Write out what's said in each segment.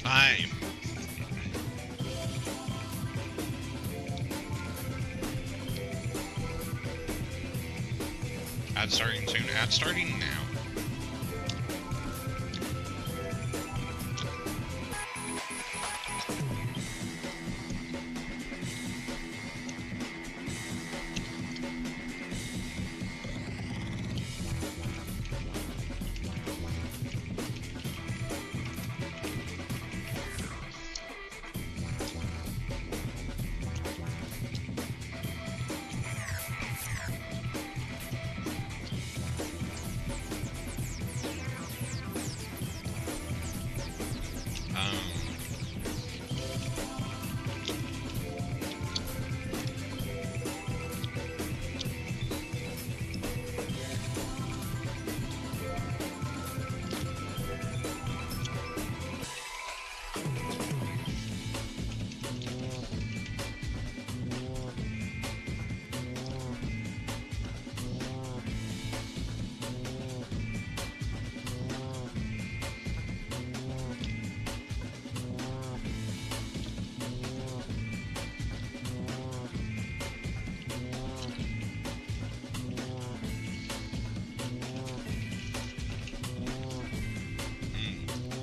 Hi. Ad starting soon. Ad starting now.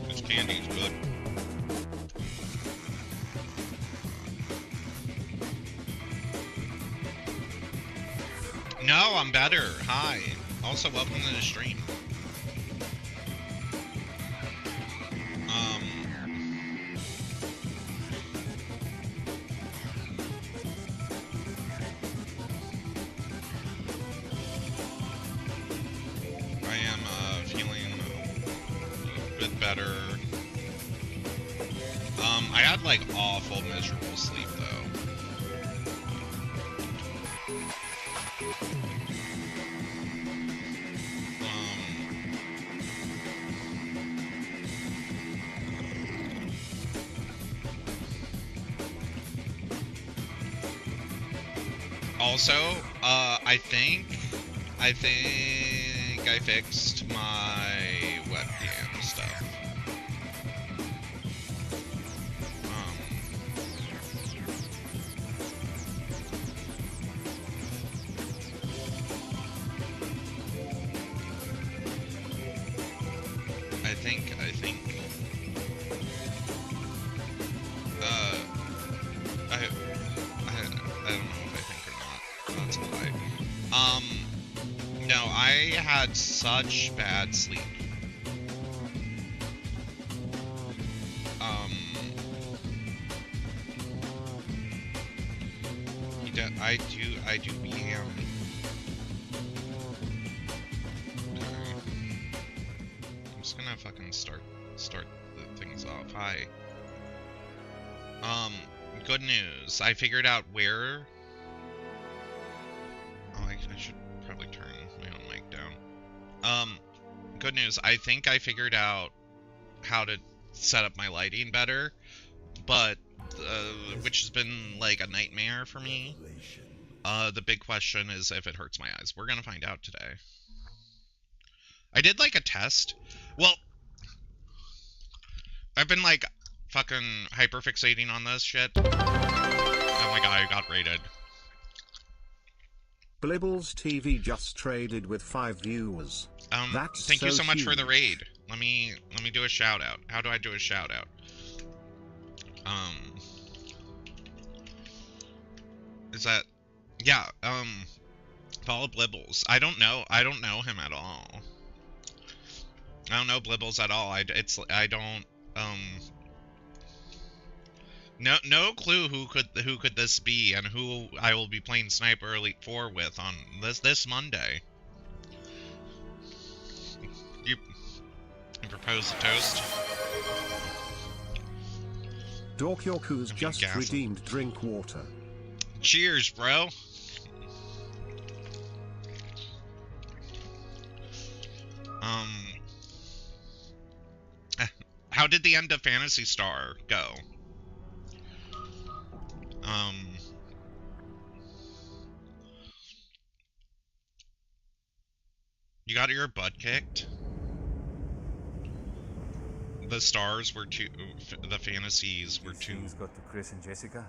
This candy's good. No, I'm better. Hi. Also, welcome to the stream. I am feeling a bit better. I had like awful, miserable sleep though. Also, I think I fixed my webcam stuff. I don't know if I think or not. That's a lie. No, I had such bad sleep. I do be I'm just gonna fucking start the things off. Hi. Good news. I figured out where. Oh, I should probably turn my own mic down. Good news. I think I figured out how to set up my lighting better, but which has been like a nightmare for me. The big question is if it hurts my eyes. We're gonna find out today. I did like a test. Well, I've been like fucking hyperfixating on this shit. Oh my god, I got raided. Blibbles TV just traded with 5 viewers. That's thank you so much huge. for the raid. Let me do a shout out. How do I do a shout out? Is that yeah, follow Blibbles. I don't know him at all. I don't know Blibbles at all. No clue who could this be and who I will be playing Sniper Elite 4 with on this Monday. You propose a toast? Dorkyorku's just redeemed drink water. Cheers, bro. How did the end of Phantasy Star go? You got your butt kicked? the stars were two, the fantasies were two. Things got to Chris and Jessica?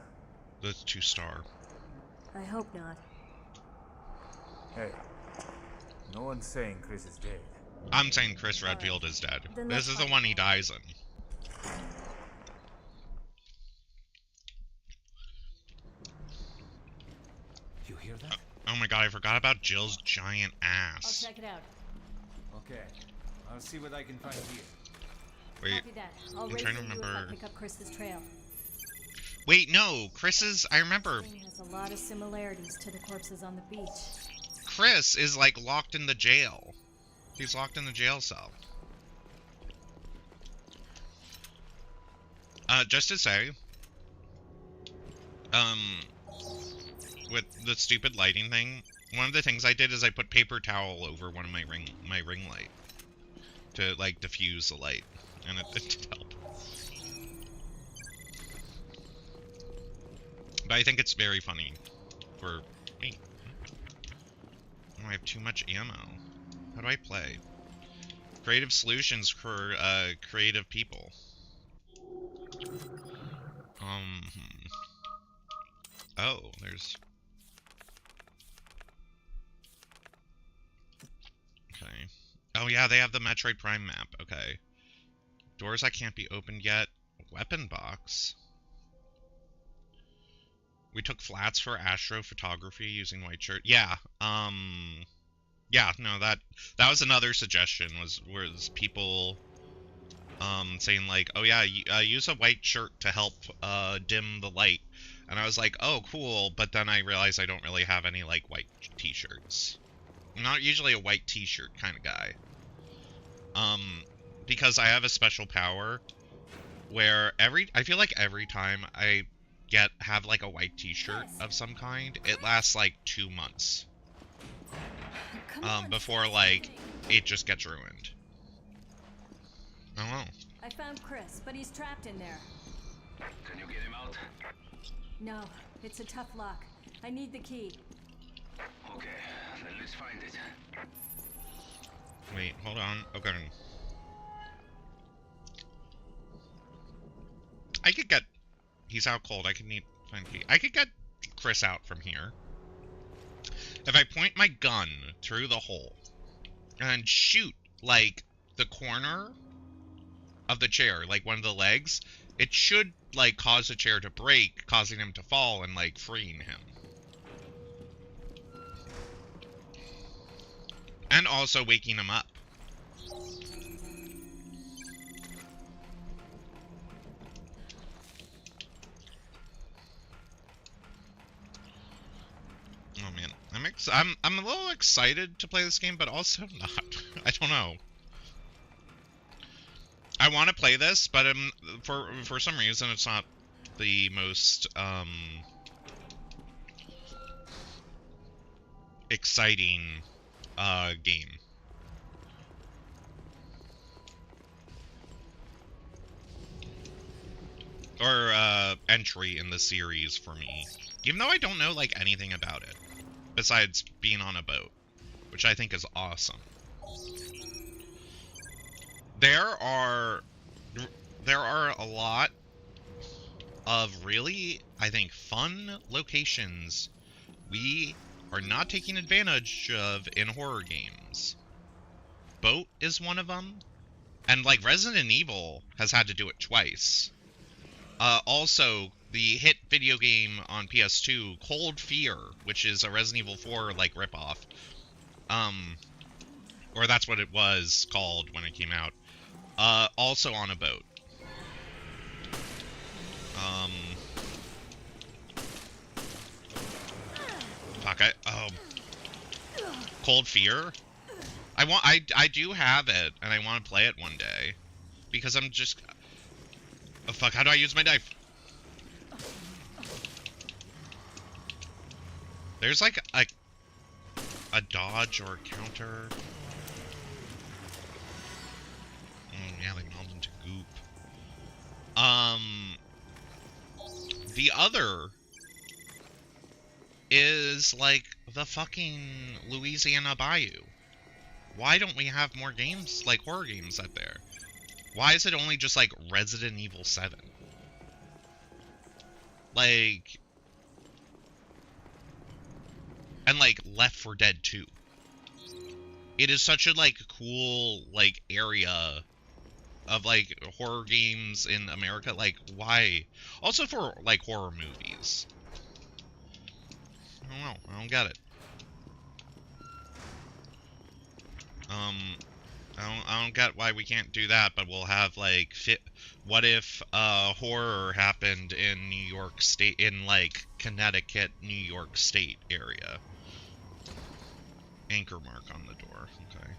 The 2-star. I hope not. Hey, no one's saying Chris is dead. I'm saying Chris Redfield is dead. This is the one he dies in. You hear that? Oh my god, I forgot about Jill's giant ass. I'll check it out. Okay, I'll see what I can find here. Wait, Copy that. I'll I'm race trying to with you remember. if I pick up Chris's trail. Wait, no, Chris's, I remember. It has a lot of similarities to the corpses on the beach. Chris is like locked in the jail. He's locked in the jail cell. Just to say, with the stupid lighting thing, one of the things I did is I put paper towel over one of my ring light to like diffuse the light, and it did help. But I think it's very funny for me. Oh, I have too much ammo. How do I play? Creative solutions for creative people. Oh, there's. Okay. Oh yeah, they have the Metroid Prime map. Okay. Doors that can't be opened yet. Weapon box. We took flats for astrophotography using white shirt. Yeah. Yeah, no, that was another suggestion, was people saying like, oh yeah, use a white shirt to help dim the light. And I was like, oh cool, but then I realized I don't really have any like white t-shirts. I'm not usually a white t-shirt kind of guy. Because I have a special power where I feel like every time I have like a white t-shirt of some kind, it lasts like 2 months. Before like it just gets ruined. I don't know. I found Chris, but he's trapped in there. Can you get him out? No, it's a tough lock. I need the key. Okay, then let's find it. Wait, hold on. Okay. I could get. He's out cold. I could find key. I could get Chris out from here. If I point my gun through the hole and shoot like the corner of the chair, like one of the legs, it should like cause the chair to break, causing him to fall and like freeing him. And also waking him up. Oh man, I'm a little excited to play this game, but also not. I don't know. I want to play this, but for some reason it's not the most exciting game. Or entry in the series for me. Even though I don't know like anything about it. Besides being on a boat. Which I think is awesome. There are a lot of really, I think, fun locations we are not taking advantage of in horror games. Boat is one of them. And like Resident Evil has had to do it twice. Also, the hit video game on PS2, Cold Fear, which is a Resident Evil 4 like ripoff. Or that's what it was called when it came out. Also on a boat. Fuck, Cold Fear? I do have it, and I want to play it one day. Because I'm just... Oh fuck, how do I use my knife? There's like a dodge or a counter. Yeah, they melt into goop. The other is like the fucking Louisiana Bayou. Why don't we have more games, like horror games out there? Why is it only just, like, Resident Evil 7? Like... And, like, Left 4 Dead 2. It is such a, like, cool, like, area of, like, horror games in America. Like, why? Also for, like, horror movies. I don't know. I don't get it. I don't get why we can't do that, but we'll have, like, what if, horror happened in New York State, in, like, Connecticut, New York State area? Anchor mark on the door, okay.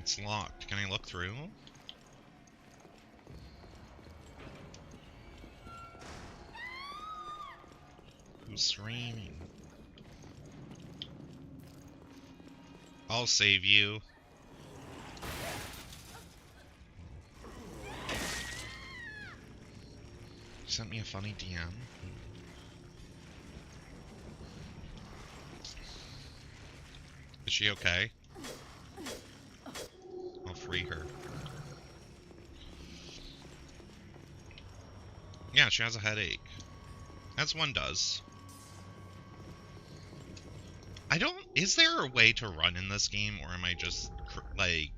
It's locked. Can I look through? Who's screaming? I'll save you. Sent me a funny DM. Is she okay? I'll free her. Yeah, she has a headache. As one does. Is there a way to run in this game, or am I just, like...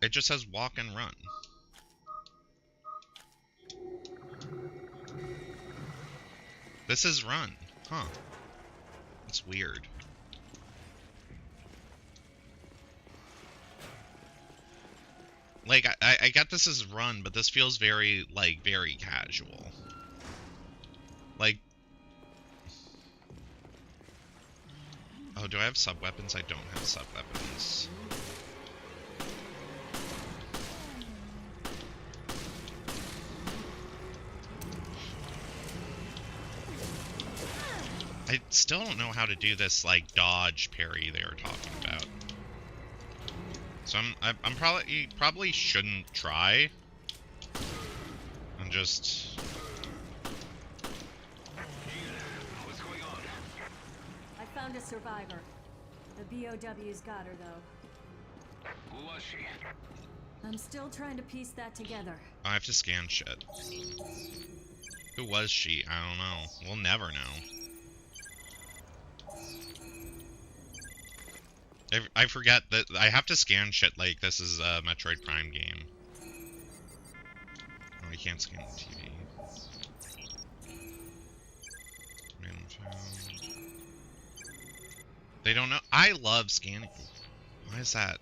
It just says walk and run. This is run. Huh. That's weird. Like, I get this is run, but this feels very, like, very casual. Like... Oh, do I have sub-weapons? I don't have sub-weapons. I still don't know how to do this, like, dodge parry they were talking about. So I'm probably shouldn't try. I'm just... What's going on? I found a survivor. The BOW's got her, though. Who was she? I'm still trying to piece that together. I have to scan shit. Who was she? I don't know. We'll never know. I forget that I have to scan shit like this is a Metroid Prime game. Oh, I can't scan the TV. They don't know. I love scanning. Why is that?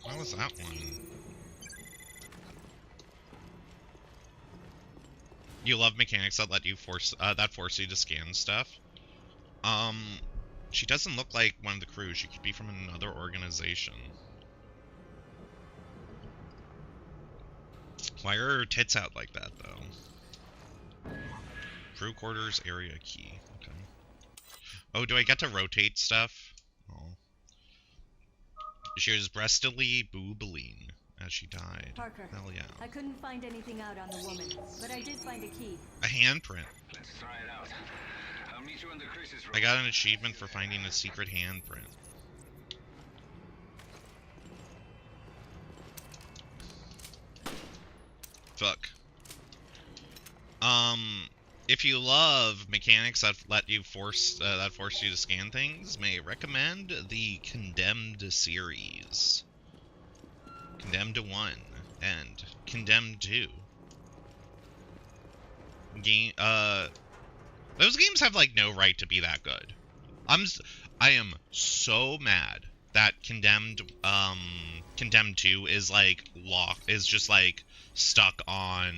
Why was that one? You love mechanics that let you force you to scan stuff. She doesn't look like one of the crew. She could be from another organization. Why are her tits out like that, though? Crew quarters area key. Okay. Oh, do I get to rotate stuff? Oh. She was breastily boobling as she died. Parker. Hell yeah. I couldn't find anything out on the woman, but I did find a key. A handprint. Let's try it out. I'll meet you on the Chris's room. I got an achievement for finding a secret handprint. Fuck. If you love mechanics that let you force you to scan things, may I recommend the Condemned series. Condemned 1 and Condemned 2. Those games have like no right to be that good. I am so mad that Condemned 2 is like just like stuck on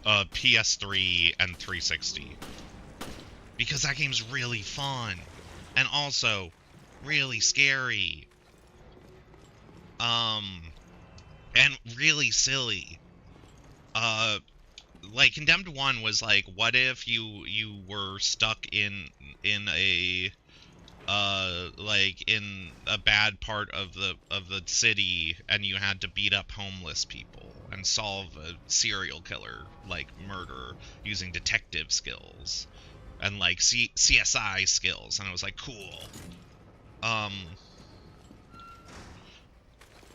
PS3 and 360. Because that game's really fun. And also, really scary. And really silly. Like, Condemned 1 was like, what if you were stuck in a like in a bad part of the city, and you had to beat up homeless people and solve a serial killer like murder using detective skills and like CSI skills, and I was like, cool.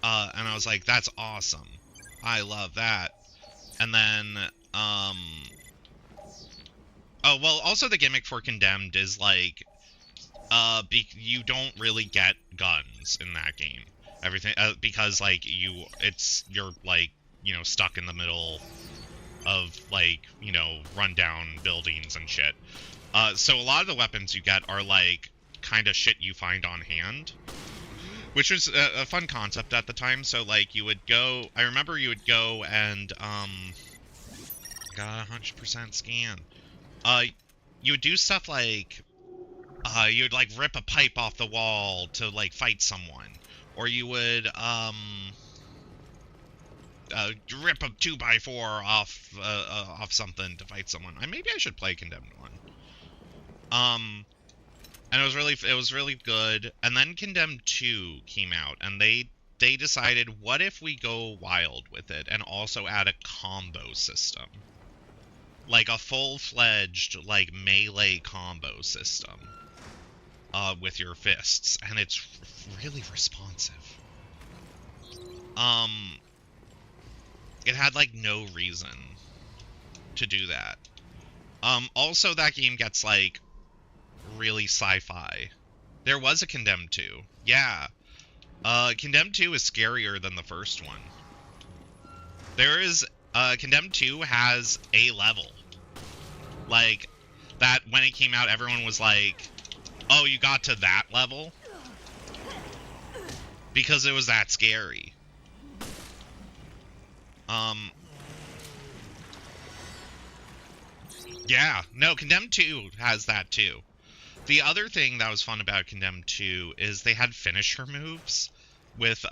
And I was like, that's awesome. I love that. And then, oh, well, also the gimmick for Condemned is, like, you don't really get guns in that game. Everything, because, like, you're, like, you know, stuck in the middle of, like, you know, rundown buildings and shit. So a lot of the weapons you get are, like, kind of shit you find on hand. Which was a fun concept at the time. So, like, you would go... I remember you would go and, got a 100% scan. You would do stuff like... you would, like, rip a pipe off the wall to, like, fight someone. Or you would, rip a 2x4 off something to fight someone. Maybe I should play Condemned 1. And it was really good. And then Condemned 2 came out, and they decided, what if we go wild with it and also add a combo system? Like a full-fledged, like, melee combo system. With your fists. And it's really responsive. It had, like, no reason to do that. Also, that game gets, like, really sci-fi. There was a Condemned 2. Yeah. Condemned 2 is scarier than the first one. There is... Condemned 2 has a level. Like, that when it came out, everyone was like, oh, you got to that level? Because it was that scary. Yeah. No, Condemned 2 has that too. The other thing that was fun about Condemned 2 is they had finisher moves with,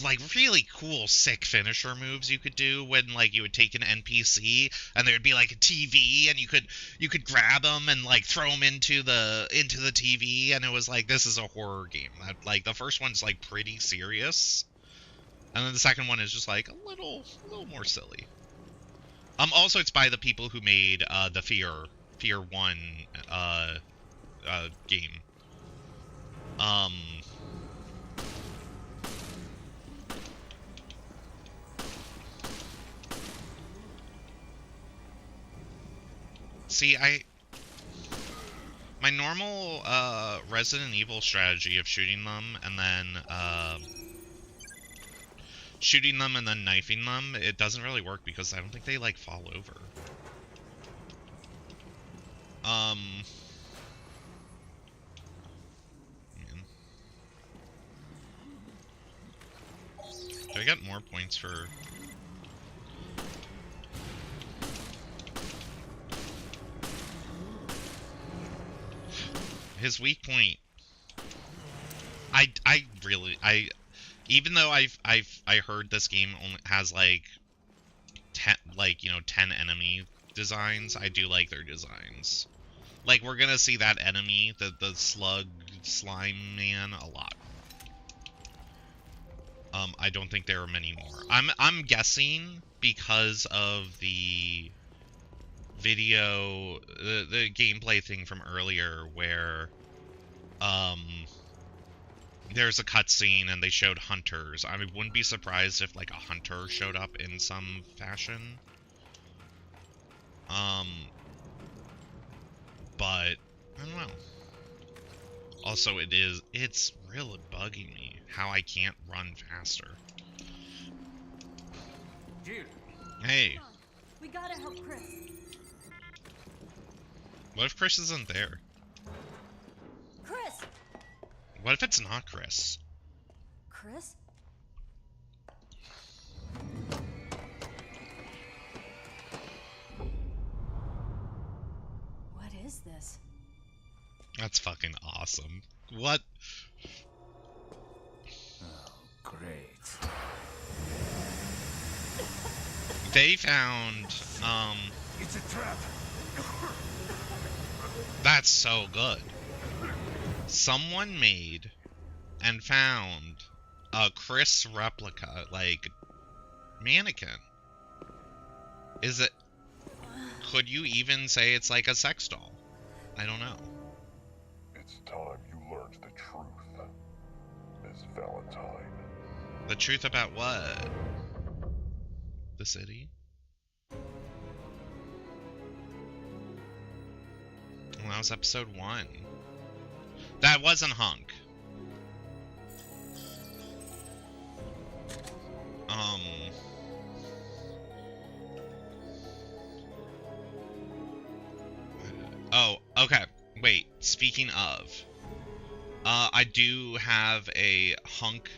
like, really cool, sick finisher moves you could do when, like, you would take an NPC and there'd be, like, a TV and you could grab them and, like, throw them into the TV, and it was like, this is a horror game. Like, the first one's, like, pretty serious, and then the second one is just, like, a little more silly. Also, it's by the people who made, the Fear 1 game. See, my normal Resident Evil strategy of shooting them and then knifing them, it doesn't really work because I don't think they, like, fall over. Man. Do I get more points for... His weak point. Even though I heard this game only has like 10 enemy designs, I do like their designs. Like, we're gonna see that enemy, the slug slime man, a lot. I don't think there are many more. I'm guessing because of the video, the gameplay thing from earlier where there's a cutscene and they showed hunters. I wouldn't be surprised if, like, a hunter showed up in some fashion. But I don't know. Also, it's really bugging me how I can't run faster. Jill. Hey. We gotta help Chris. What if Chris isn't there? Chris! What if it's not Chris? Chris? What is this? That's fucking awesome. What? Oh, great. They found, It's a trap. That's so good. Someone made and found a Chris replica, like, mannequin. Is it... Could you even say it's like a sex doll? I don't know. It's time you learned the truth, Miss Valentine. The truth about what? The city? Well, that was episode 1. That wasn't Hunk. Oh, okay. Wait, speaking of, I do have a Hunk.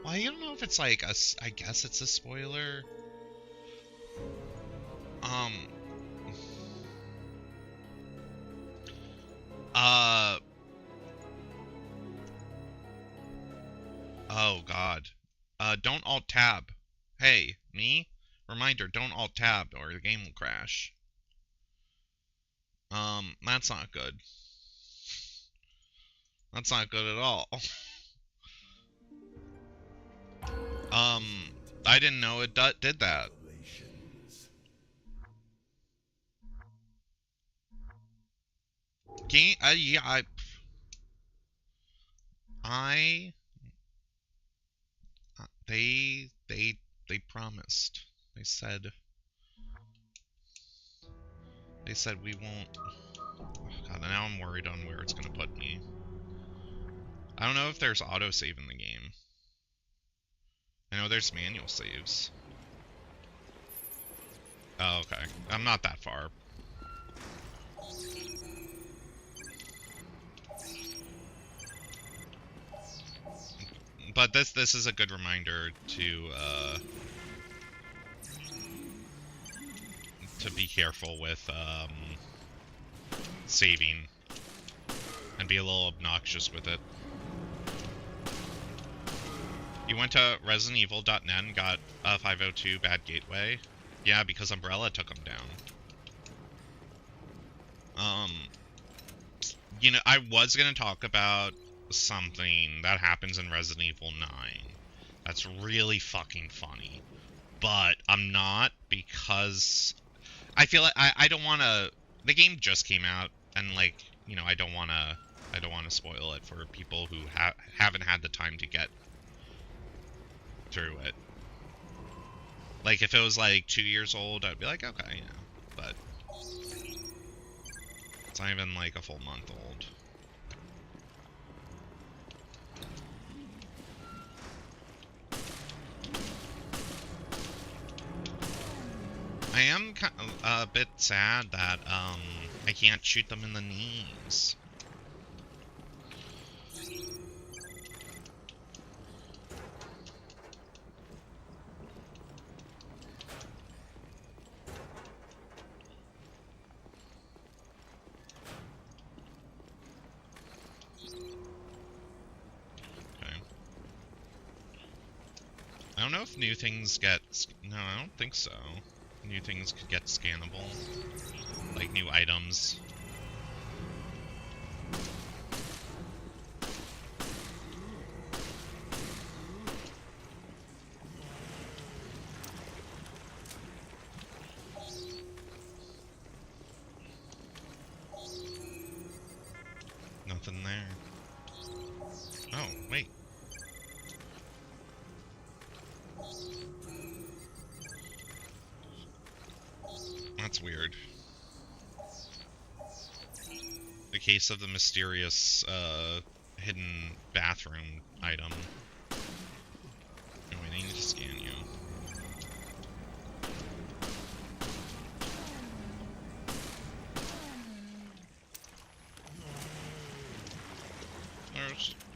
Well, I don't know if it's like a, I guess it's a spoiler. Oh God. Don't alt tab. Hey, me? Reminder, don't alt tab or the game will crash. That's not good. That's not good at all. I didn't know it did that. Game, yeah, they promised. They said we won't. Oh God, now I'm worried on where it's gonna put me. I don't know if there's autosave in the game. I know there's manual saves. Oh, okay. I'm not that far. But this is a good reminder to be careful with saving and be a little obnoxious with it. You went to ResidentEvil.net and got 502 bad gateway? Yeah, because Umbrella took them down. You know, I was gonna talk about something that happens in Resident Evil 9 that's really fucking funny, but I'm not, because I feel like I don't want to. The game just came out, and like, you know, I don't want to spoil it for people who haven't had the time to get through it. Like, if it was like 2 years old, I'd be like, okay, yeah, but it's not even like a full month old. I am a bit sad that I can't shoot them in the knees. Okay. I don't know if new things get... No, I don't think so. New things could get scannable, like new items. Nothing there. Oh, wait. That's weird. The case of the mysterious, hidden bathroom item. Oh wait, I need to scan you.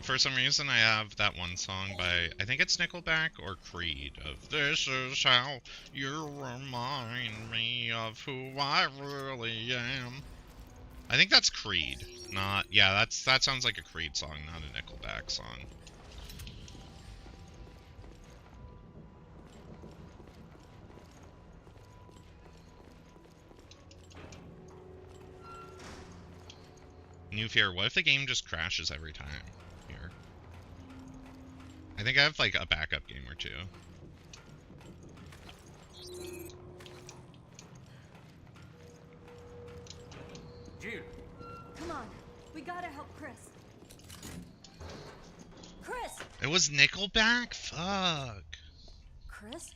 For some reason, I have that one song by, I think it's Nickelback or Creed, of "This is how you remind me of who I really am." I think that's Creed, not... Yeah, that sounds like a Creed song, not a Nickelback song. New fear. What if the game just crashes every time here? I think I have like a backup game or two. Jill! Come on, we gotta help Chris. Chris! It was Nickelback? Fuck. Chris?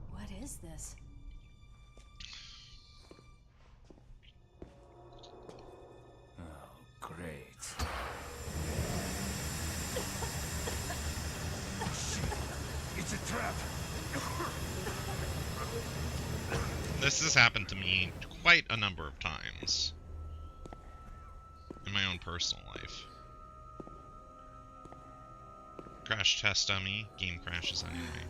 What is this? Oh, great. It's a trap! This has happened to me quite a number of times in my own personal life. Crash test dummy, game crashes anyway.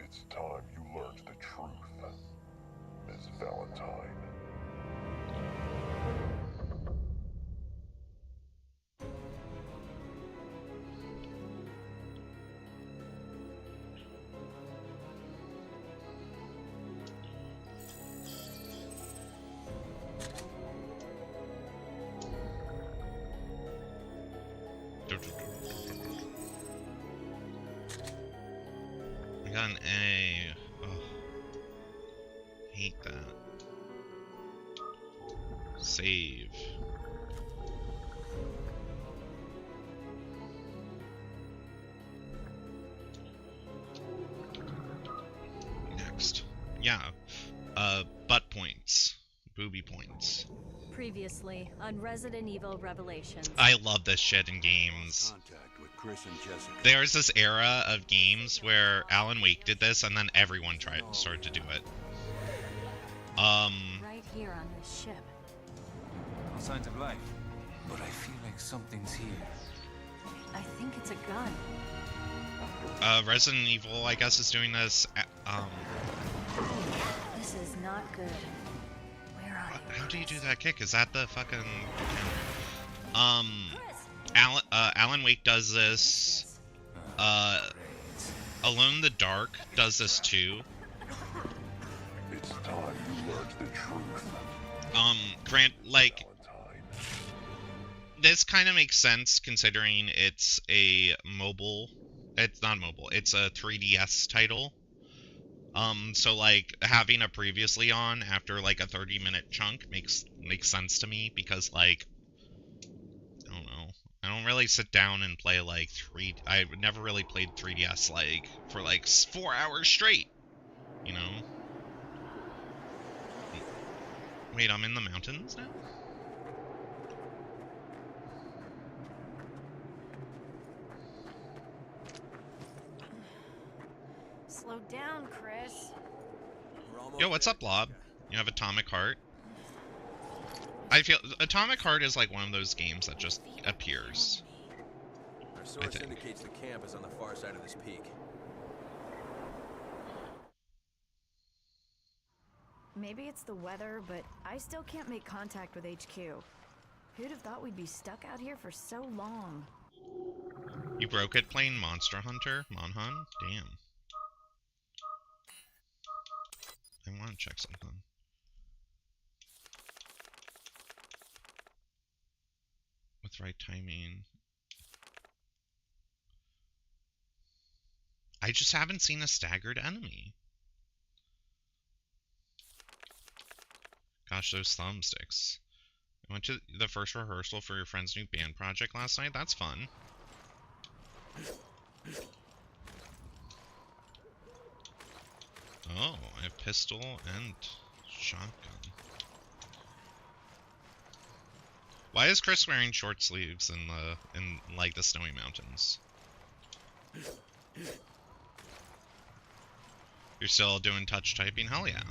It's time you learned the truth, Ms. Valentine. I got an A. Oh, hate that. Save. Next. Yeah. Butt points. Booby points. Previously on Resident Evil Revelations. I love this shit in games. Contact with Chris and Jessica. There's this era of games where Alan Wake did this, and then everyone started to do it. Right here on this ship. No signs of life. But I feel like something's here. I think it's a gun. Resident Evil, I guess, is doing this. This is not good. Where are you? How do you do that kick? Is that the fucking... Chris! Alan Wake does this. Alone in the Dark does this too. It's time you learned the truth, Like, Valentine. this kind of makes sense considering it's a mobile... It's not mobile, it's a 3DS title. So like, having a previously on after like a 30-minute chunk makes sense to me, because like, I don't know, I don't really sit down and play like I never really played 3DS like for like 4 hours straight, you know? Wait, I'm in the mountains now? Slow down, Chris. Yo, what's up, Blob? You have Atomic Heart? I feel Atomic Heart is like one of those games that just appears. Our source indicates the camp is on the far side of this peak. Maybe it's the weather, but I still can't make contact with HQ. Who'd have thought we'd be stuck out here for so long? You broke it playing Monster Hunter? Monhun? Damn. I want to check something. With right timing. I just haven't seen a staggered enemy. Gosh, those thumbsticks. I went to the first rehearsal for your friend's new band project last night. That's fun. Oh, I have pistol and shotgun. Why is Chris wearing short sleeves in like the snowy mountains? You're still doing touch typing? Hell yeah.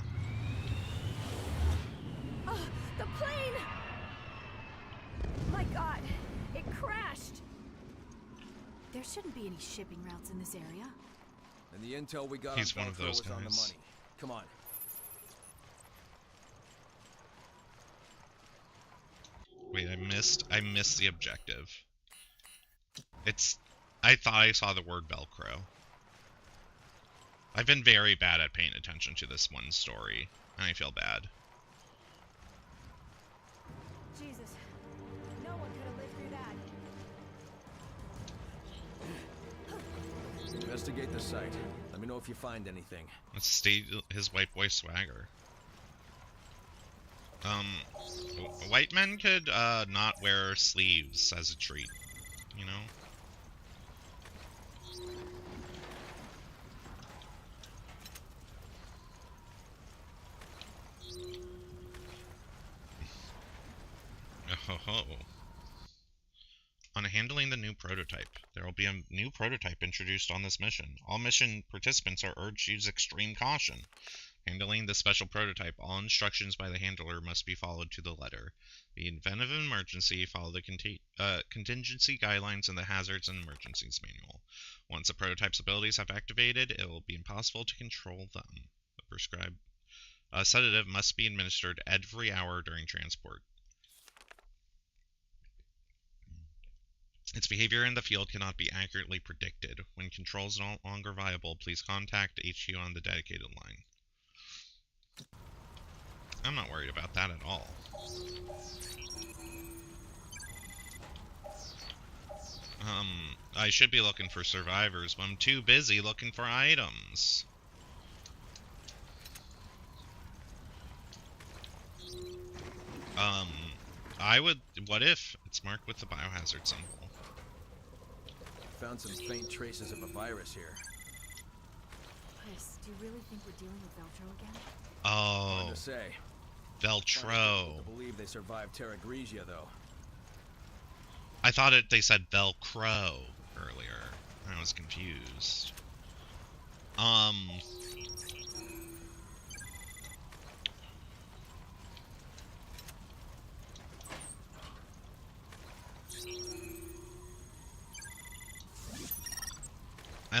Oh, the plane! My God, it crashed! There shouldn't be any shipping routes in this area. And the intel we got He's on one of Velcro those was on the guys. money. Come on. Wait, I missed the objective. I thought I saw the word Velcro. I've been very bad at paying attention to this one story, and I feel bad. Jesus. No one could have lived through that. Investigate the site. Let me know if you find anything. Let's steal his white boy swagger. White men could not wear sleeves as a treat, you know? Oh. On handling the new prototype. There will be a new prototype introduced on this mission. All mission participants are urged to use extreme caution. Handling the special prototype, all instructions by the handler must be followed to the letter. In the event of an emergency, follow the contingency guidelines in the Hazards and Emergencies Manual. Once the prototype's abilities have activated, it will be impossible to control them. A prescribed sedative must be administered every hour during transport. Its behavior in the field cannot be accurately predicted. When control is no longer viable, please contact HQ on the dedicated line. I'm not worried about that at all. I should be looking for survivors, but I'm too busy looking for items. What if it's marked with the biohazard symbol? Found some faint traces of a virus here. Chris, do you really think we're dealing with Veltro again? Oh. Hard to say. Veltro. I believe they survived Terra Grigia, though. I thought they said Velcro earlier. I was confused. I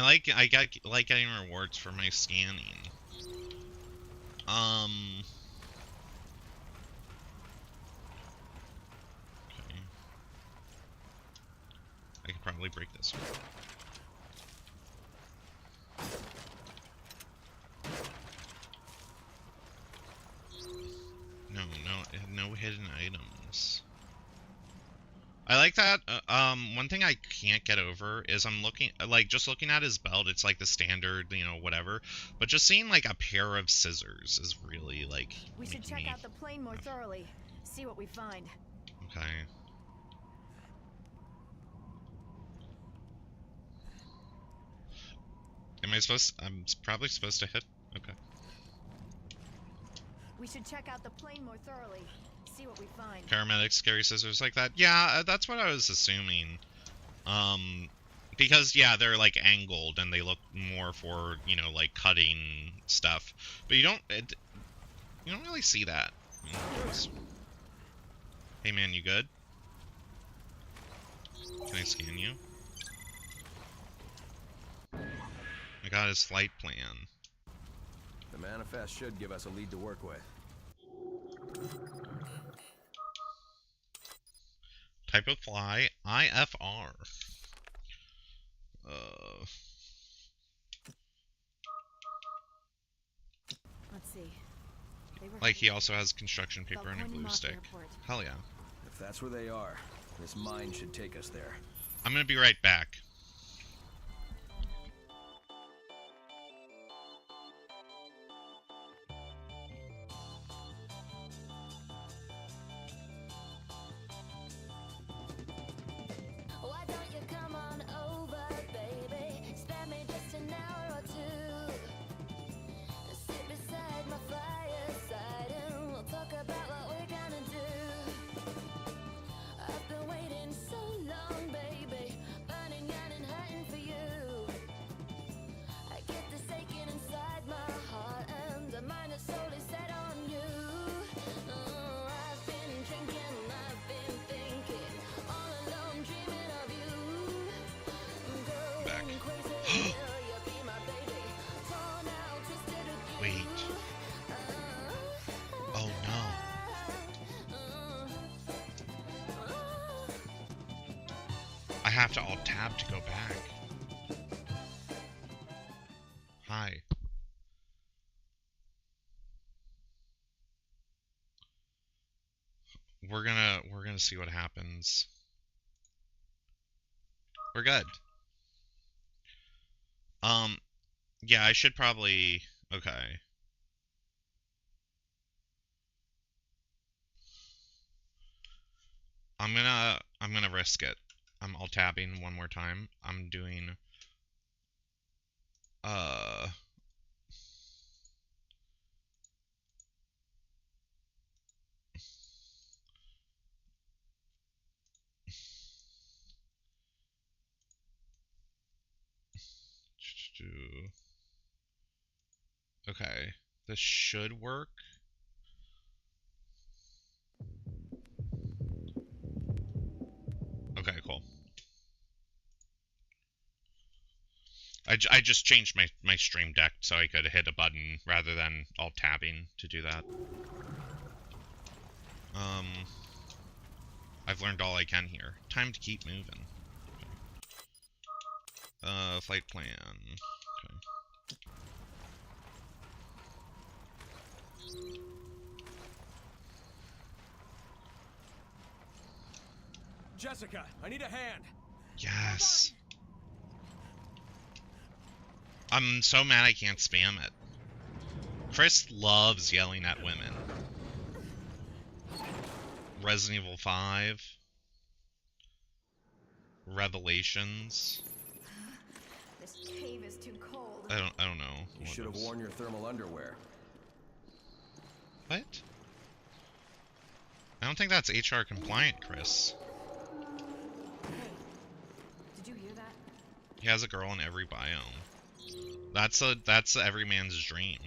like getting rewards for my scanning. Okay. I could probably break this one. No hidden items. I like that. One thing I can't get over is I'm looking, just looking at his belt, it's like the standard, whatever. But just seeing, like, a pair of scissors is really, like, we should check out the plane more thoroughly. See what we find. Okay. I'm probably supposed to hit? Okay. We should check out the plane more thoroughly. See what we find. Paramedics carry scissors like that? Yeah, that's what I was assuming. Because, yeah, they're, like, angled, and they look more for, like, cutting stuff. But you don't really see that. Hey, man, you good? Can I scan you? I got his flight plan. The manifest should give us a lead to work with. Type of fly, IFR. Let's see. Like he also has construction paper and a glue stick. Hell yeah. If that's where they are, this mine should take us there. I'm gonna be right back. Wait. Oh no. I have to alt tab to go back. Hi. We're gonna see what happens. We're good. Yeah, I should probably... Okay. I'm gonna risk it. I'm alt-tabbing one more time. I'm doing... Okay, this should work. Okay, cool. I just changed my stream deck so I could hit a button rather than alt-tabbing to do that. I've learned all I can here. Time to keep moving. Okay. Flight plan. Okay. Jessica, I need a hand. Yes. I'm so mad I can't spam it. Chris loves yelling at women. Resident Evil 5. Revelations. This cave is too cold. I don't know. You should have worn your thermal underwear. What? I don't think that's HR compliant, Chris. Hey, did you hear that? He has a girl in every biome. That's every man's dream.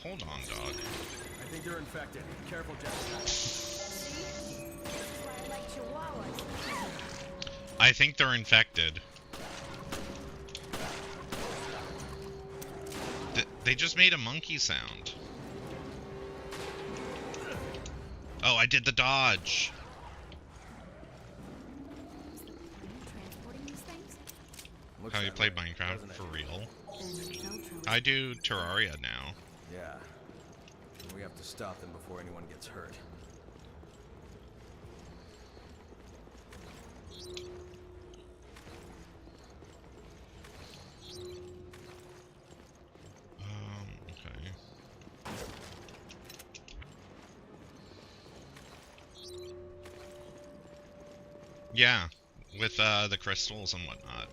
Hold on, dog. I think you're infected. Careful, Jessica. See? That's why I like chihuahuas. I think they're infected. They just made a monkey sound. Oh, I did the dodge. Transporting these things? Looks How you that play way, Minecraft doesn't it? for real? Veltro. I do Terraria now. Yeah. We have to stop them before anyone gets hurt. Okay. Yeah, with the crystals and whatnot.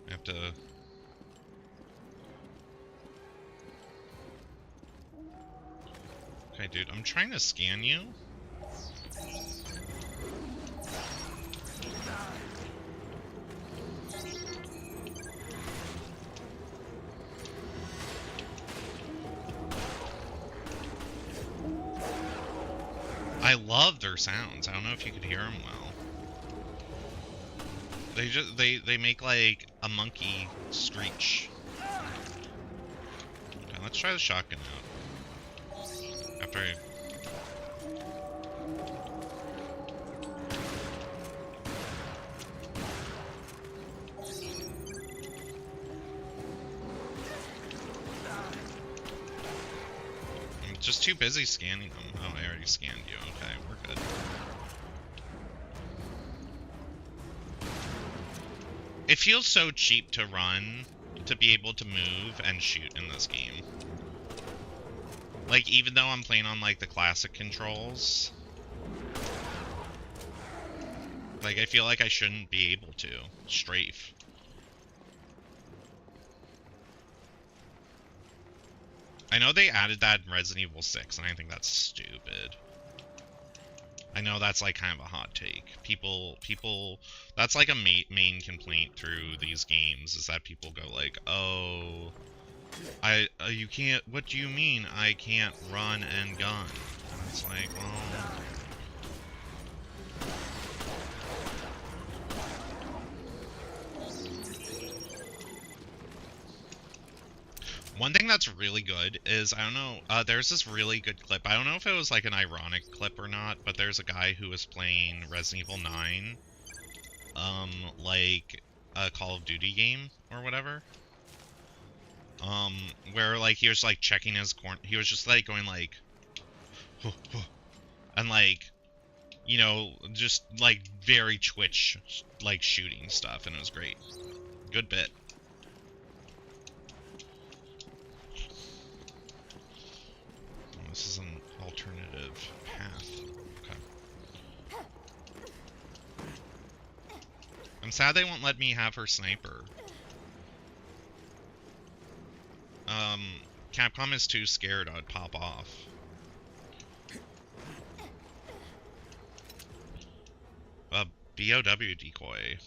I have to... Okay, dude, I'm trying to scan you. I love their sounds. I don't know if you could hear them well. They make like a monkey screech. Okay, let's try the shotgun out. After I... I'm just too busy scanning them. Oh, I already scanned you. Okay, we're good. It feels so cheap to run, to be able to move and shoot in this game. Like, even though I'm playing on, like, the classic controls, like, I feel like I shouldn't be able to strafe. I know they added that in Resident Evil 6, and I think that's stupid. I know that's, like, kind of a hot take. People, that's, like, a main complaint through these games, is that people go, like, oh, you can't, what do you mean I can't run and gun? And it's like, well... One thing that's really good is, I don't know, there's this really good clip. I don't know if it was like an ironic clip or not, but there's a guy who was playing Resident Evil 9, like a Call of Duty game or whatever. Where like he was like checking his corner, he was just like going like, and like, you know, just like very Twitch like shooting stuff, and it was great. Good bit. This is an alternative path. Okay. I'm sad they won't let me have her sniper. Capcom is too scared I'd pop off. A BOW decoy.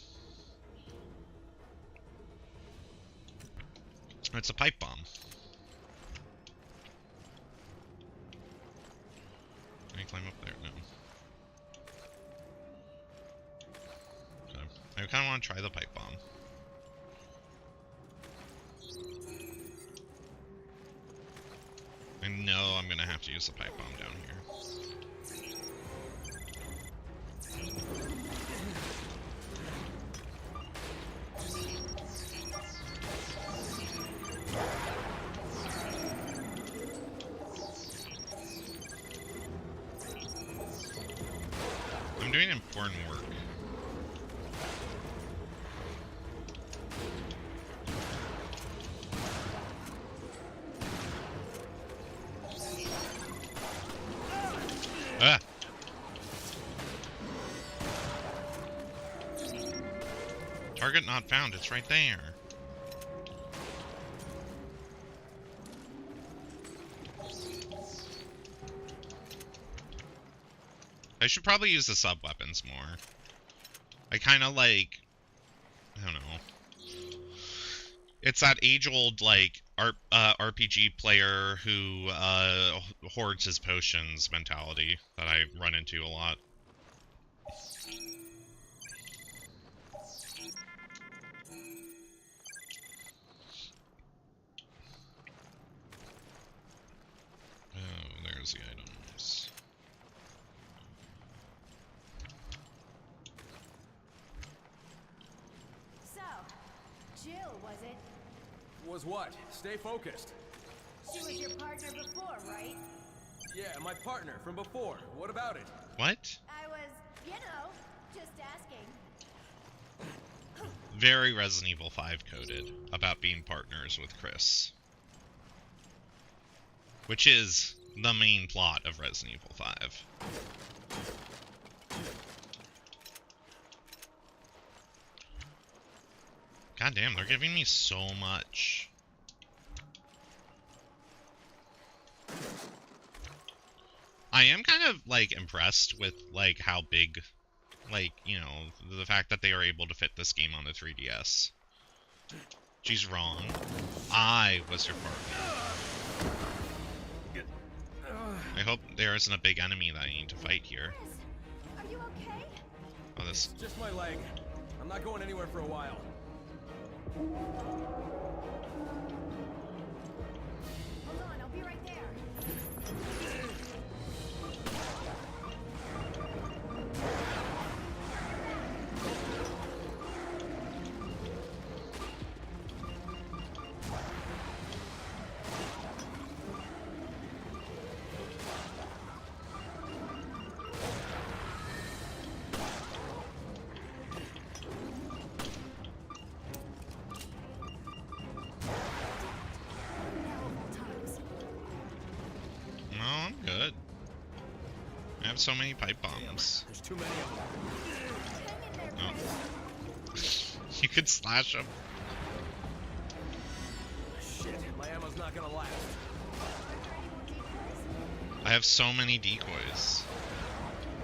It's a pipe bomb. Can I climb up there? No. Okay. I kind of want to try the pipe bomb. I know I'm gonna have to use the pipe bomb down here. I'm doing important work. Ah! Target not found, it's right there. I should probably use the sub-weapons more. I kind of like... I don't know. It's that age-old, like, RPG player who hoards his potions mentality that I run into a lot. Oh, there's the items. So, Jill, was it? Was what? Stay focused. She was your partner before, right? Yeah, my partner from before. What about it? What? I was, you know, just asking. Very Resident Evil 5 coded about being partners with Chris. Which is the main plot of Resident Evil 5. God damn, they're giving me so much. I am kind of, like, impressed with, like, how big, like, you know, the fact that they are able to fit this game on the 3DS. She's wrong. I was your partner. I hope there isn't a big enemy that I need to fight here. Are you okay? Oh, this... Just my leg. I'm not going anywhere for a while. Hold on, I'll be right there. No, I'm good. I have so many pipe bombs. There's too many of them. No. You could slash them. Shit, my ammo's not gonna last. I have so many decoys.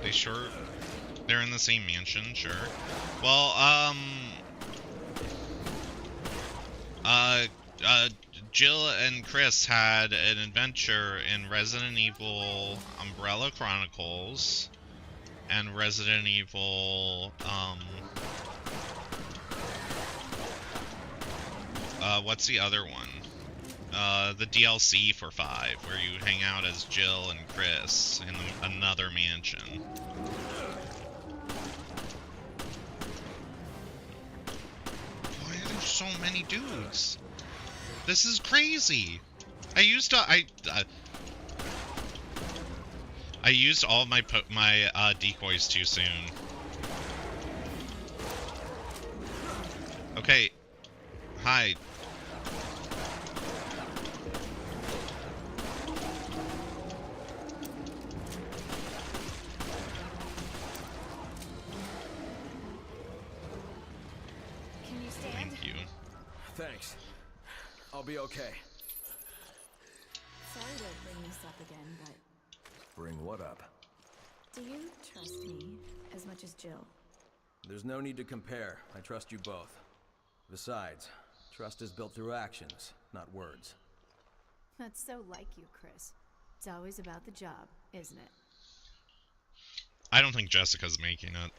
They sure... They're in the same mansion, sure. Well, Jill and Chris had an adventure in Resident Evil Umbrella Chronicles and Resident Evil, what's the other one? the DLC for 5, where you hang out as Jill and Chris in another mansion. Why are there so many dudes? This is crazy. I used all my decoys too soon. Okay. Hi. Can you stand? Thank you. Thanks. I'll be okay. Sorry to bring this up again, but Bring what up? do you trust me as much as Jill? There's no need to compare. I trust you both. Besides, trust is built through actions, not words. That's so like you, Chris. It's always about the job, isn't it? I don't think Jessica's making it.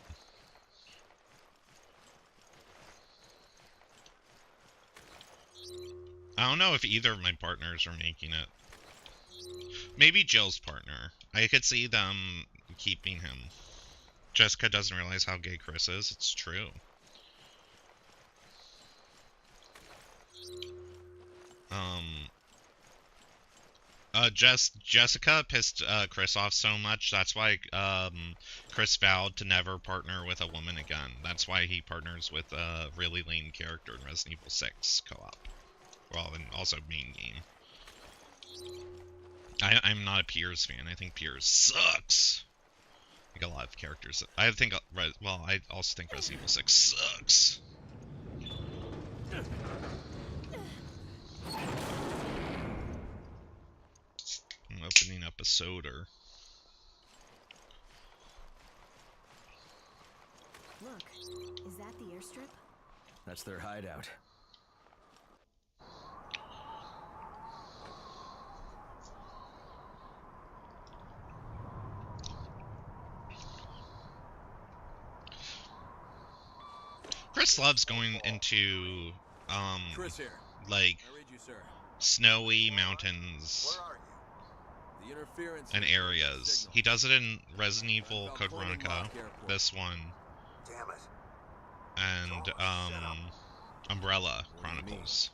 I don't know if either of my partners are making it. Maybe Jill's partner. I could see them keeping him. Jessica doesn't realize how gay Chris is. It's true. Jessica pissed Chris off so much. That's why Chris vowed to never partner with a woman again. That's why he partners with a really lame character in Resident Evil 6 co-op. Well, and also main game. I'm not a Piers fan. I think Piers sucks. Like a lot of characters. I think, well, I also think Resident Evil 6 sucks. I'm opening up a soda. Look, is that the airstrip? That's their hideout. Chris loves going into, Chris here. like, I read you, sir. snowy mountains Where are you? The interference and areas. He does it in Resident Evil Code Veronica, this one, Damn it. and, Umbrella Chronicles.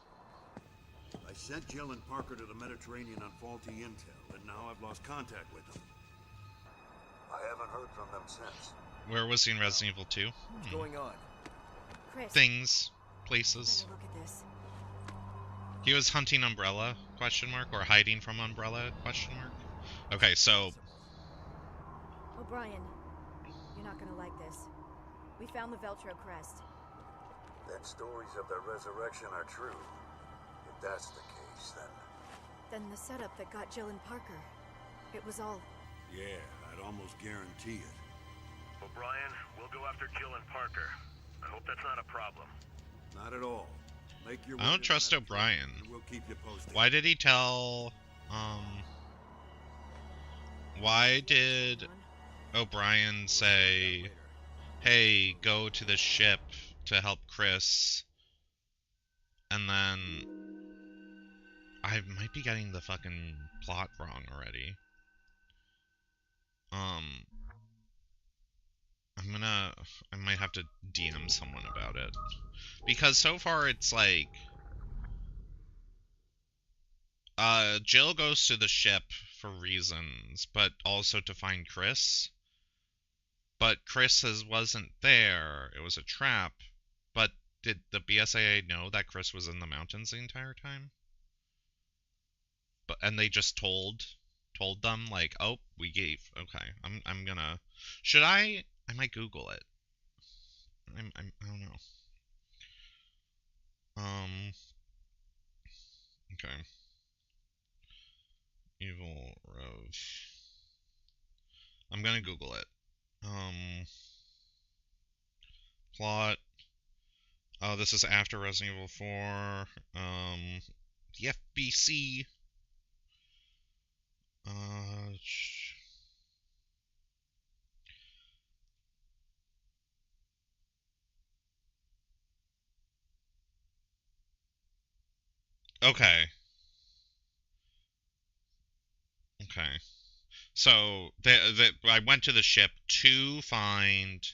I sent Jill and Parker to the Mediterranean on faulty intel, and now I've lost contact with them. I haven't heard from them since. Where was he in Resident Evil 2? What's going on? Chris, Things, places. better look at this. He was hunting Umbrella, question mark, or hiding from Umbrella, question mark. Okay, so, O'Brien, you're not gonna like this. We found the Veltro crest. Then stories of their resurrection are true. If that's the case, then... Then the setup that got Jill and Parker. It was all... Yeah, I'd almost guarantee it. O'Brien, we'll go after Jill and Parker. I hope that's not a problem. Not at all. Make your I don't trust O'Brien. We'll keep you posted. Why did he tell, why did O'Brien say, hey, go to the ship to help Chris, and then, I might be getting the fucking plot wrong already. I might have to DM someone about it. Because so far it's like, Jill goes to the ship for reasons, but also to find Chris. But Chris wasn't there, it was a trap. But did the BSAA know that Chris was in the mountains the entire time? And they just told them, like, oh, we gave, okay, I'm gonna, should I might Google it. I don't know. Okay. Evil Rev. I'm gonna Google it. Plot. Oh, this is after Resident Evil 4. The FBC. Okay. Okay. So I went to the ship to find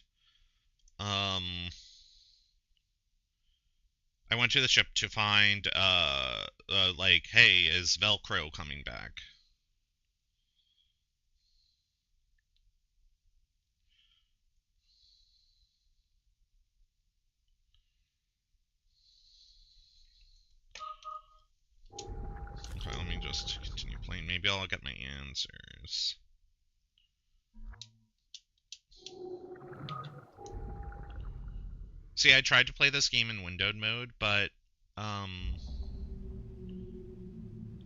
like, hey, is Velcro coming back? Okay, let me just continue playing. Maybe I'll get my answers. See, I tried to play this game in windowed mode, but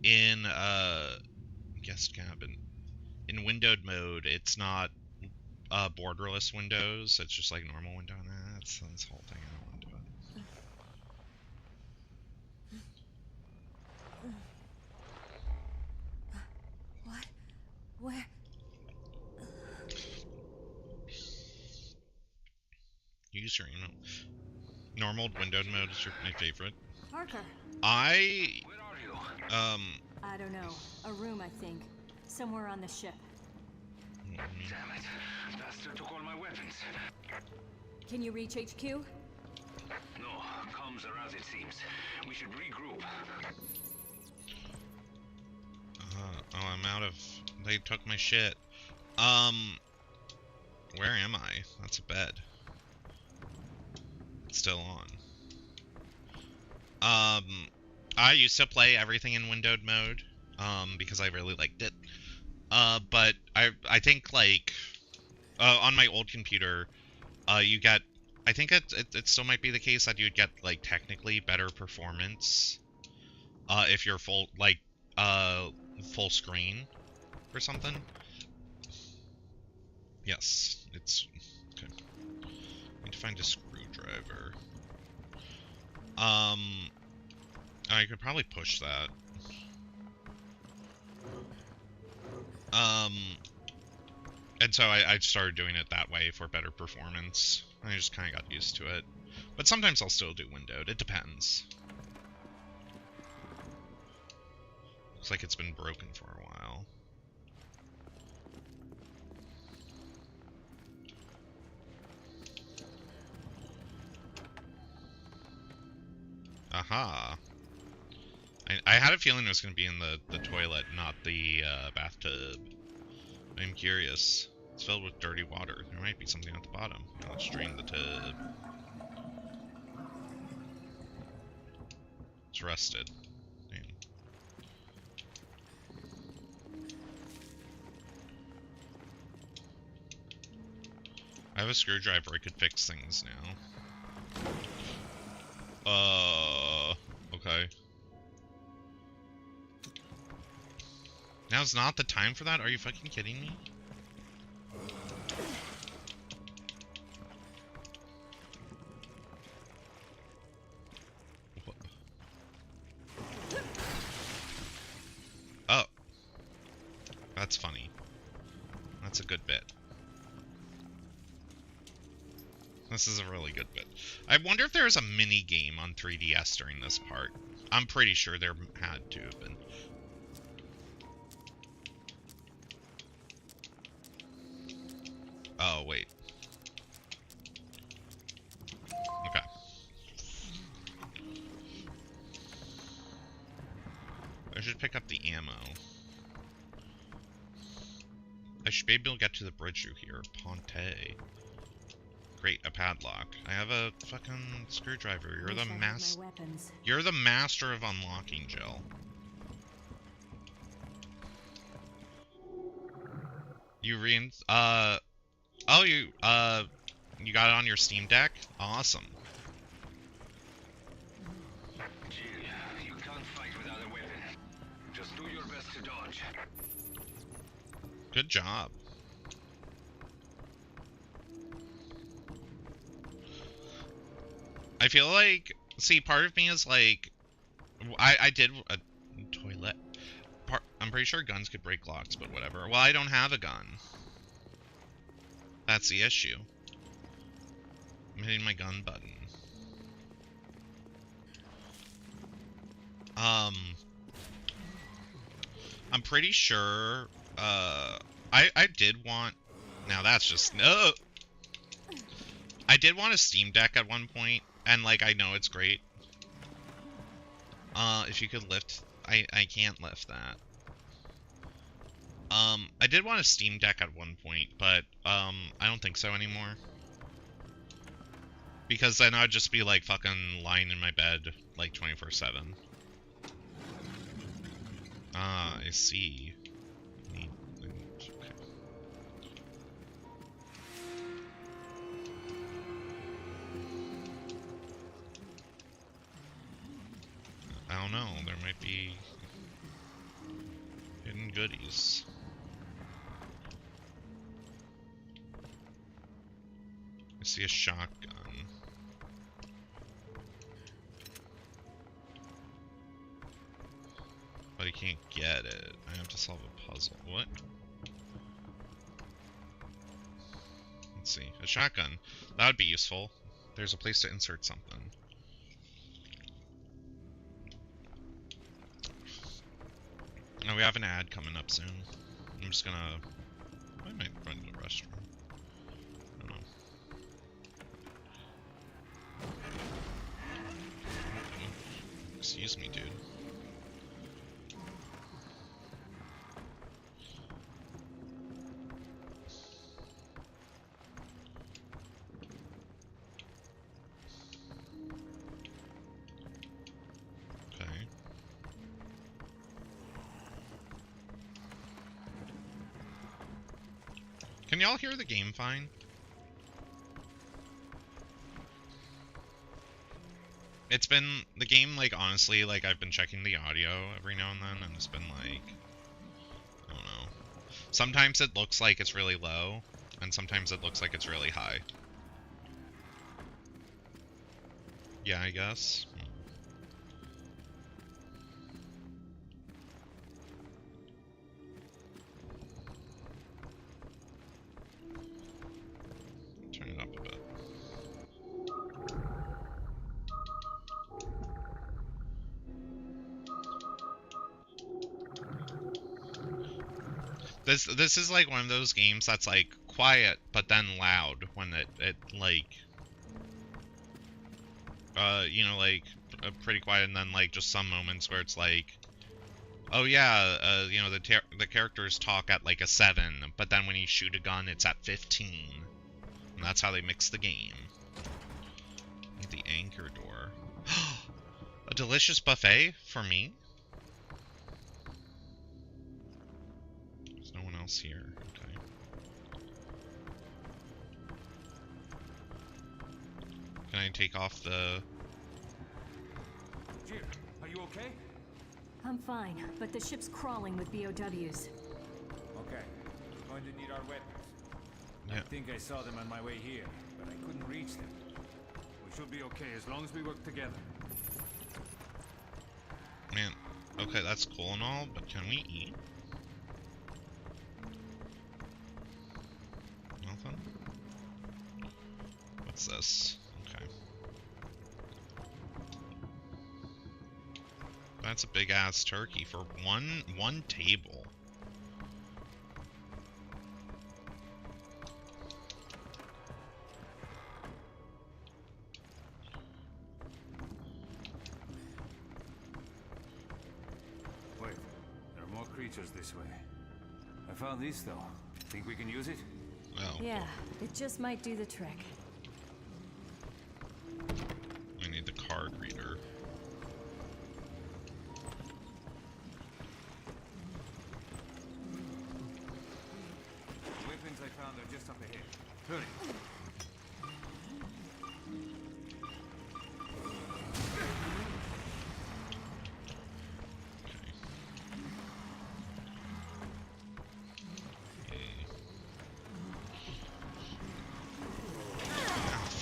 in guest cabin, in windowed mode, it's not borderless windows. It's just like normal window. Nah, that's this whole thing. I don't want to do it. What? Where? Use your email. Normal windowed mode is my favorite. Parker. Where are you? I don't know. A room, I think. Somewhere on the ship. Damn it. Bastard took all my weapons. Can you reach HQ? No, comms are as it seems. We should regroup. Oh, I'm out of... They took my shit. Where am I? That's a bed. It's still on. I used to play everything in windowed mode, because I really liked it. But I think, like, on my old computer, you get... I think it still might be the case that you'd get, like, technically better performance, if you're full screen or something. Yes, it's... Okay. I need to find a screwdriver. I could probably push that. And so I started doing it that way for better performance. I just kind of got used to it. But sometimes I'll still do windowed. It depends. Looks like it's been broken for a while. Aha. I had a feeling it was going to be in the toilet, not the bathtub. I'm curious. It's filled with dirty water. There might be something at the bottom. Now let's drain the tub. It's rusted. Damn. I have a screwdriver. I could fix things now. Okay. Now's not the time for that? Are you fucking kidding me? Oh. That's funny. That's a good bit. This is a really good bit. I wonder if there's a mini game on 3DS during this part. I'm pretty sure there had to have been. Oh, wait. Okay. I should pick up the ammo. I should be able to get to the bridge through here. Ponte. Great, a padlock. I have a fucking screwdriver. You're the You're the master of unlocking, Jill. You oh, you got it on your Steam Deck? Awesome. Jill, you can't fight without a weapon. Just do your best to dodge. Good job. I feel like, see, part of me is like, I did a toilet. I'm pretty sure guns could break locks, but whatever. Well, I don't have a gun. That's the issue. I'm hitting my gun button. I'm pretty sure I did want... Now that's just... No! I did want a Steam Deck at one point, and, like, I know it's great. If you could lift... I can't lift that. I did want a Steam Deck at one point, but, I don't think so anymore. Because then I'd just be, like, fucking lying in my bed, like, 24/7. Ah, I see. Okay. I don't know, there might be hidden goodies. I see a shotgun. But I can't get it. I have to solve a puzzle. What? Let's see. A shotgun. That would be useful. There's a place to insert something. Oh, we have an ad coming up soon. I'm just gonna... I might run to the restroom. I don't know. Excuse me, dude. Can y'all hear the game fine? It's been, the game, like, honestly, like, I've been checking the audio every now and then, and it's been, like, I don't know. Sometimes it looks like it's really low, and sometimes it looks like it's really high. Yeah, I guess. Turn it up a bit. This is like one of those games that's like quiet but then loud when it like you know, like pretty quiet, and then like just some moments where it's like, oh yeah, you know, the characters talk at like a 7, but then when you shoot a gun it's at 15. And that's how they mix the game. The anchor door. A delicious buffet for me? There's no one else here. Okay. Can I take off the... Jill, are you okay? I'm fine, but the ship's crawling with BOWs. Okay. We're going to need our weapons. Yeah. I think I saw them on my way here, but I couldn't reach them. We should be okay as long as we work together. Man, okay, that's cool and all, but can we eat? Nothing? What's this? Okay. That's a big ass turkey for one table. Wait, there are more creatures this way. I found this though. Think we can use it? Oh. Yeah, it just might do the trick. I need the card reader. The weapons I found are just up ahead. Hurry.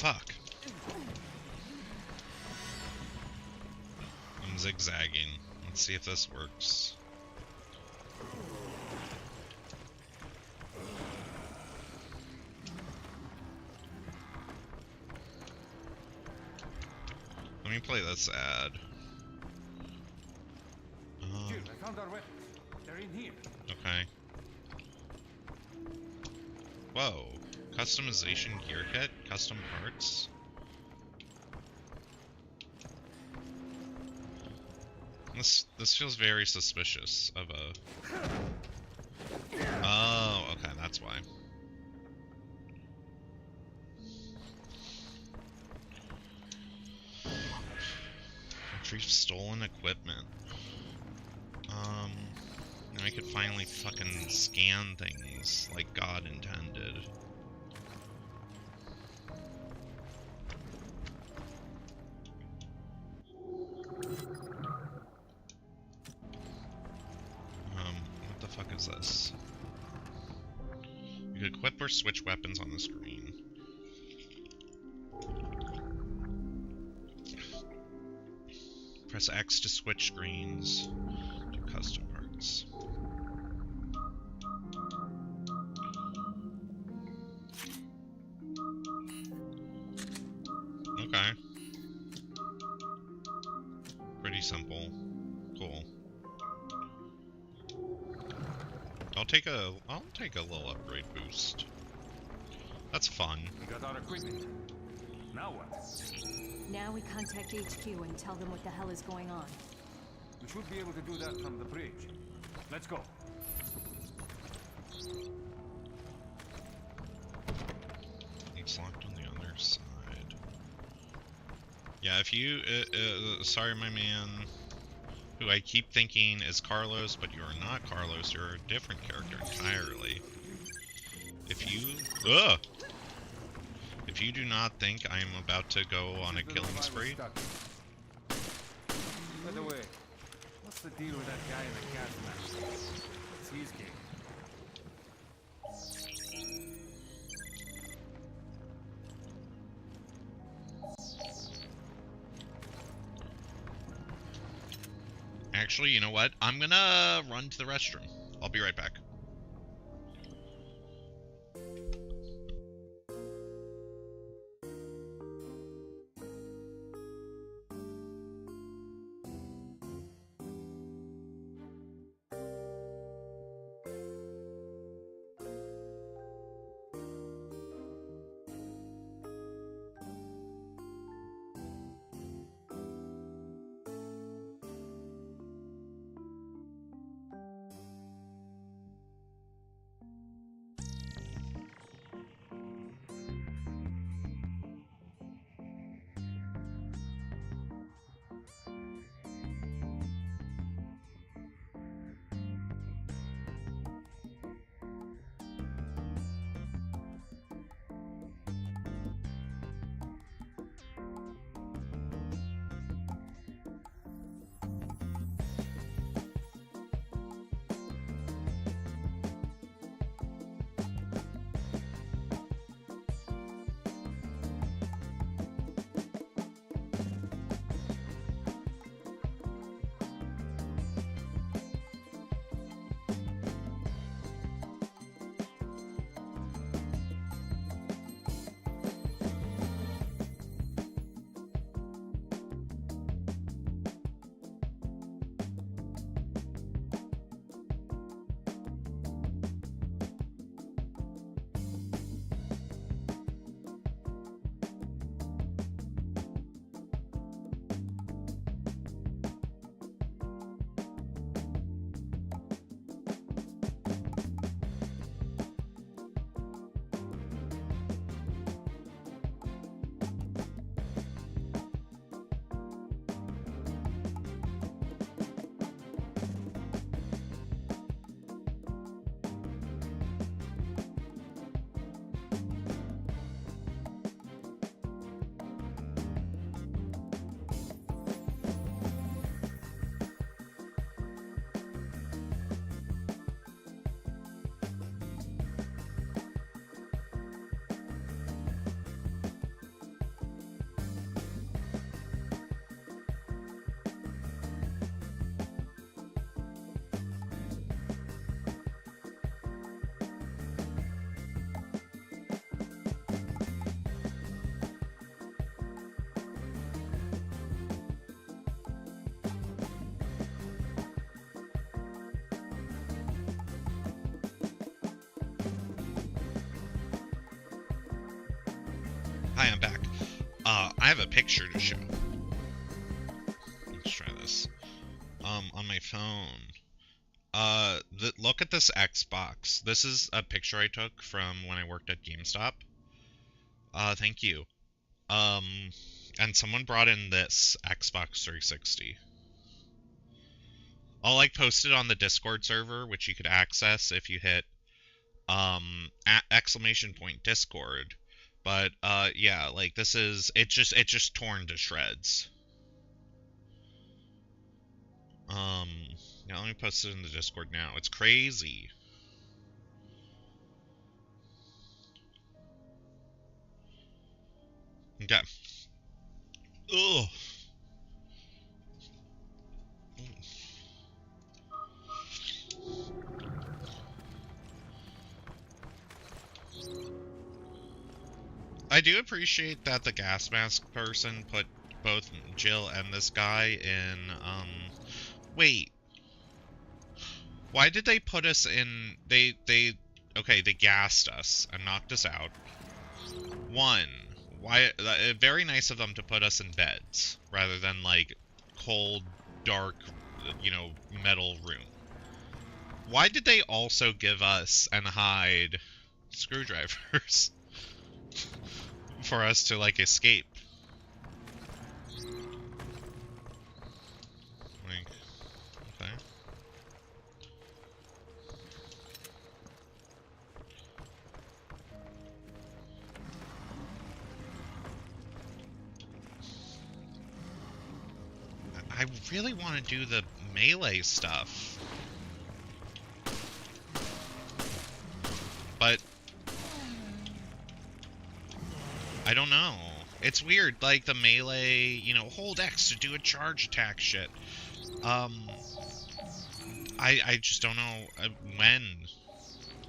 Fuck. I'm zigzagging. Let's see if this works. Let me play this ad. Jill, I found our weapons. They're in here. Okay. Whoa. Customization gear kit? Custom parts? This feels very suspicious of a... Oh, okay, that's why. Retrieve stolen equipment. Now I could finally fucking scan things like God intended. What the fuck is this? You can equip or switch weapons on the screen. Press X to switch screens to custom parts. Okay. Pretty simple. Cool. I'll take a little upgrade boost. That's fun. We got our equipment. Now what? Now we contact HQ and tell them what the hell is going on. We should be able to do that from the bridge. Let's go. It's locked on the other side. Yeah, if you, sorry my man, who I keep thinking is Carlos, but you are not Carlos, you're a different character entirely. If you do not think I am about to go on a killing spree... By the way, what's the deal with that guy in the gas mask? What's his game? Actually, you know what? I'm gonna run to the restroom. I'll be right back. Hi, I'm back. I have a picture to show. Let's try this. On my phone. Look at this Xbox. This is a picture I took from when I worked at GameStop. Thank you. And someone brought in this Xbox 360. I'll like post it on the Discord server, which you could access if you hit !Discord. But yeah, like this is it's just torn to shreds. Yeah, let me post it in the Discord now. It's crazy. Okay. Ugh. I do appreciate that the gas mask person put both Jill and this guy in, wait. Why did they put us in, okay, they gassed us and knocked us out. One, why, very nice of them to put us in beds, rather than, like, cold, dark, you know, metal room. Why did they also give us and hide screwdrivers? For us to, like, escape. Like, okay. I really want to do the melee stuff. But I don't know. It's weird, like the melee, you know, hold X to do a charge attack shit. I just don't know when,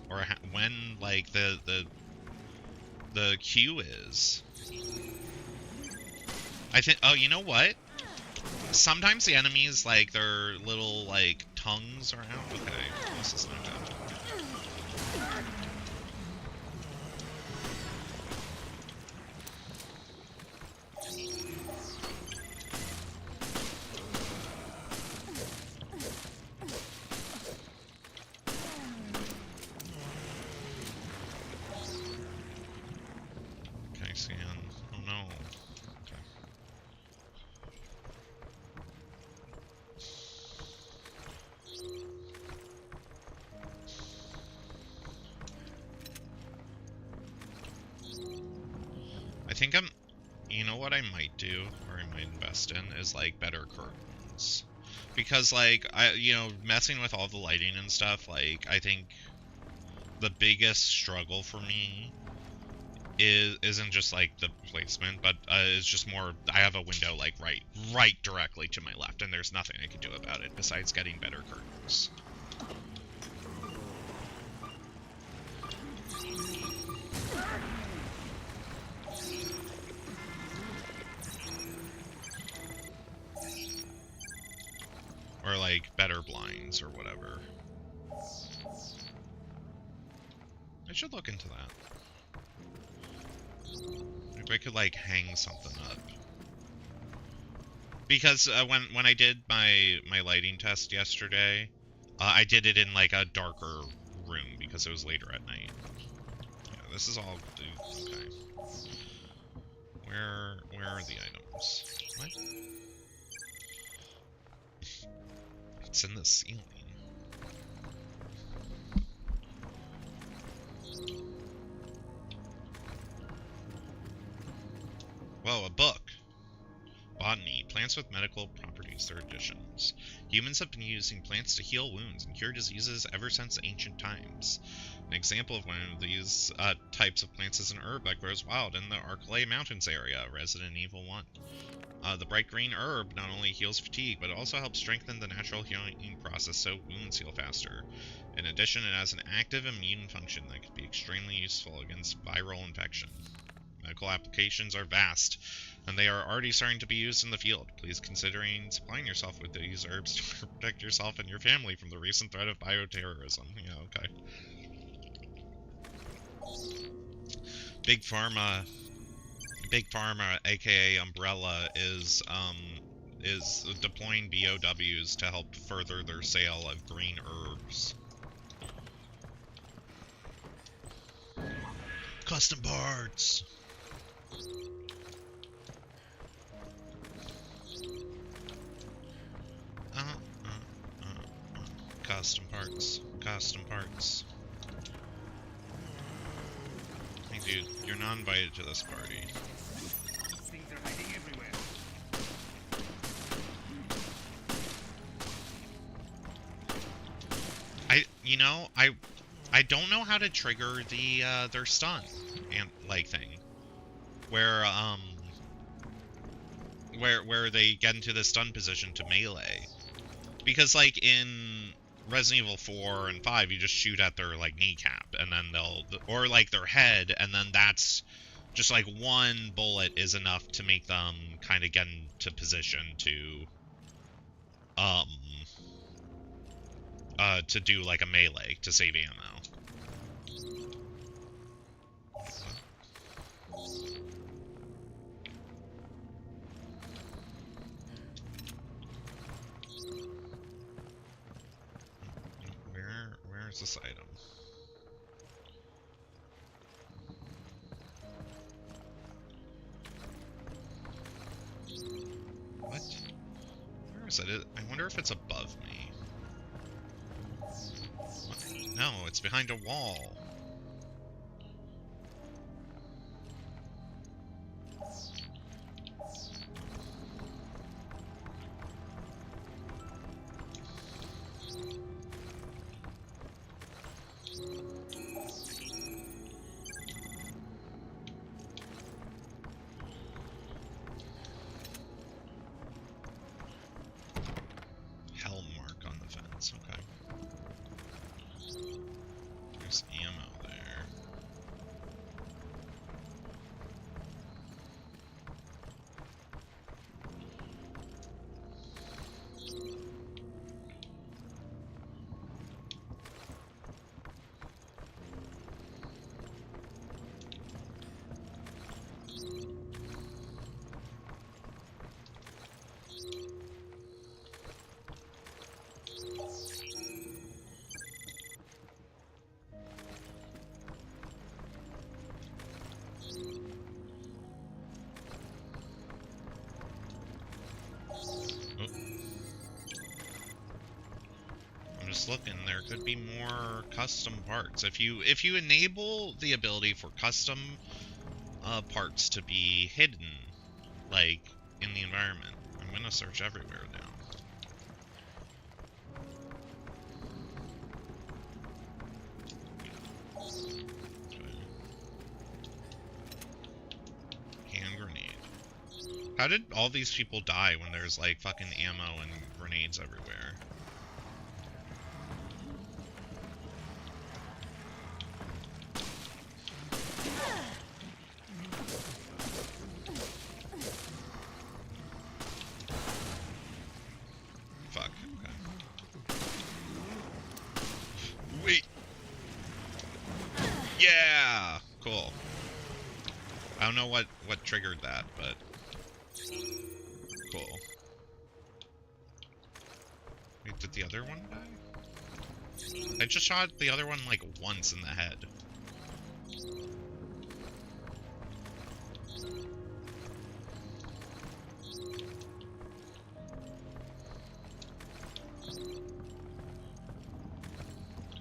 or when, like, the Q is. I think, oh, you know what? Sometimes the enemies, like, their little, like, tongues are out. Okay, this is not good. You know what I might do, or I might invest in, is like better curtains. Because like, you know, messing with all the lighting and stuff, like, I think the biggest struggle for me isn't just like the placement, but it's just more, I have a window like right directly to my left, and there's nothing I can do about it besides getting better curtains. Or, like, better blinds or whatever. I should look into that. Maybe I could, like, hang something up. Because when I did my lighting test yesterday, I did it in, like, a darker room because it was later at night. Yeah, this is all... Okay. Where are the items? What? It's in the ceiling. Whoa, a book. Botany. Plants with medical properties. Third editions. Humans have been using plants to heal wounds and cure diseases ever since ancient times. An example of one of these types of plants is an herb that grows wild in the Arklay Mountains area, Resident Evil 1. The bright green herb not only heals fatigue, but also helps strengthen the natural healing process so wounds heal faster. In addition, it has an active immune function that could be extremely useful against viral infection. Medical applications are vast, and they are already starting to be used in the field. Please consider supplying yourself with these herbs to protect yourself and your family from the recent threat of bioterrorism. Yeah, okay. Big Pharma Big Pharma, aka Umbrella, is deploying BOWs to help further their sale of green herbs. Custom parts! Custom parts. Custom parts. Hey dude, you're not invited to this party. Things are hiding everywhere. I don't know how to trigger the their stun and like thing. Where they get into the stun position to melee. Because like in Resident Evil 4 and 5, you just shoot at their like kneecap and then or like their head, and then that's just like one bullet is enough to make them kind of get into position to do like a melee to save ammo. Where's this item? What? Where is it? I wonder if it's above me. No, it's behind a wall. Hell mark on the fence, okay. There's ammo there. I'm just looking, there could be more custom parts. If you enable the ability for custom parts to be hidden, like, in the environment. I'm gonna search everywhere now. Hand grenade. How did all these people die when there's like fucking ammo and grenades everywhere? Fuck, okay. Wait! Yeah! Cool. I don't know what triggered that, but cool. Wait, did the other one die? I just shot the other one like once in the head.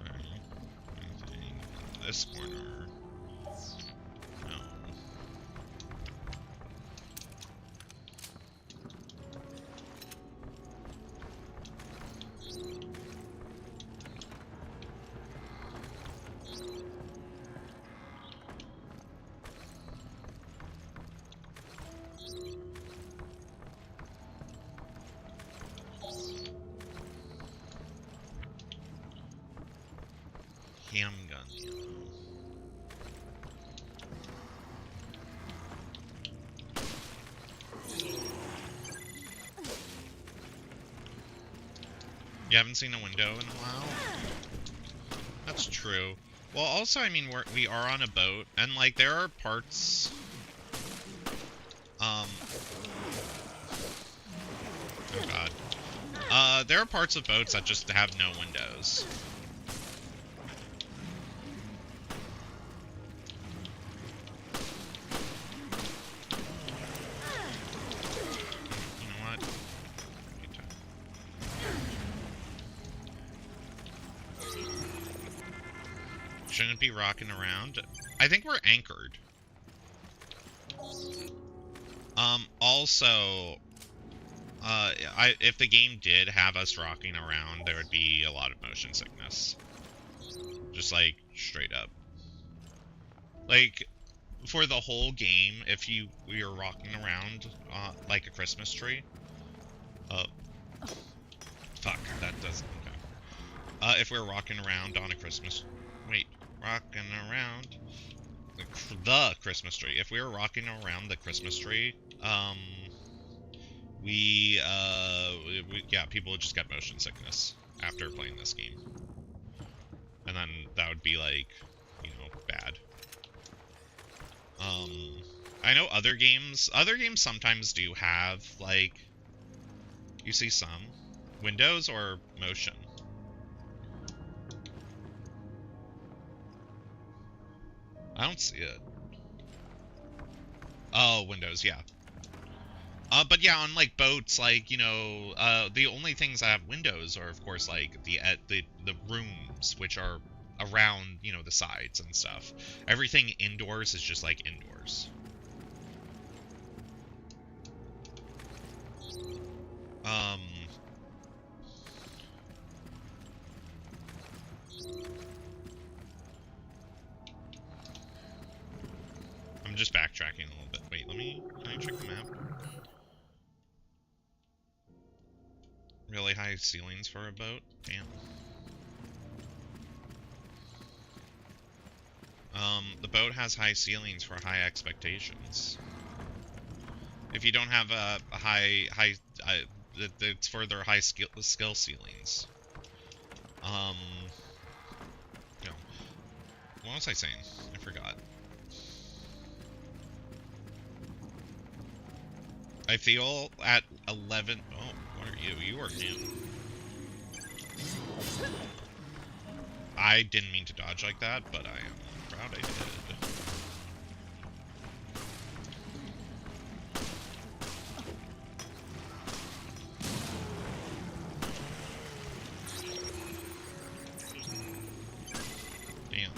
Okay. Anything in this corner? No. Handgun ammo. You haven't seen a window in a while? That's true. Well, also, I mean, we are on a boat, and, like, there are parts Oh god. There are parts of boats that just have no windows. You know what? Shouldn't be rocking around. I think we're anchored. Also, if the game did have us rocking around, there would be a lot of motion sickness. Just like straight up. Like for the whole game, if we were rocking around like a Christmas tree. Fuck, that doesn't. Okay. If we were rocking around on a Christmas, rocking around the Christmas tree. If we were rocking around the Christmas tree, yeah, people would just get motion sickness after playing this game. And then that would be like, you know, bad. I know other games sometimes do have, like, you see some windows or motion. I don't see it. Oh, windows, yeah. But yeah, on like boats, like, you know, the only things that have windows are, of course, like the rooms, which are around, you know, the sides and stuff. Everything indoors is just like indoors. I'm just backtracking a little bit. Wait, can I check the map? Really high ceilings for a boat? Damn. The boat has high ceilings for high expectations. If you don't have a it's for their high skill ceilings. No. What was I saying? I forgot. I feel at 11. Oh, what are you? You are new. I didn't mean to dodge like that, but I am proud I did. Damn.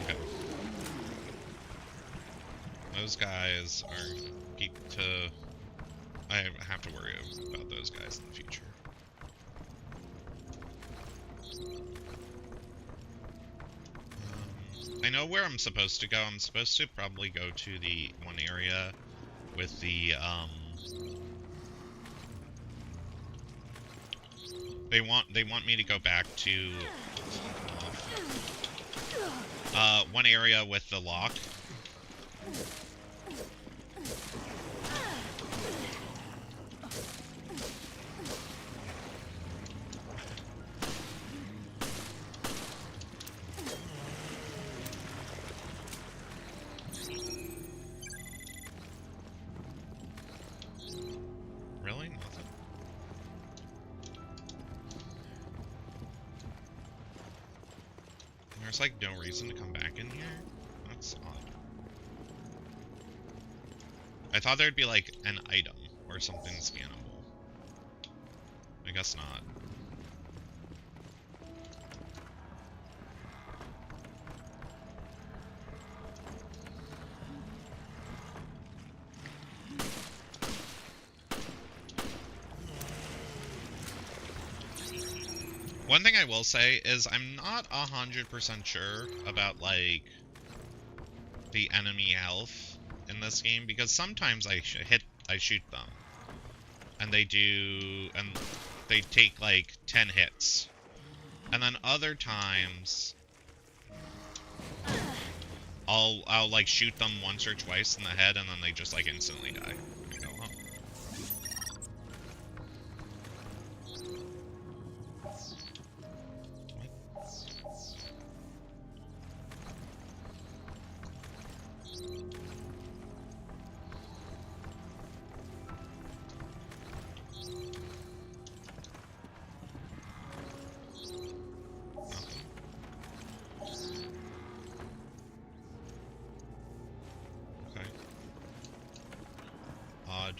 Okay. Those guys are I have to worry about those guys in the future. I know where I'm supposed to go. I'm supposed to probably go to the one area with the, they want me to go back to, one area with the lock. Really? Nothing? There's like no reason to come back in here? That's odd. I thought there'd be like an item or something scannable. I guess not. One thing I will say is I'm not 100% sure about, like, the enemy health in this game, because sometimes I shoot them, and they take, like, 10 hits. And then other times, I'll like, shoot them once or twice in the head, and then they just, like, instantly die. I go, oh. Okay. Odd.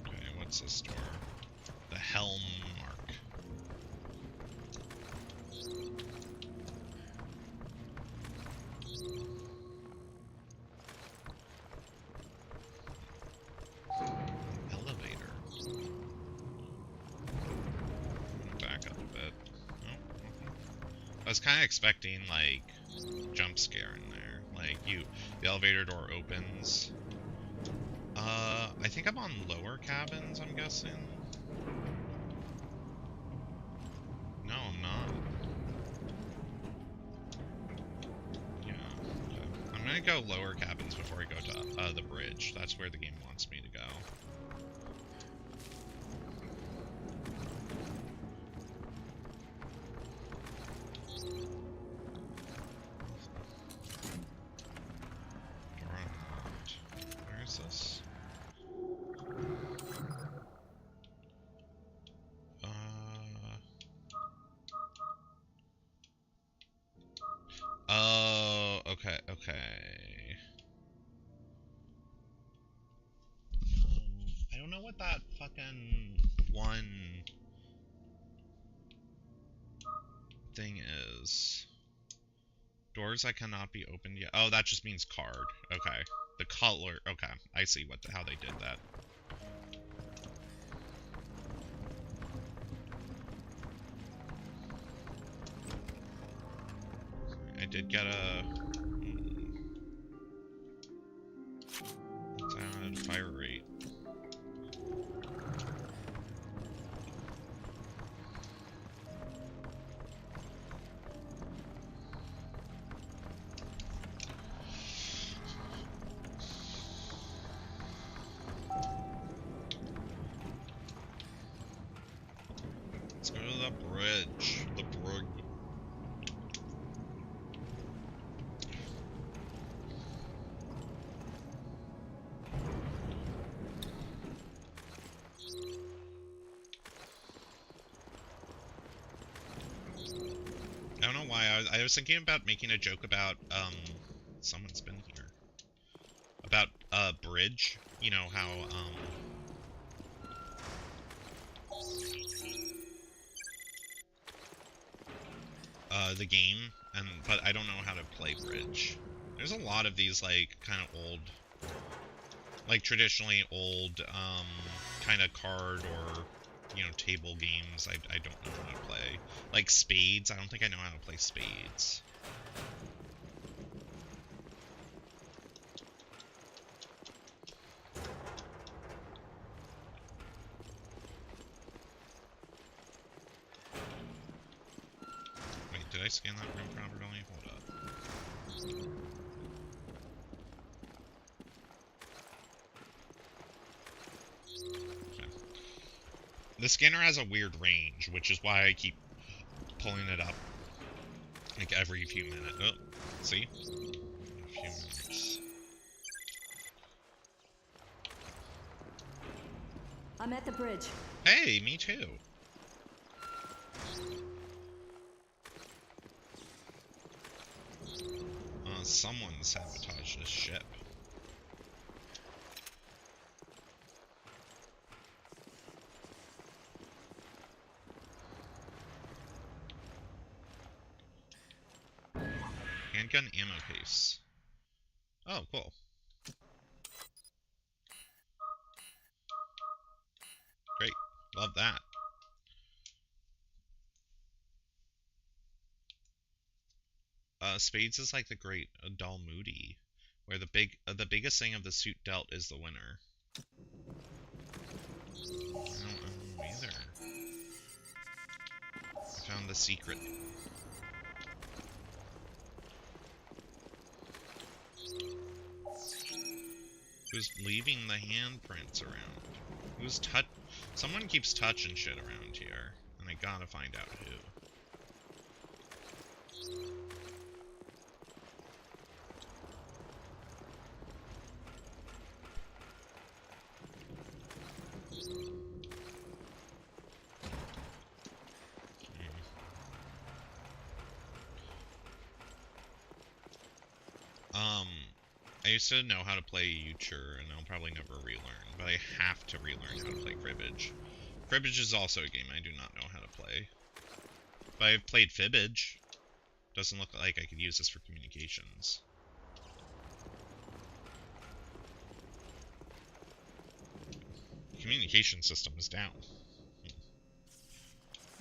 Okay, what's this door? The Helm Mark. Elevator. Back up a bit. Oh, okay. I was kind of expecting, like, jump scare in there. Like, the elevator door opens. I think I'm on lower cabins, I'm guessing. No, I'm not. Yeah, okay. I'm gonna go lower cabins before I go to the bridge. That's where the game wants me to go. Door unlocked. Where is this? Oh, okay, okay. I don't know what that fucking one thing is. Doors that cannot be opened yet. Oh, that just means card. Okay. The color. Okay, I see how they did that. I did get a... What's that? Fire rate. Let's go to the bridge. The bridge. I don't know why, I was thinking about making a joke about, someone's been here. About, bridge. You know, how, the game, but I don't know how to play bridge. There's a lot of these, like, kind of old, like, traditionally old, kind of card or, you know, table games I don't know how to play. Like spades, I don't think I know how to play spades. Wait, did I scan that room properly? Hold up. The scanner has a weird range, which is why I keep pulling it up, like, every few minutes. Oh, see? A few minutes. I'm at the bridge. Hey, me too. Someone sabotaged this ship. Handgun ammo case. Oh, cool. Great. Love that. Spades is like the great Dal Moody, where the biggest thing of the suit dealt is the winner. I don't know either. a secret. Who's leaving the handprints around? Who's Someone keeps touching shit around here, and I gotta find out who. I used to know how to play Euchre, and I'll probably never relearn, but I have to relearn how to play Cribbage. Cribbage is also a game I do not know how to play. But I've played Fibbage. Doesn't look like I could use this for communications. Communication system is down.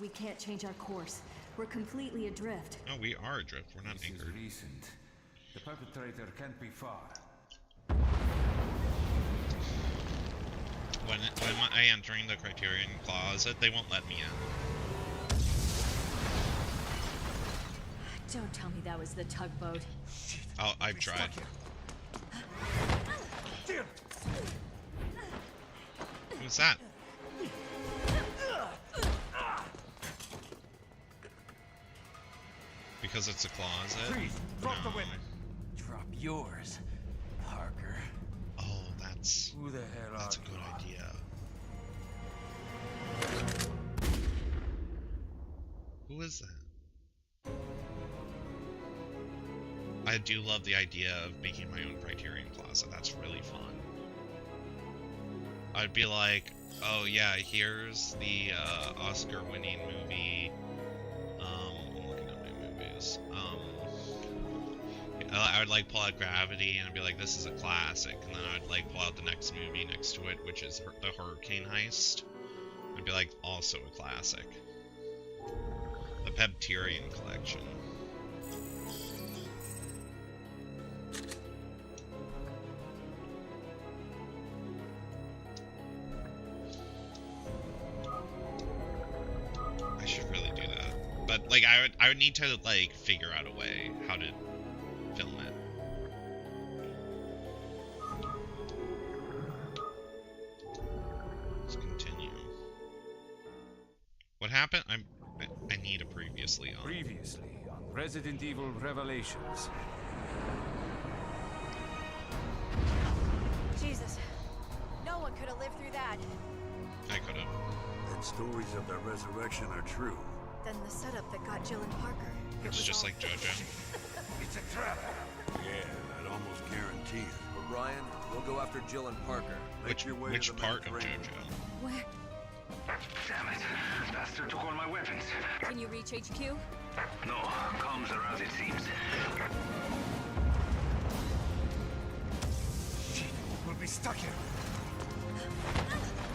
We can't change our course. We're completely adrift. No, we are adrift. We're not anchored. This is recent. The perpetrator can't be far. When I entering the Criterion Closet, they won't let me in. Don't tell me that was the tugboat. Oh, I've tried. Who's that? Because it's a closet? Please, drop no. the weapon. Drop yours, Parker. Oh, that's... Who the hell that's a are good you? idea. Who is that? I do love the idea of making my own Criterion Closet. That's really fun. I'd be like, oh yeah, here's the Oscar-winning movie. I'm looking at my movies. I would like pull out Gravity, and I'd be like, this is a classic. And then I'd like pull out the next movie next to it, which is the Hurricane Heist. I'd be like, also a classic. The Pepterian Collection. I should really do that. But like I would need to like figure out a way how to film it. Let's continue. What happened? I need a previously on. Previously on Resident Evil Revelations. Jesus. No one could have lived through that. I could have. And stories of their resurrection are true. Then the setup that got Jill and Parker. It's just like JoJo. It's a trap. Yeah, I'd almost guarantee it. But Ryan, we'll go after Jill and Parker. Make your way Which to the part of Mediterranean. JoJo? Where? Damn it. Bastard took all my weapons. Can you reach HQ? No, comms are out, it seems. We'll be stuck here.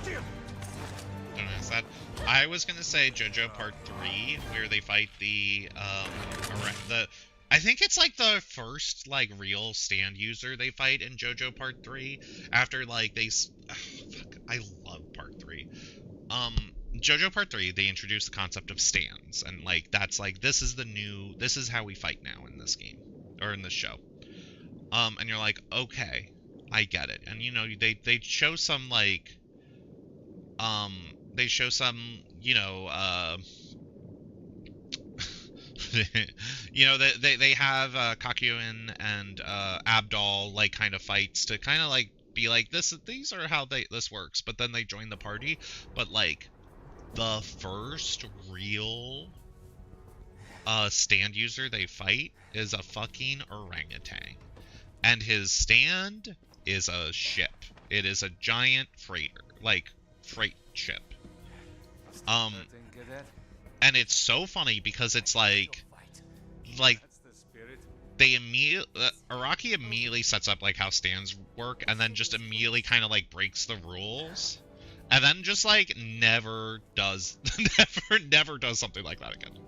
Don't ask that. I was gonna say JoJo Part 3, where they fight the I think it's like the first like real stand user they fight in JoJo Part 3 after like fuck, I love Part 3. JoJo Part 3, they introduced the concept of stands, and like that's like this is how we fight now in this game or in this show. And you're like, okay, I get it. And you know, they show some like they show some, you know, you know, they have Kakyoin and Abdal like kind of fights to kind of like be like these are how this works, but then they join the party. But like the first real stand user they fight is a fucking orangutan, and his stand is a ship. It is a giant freighter, like freight ship. And it's so funny because it's like they Araki immediately sets up like how stands work, and then just immediately kind of like breaks the rules, and then just like never does something like that again.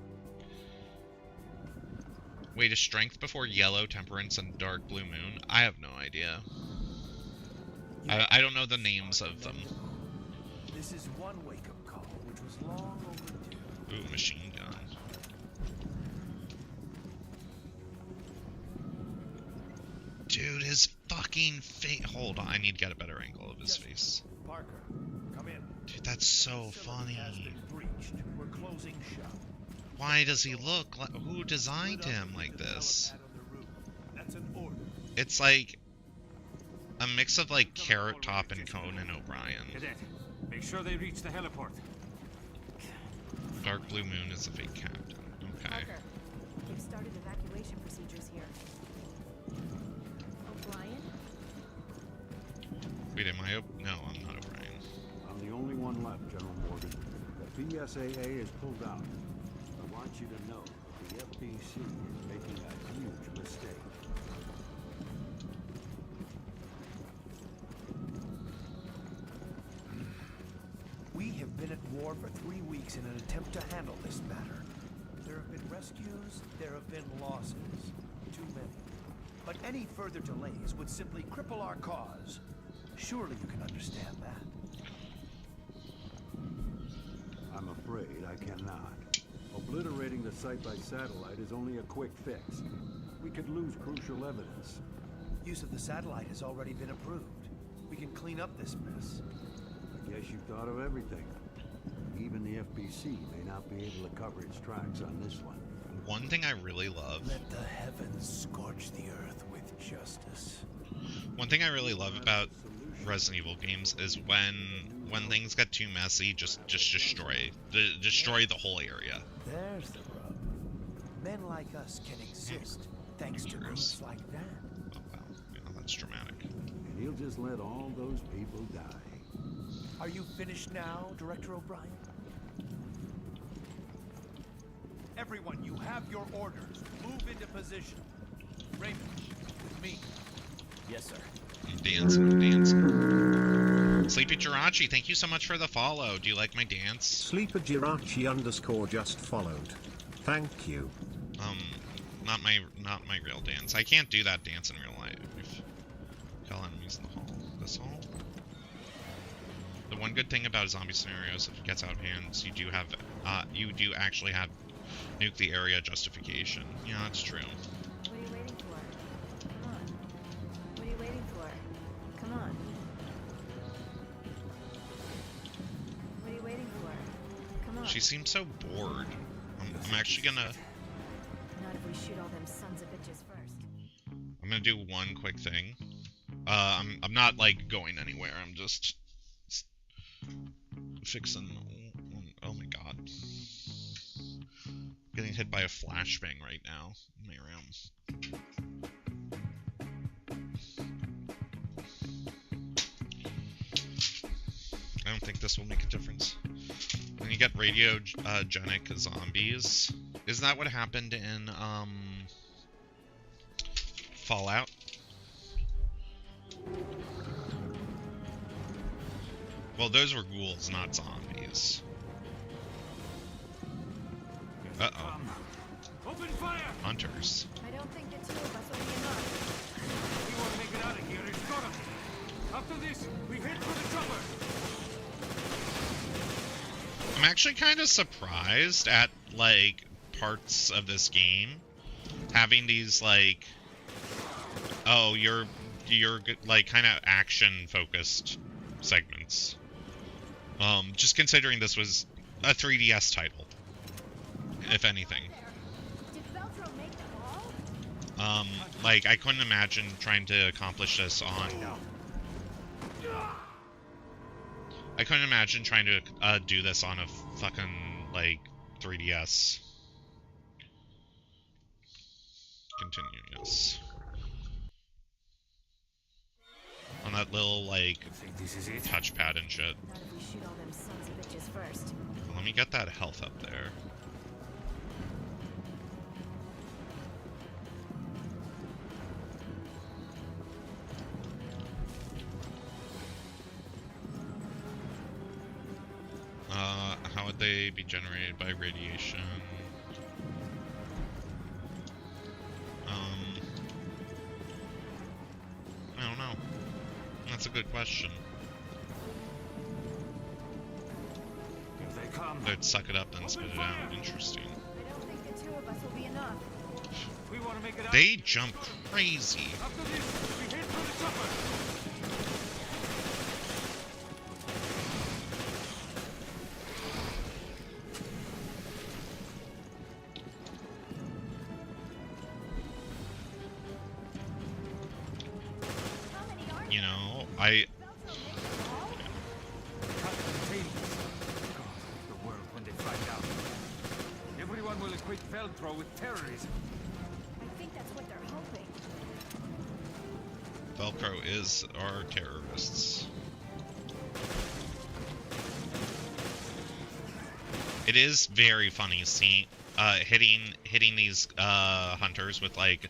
Wait, is strength before yellow, temperance, and dark blue moon? I have no idea. I don't know the names of them. This is one wake-up call, which was long overdue. Ooh, machine gun. fucking face. Hold on, I need to get a better angle of his face. Parker, come in. Dude, that's so funny. Has been breached. We're closing shop. Why does he look like... Who designed him like this? That's an order. It's like a mix of like Carrot Top and Conan O'Brien. Cadet, make sure they reach the heliport. Dark Blue Moon is a fake captain. Okay. Parker, they've started evacuation procedures here. O'Brien? Wait, am I... No, I'm not O'Brien. I'm the only one left, General Morgan. The PSAA is pulled out. I want you to know that the FBC is making a huge mistake. We have been at war for 3 weeks in an attempt to handle this matter. There have been rescues, there have been losses. Too many. But any further delays would simply cripple our cause. Surely you can understand that. I'm afraid I cannot. Obliterating the site by satellite is only a quick fix. We could lose crucial evidence. Use of the satellite has already been approved. We can clean up this mess. I guess you've thought of everything. Even the FBC may not be able to cover its tracks on this one. One thing I really love... Let the heavens scorch the earth with justice. One thing I really love about Resident Evil games is when things get too messy, just destroy the whole area. There's the rub. Men like us can exist thanks to groups like that. Oh wow, that's dramatic. And he'll just let all those people die. Are you finished now, Director O'Brien? Everyone, you have your orders. Move into position. Raymond, with me. Yes, sir. I'm dancing. Sleepy Jirachi, thank you so much for the follow. Do you like my dance? Sleepy Jirachi _ just followed. Thank you. Not my real dance. I can't do that dance in real life. Kill enemies in the hall. This hall? The one good thing about zombie scenarios, if it gets out of hand, you do actually have nuke the area justification. Yeah, that's true. What are you waiting for? Come on. What are you waiting for? Come on. What are you waiting for? Come on. She seems so bored. I'm actually gonna... Not if we shoot all them sons of bitches first. I'm gonna do one quick thing. I'm not, like, going anywhere. I'm just... fixing... Oh my god. Getting hit by a flashbang right now in my room. I don't think this will make a difference. When you get radiogenic zombies, isn't that what happened in Fallout? Well, those were ghouls, not zombies. Uh-oh. Open fire! Hunters. I don't think the two of us will be enough. We want to make it out of here. It's got 'em. After this, we head for the chopper. I'm actually kind of surprised at, like, parts of this game having these, like, oh, you're like, kind of action-focused segments. Just considering this was a 3DS title, if anything. Did Veltro make them all? Like, I couldn't imagine trying to accomplish this on... I couldn't imagine trying to do this on a fucking, like, 3DS. Continue, yes. On that little, like, touchpad and shit. Not if we shoot all them sons of bitches first. Let me get that health up there. How would they be generated by radiation? I don't know. That's a good question. Here they come. They'd suck it up and spit it out. Interesting. I don't think the two of us will be enough. We want to make it out. They jump crazy. After this, we head for the chopper. You know, The world when they find out. Everyone will equate Veltro with terrorism. I think that's what they're hoping. Velcro is our terrorists. It is very funny seeing hitting these hunters with like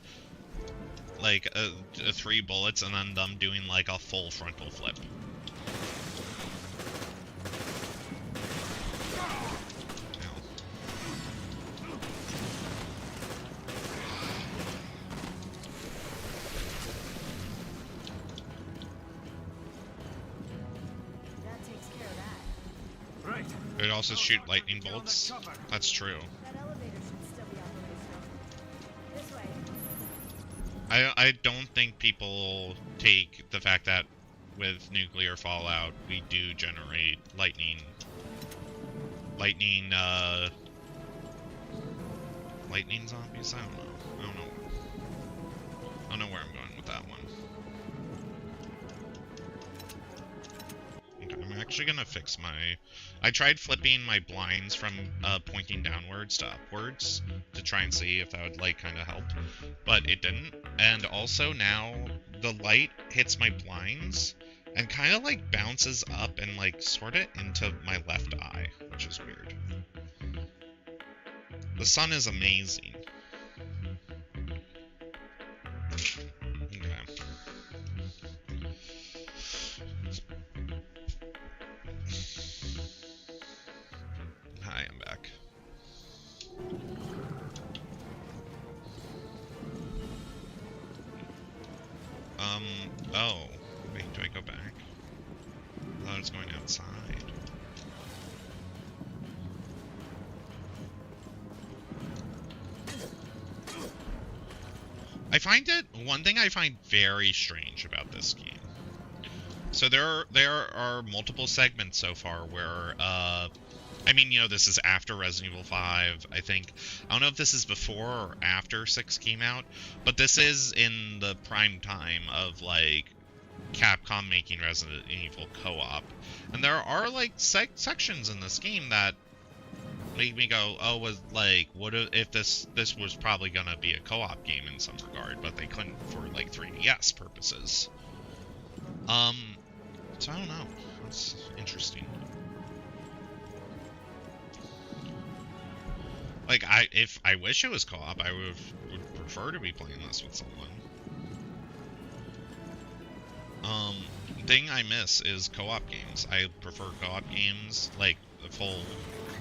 3 bullets and then them doing like a full frontal flip. That takes care of that. Right. It also shoot lightning bolts. That's true. That elevator should still be operational. This way. I don't think people take the fact that with nuclear fallout we do generate lightning zombies. I don't know where I'm going with that one. Okay, I'm actually gonna fix I tried flipping my blinds from pointing downwards to upwards to try and see if that would like kind of help, but it didn't. And also now the light hits my blinds and kind of like bounces up and like sort of into my left eye, which is weird. The sun is amazing. Okay. Hi, I'm back. Oh. Wait, do I go back? I thought I was going outside. One thing I find very strange about this game. So there are multiple segments so far where, I mean, you know, this is after Resident Evil 5, I think. I don't know if this is before or after 6 came out, but this is in the prime time of, like, Capcom making Resident Evil co-op. And there are, like, sections in this game that make me go, oh, was like, what if this was probably gonna be a co-op game in some regard, but they couldn't for, like, 3DS purposes. So I don't know. That's interesting. Like, if I wish it was co-op, I would prefer to be playing this with someone. Thing I miss is co-op games. I prefer co-op games, like the full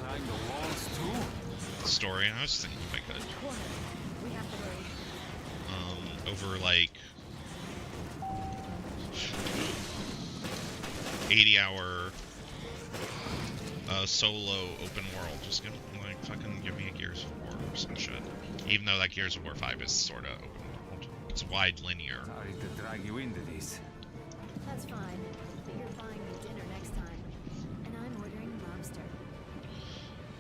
Climb the walls too? story. I was thinking if I could. We have to hurry. Over like 80-hour solo open world. Just give like fucking give me a Gears of War or some shit. Even though that Gears of War 5 is sort of open world. It's wide linear. Sorry to drag you into this. That's fine. But you're buying me dinner next time. And I'm ordering lobster.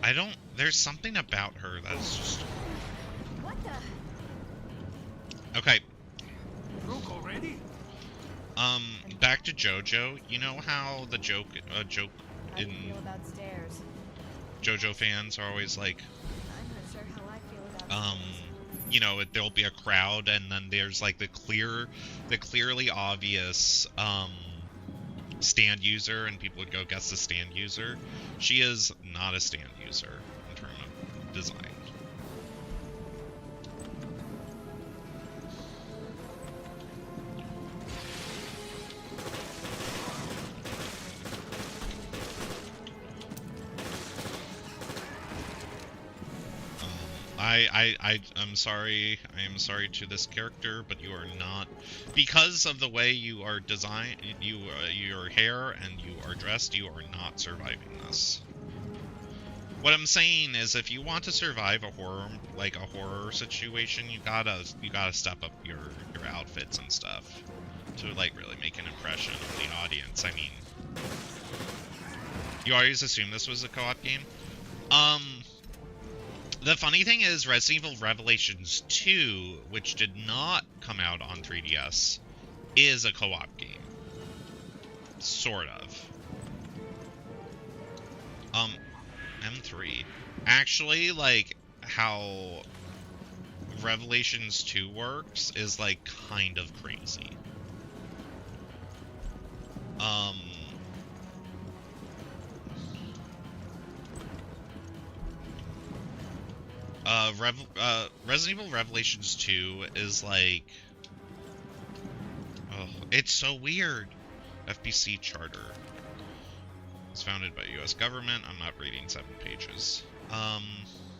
I don't... There's something about her that's just... What the? Okay. Broke already? Back to JoJo. You know how the joke How do you in feel about stairs? JoJo fans are always like, I'm not sure how I feel about you know, there'll be a crowd and then there's like the clearly obvious stand user, and people would go guess the stand user. She is not a stand user in terms of design. I'm sorry. I am sorry to this character, but you are not, because of the way you are designed, your hair and you are dressed. You are not surviving this. What I'm saying is, if you want to survive a horror, like a horror situation, you gotta step up your outfits and stuff to like really make an impression on the audience. I mean, you always assume this was a co-op game. The funny thing is, Resident Evil Revelations 2, which did not come out on 3DS, is a co-op game. Sort of. M3. Actually, like, how Revelations 2 works is, like, kind of crazy. Resident Evil Revelations 2 is like... Oh, it's so weird. FBC Charter. It's founded by U.S. government. I'm not reading 7 pages.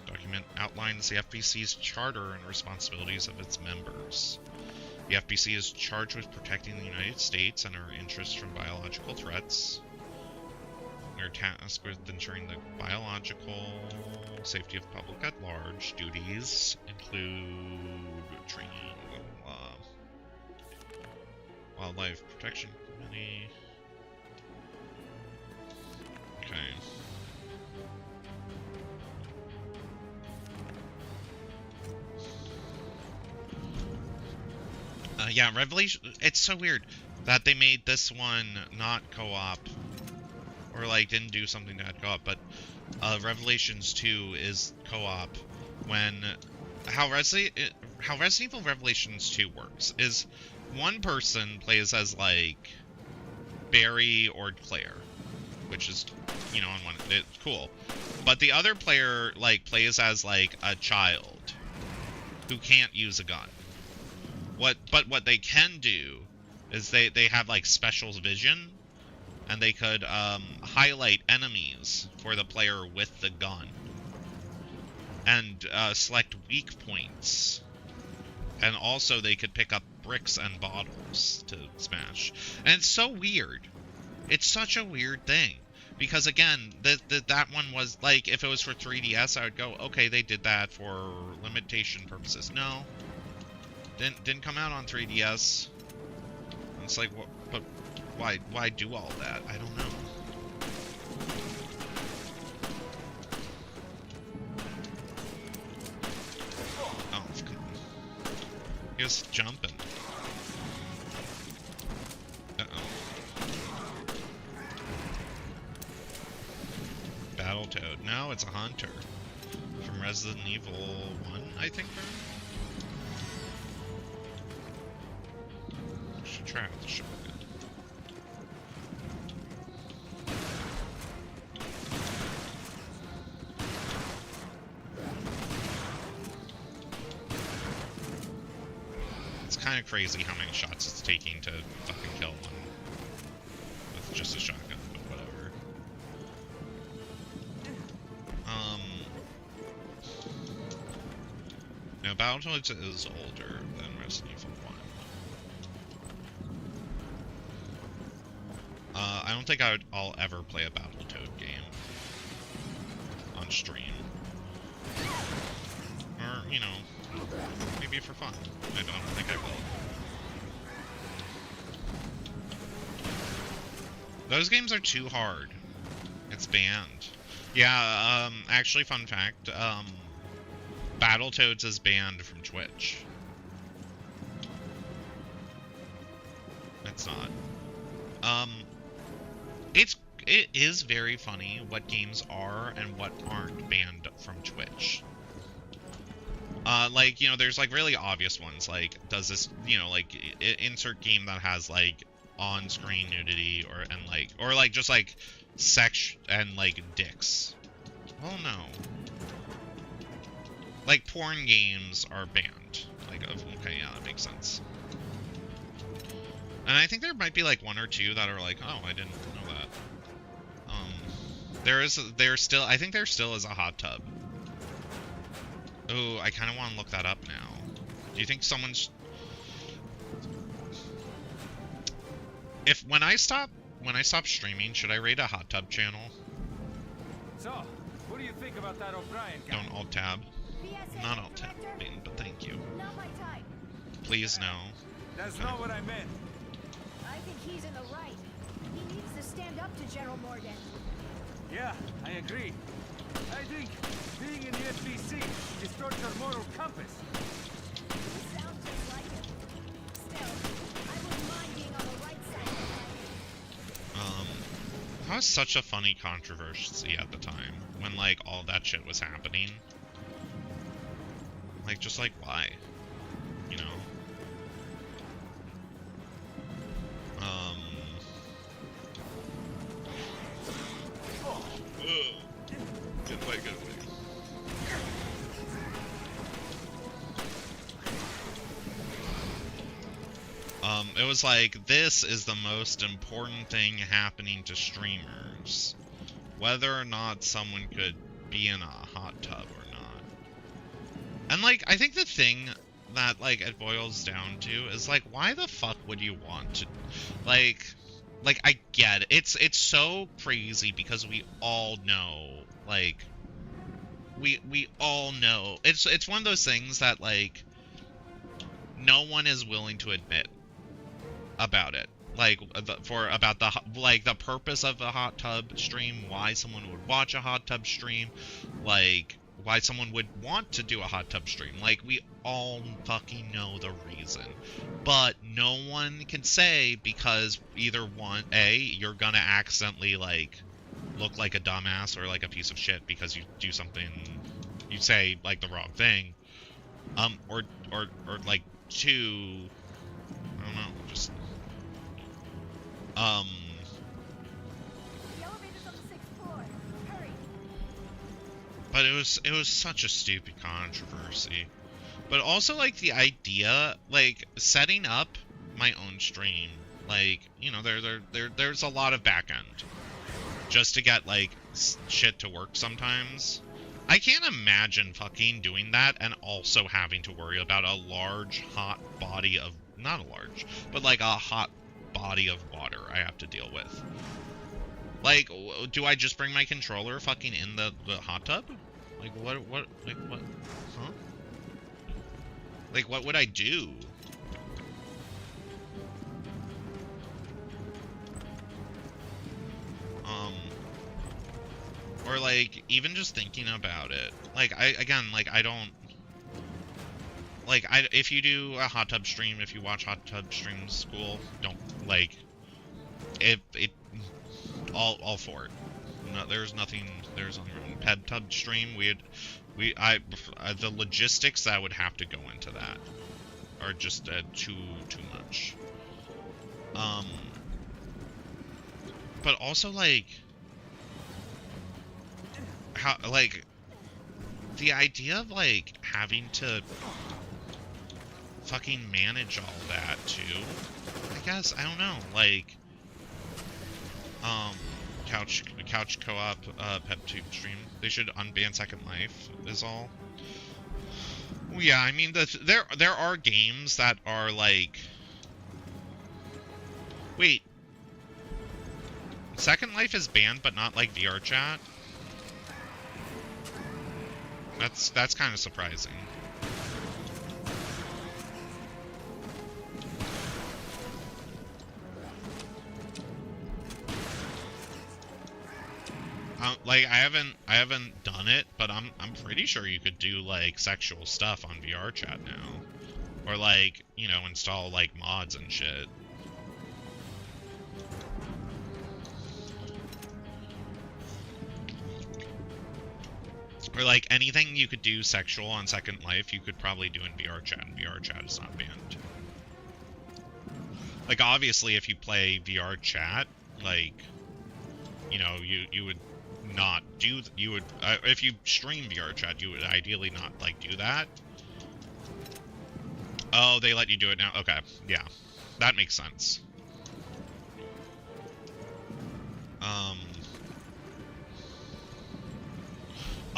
Document outlines the FBC's charter and responsibilities of its members. The FBC is charged with protecting the United States and our interests from biological threats. They're tasked with ensuring the biological safety of public at large. Duties include training, wildlife protection committee. Okay. Yeah, Revelation. It's so weird that they made this one not co-op, or like didn't do something to add co-op. But Revelations 2 is co-op. When how Resident Evil Revelations 2 works is one person plays as like Barry or Claire, which is, you know, on one, it's cool. But the other player like plays as like a child who can't use a gun. But what they can do is they have like special vision, and they could highlight enemies for the player with the gun, and select weak points, and also they could pick up bricks and bottles to smash. And it's so weird. It's such a weird thing. Because again, that one was like, if it was for 3DS, I would go, okay, they did that for limitation purposes. No, didn't come out on 3DS. It's like, what? But why do all that? I don't know. Oh, it's good. He was jumping. Battletoad. No, it's a hunter. From Resident Evil 1, I think. Should try out the shotgun. It's kind of crazy how many shots it's taking to fucking kill one with just a shotgun. No, Battletoads is older than Resident Evil 1. I don't think I'll ever play a Battletoad game on stream. Or, you know, maybe for fun. I don't think I will. Those games are too hard. It's banned. Yeah, actually, fun fact, Battletoads is banned from Twitch. It's not. It is very funny what games are and what aren't banned from Twitch. Like, you know, there's like really obvious ones, like, does this, you know, like, insert game that has like on-screen nudity or like just like sex and like dicks. Oh no. Like, porn games are banned. Like, okay, yeah, that makes sense. And I think there might be, like, one or two that are like, oh, I didn't know that. I think there still is a hot tub. Oh, I kind of want to look that up now. Do you think someone's... when I stop streaming, should I raid a hot tub channel? So, what do you think about that O'Brien guy? Don't alt tab. BSA Not alt tab, director? but thank you. Not my type. Please no. That's not what I meant. I think he's in the right. He needs to stand up to General Morgan. Yeah, I agree. I think being in the FBC distorts your moral compass. You sound just like him. Still, I wouldn't mind being on the right side of the fight. That was such a funny controversy at the time, when, like, all that shit was happening. Like, just, like, why? You know? Get away, get away. It was like, this is the most important thing happening to streamers. Whether or not someone could be in a hot tub or not. And, like, I think the thing that, like, it boils down to is, like, why the fuck would you want to, like, I get it. It's so crazy because we all know, like, we all know. It's one of those things that, like, no one is willing to admit about it. Like, about the purpose of a hot tub stream, why someone would watch a hot tub stream, like, why someone would want to do a hot tub stream. Like, we all fucking know the reason. But no one can say, because either one, A, you're gonna accidentally, like, look like a dumbass or like a piece of shit because you do something, you say, like, the wrong thing. Or like, two, I don't know, just, The elevator's on the 6th floor. Hurry. but it was such a stupid controversy. But also, like, the idea, like, setting up my own stream, like, you know, there's a lot of back end just to get, like, shit to work sometimes. I can't imagine fucking doing that and also having to worry about a large, hot body of, not a large, but, like, a hot body of water I have to deal with. Like, do I just bring my controller fucking in the hot tub? Like, what, huh? Like, what would I do? Or, like, even just thinking about it. Like, I don't... Like, if you do a hot tub stream, if you watch hot tub streams, school, don't, like... All for it. No, there's nothing wrong. Ped tub stream, the logistics that would have to go into that are just too much. But also, like, how, like, the idea of, like, having to fucking manage all that too, I guess, I don't know, like, couch co-op PepTube stream, they should unban Second Life is all. Well, yeah, I mean, there are games that are like, wait, Second Life is banned but not like VR chat? That's kind of surprising. Like, I haven't done it, but I'm pretty sure you could do, like, sexual stuff on VR chat now. Or, like, you know, install, like, mods and shit. Or, like, anything you could do sexual on Second Life, you could probably do in VR chat, and VR chat is not banned. Like, obviously, if you play VR chat, like, you know, you would not do, if you stream VR chat, you would ideally not, like, do that. Oh, they let you do it now? Okay, yeah. That makes sense.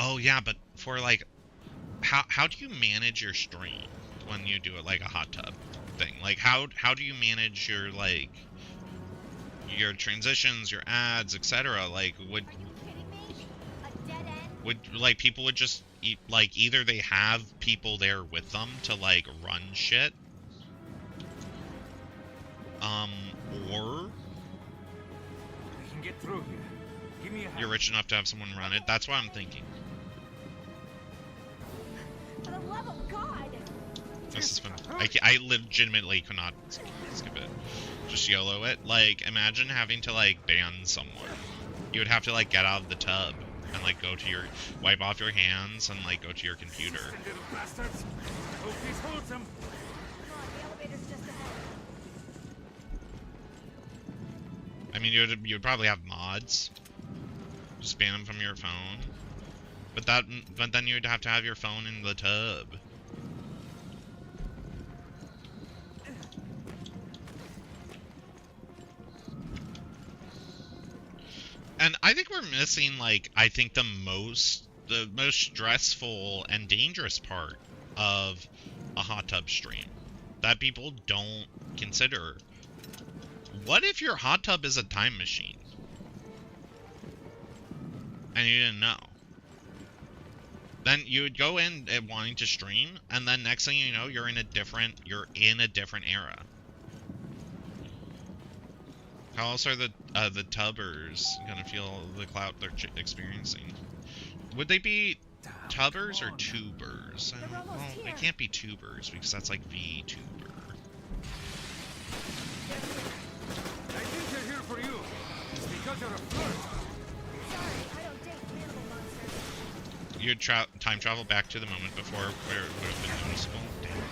Oh, yeah, but for, like, how do you manage your stream when you do it, like, a hot tub thing? Like, how do you manage your, like, your transitions, your ads, etc.? Like, would like, people would just, like, either they have people there with them to, like, run shit, or We can get through here. Give me a hand. you're rich enough to have someone run it. That's what I'm thinking. For the love of God! This is fun. I legitimately could not skip it. Just YOLO it. Like, imagine having to, like, ban somewhere. You would have to, like, get out of the tub and, like, go to your, wipe off your hands and, like, go to your computer. Little bastards. Hope this holds them. Come on, the elevator's just ahead. I mean, you'd probably have mods. Just ban them from your phone. But then you'd have to have your phone in the tub. And I think we're missing, like, I think the most stressful and dangerous part of a hot tub stream that people don't consider. What if your hot tub is a time machine? And you didn't know. Then you would go in wanting to stream, and then next thing you know, you're in a different era. How else are the tubbers gonna feel the clout they're experiencing? Would they be tubbers or tubers? Well, they can't be tubers because that's like VTuber. I think they're here for you. It's because you're a flirt. Sorry, I don't date cannibal monsters. You'd time travel back to the moment before where it would have been noticeable. Damn.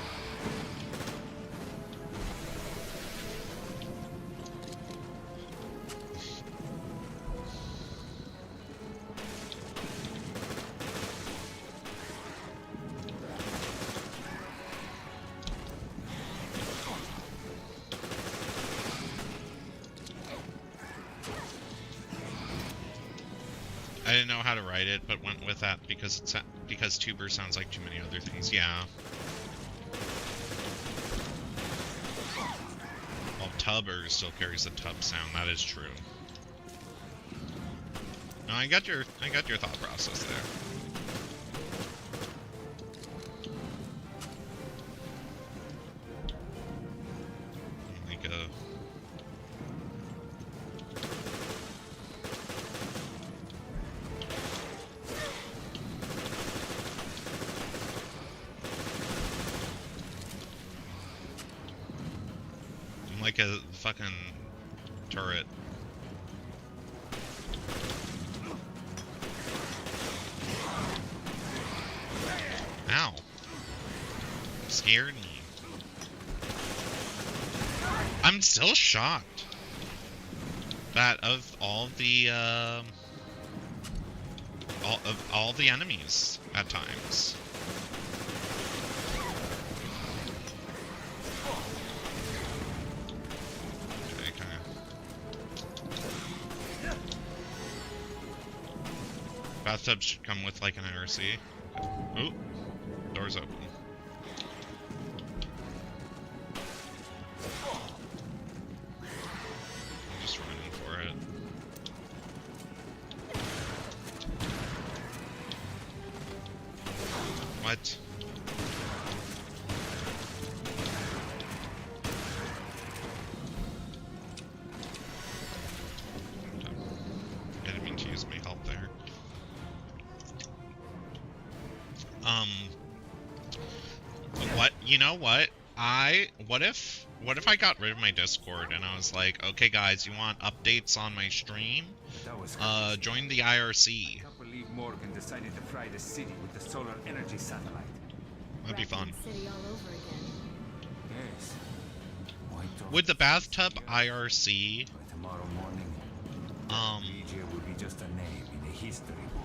I didn't know how to write it, but went with that because tuber sounds like too many other things. Yeah. Well, tubber still carries the tub sound. That is true. No, I got your thought process there. Like a. Like a fucking turret. Ow. Scared me. I'm still shocked that of all the enemies at times. Bathtubs should come with like an IRC. Ooh, door's open. I'm just running for it. What? I didn't mean to use my help there. What? You know what? What if I got rid of my Discord and I was like, okay guys, you want updates on my stream? Join the IRC. I can't believe Morgan decided to fry the city with the solar energy satellite. That'd be fun. City all over again. Yes. Would the bathtub IRC By tomorrow morning, DJ will be just a name in a history book.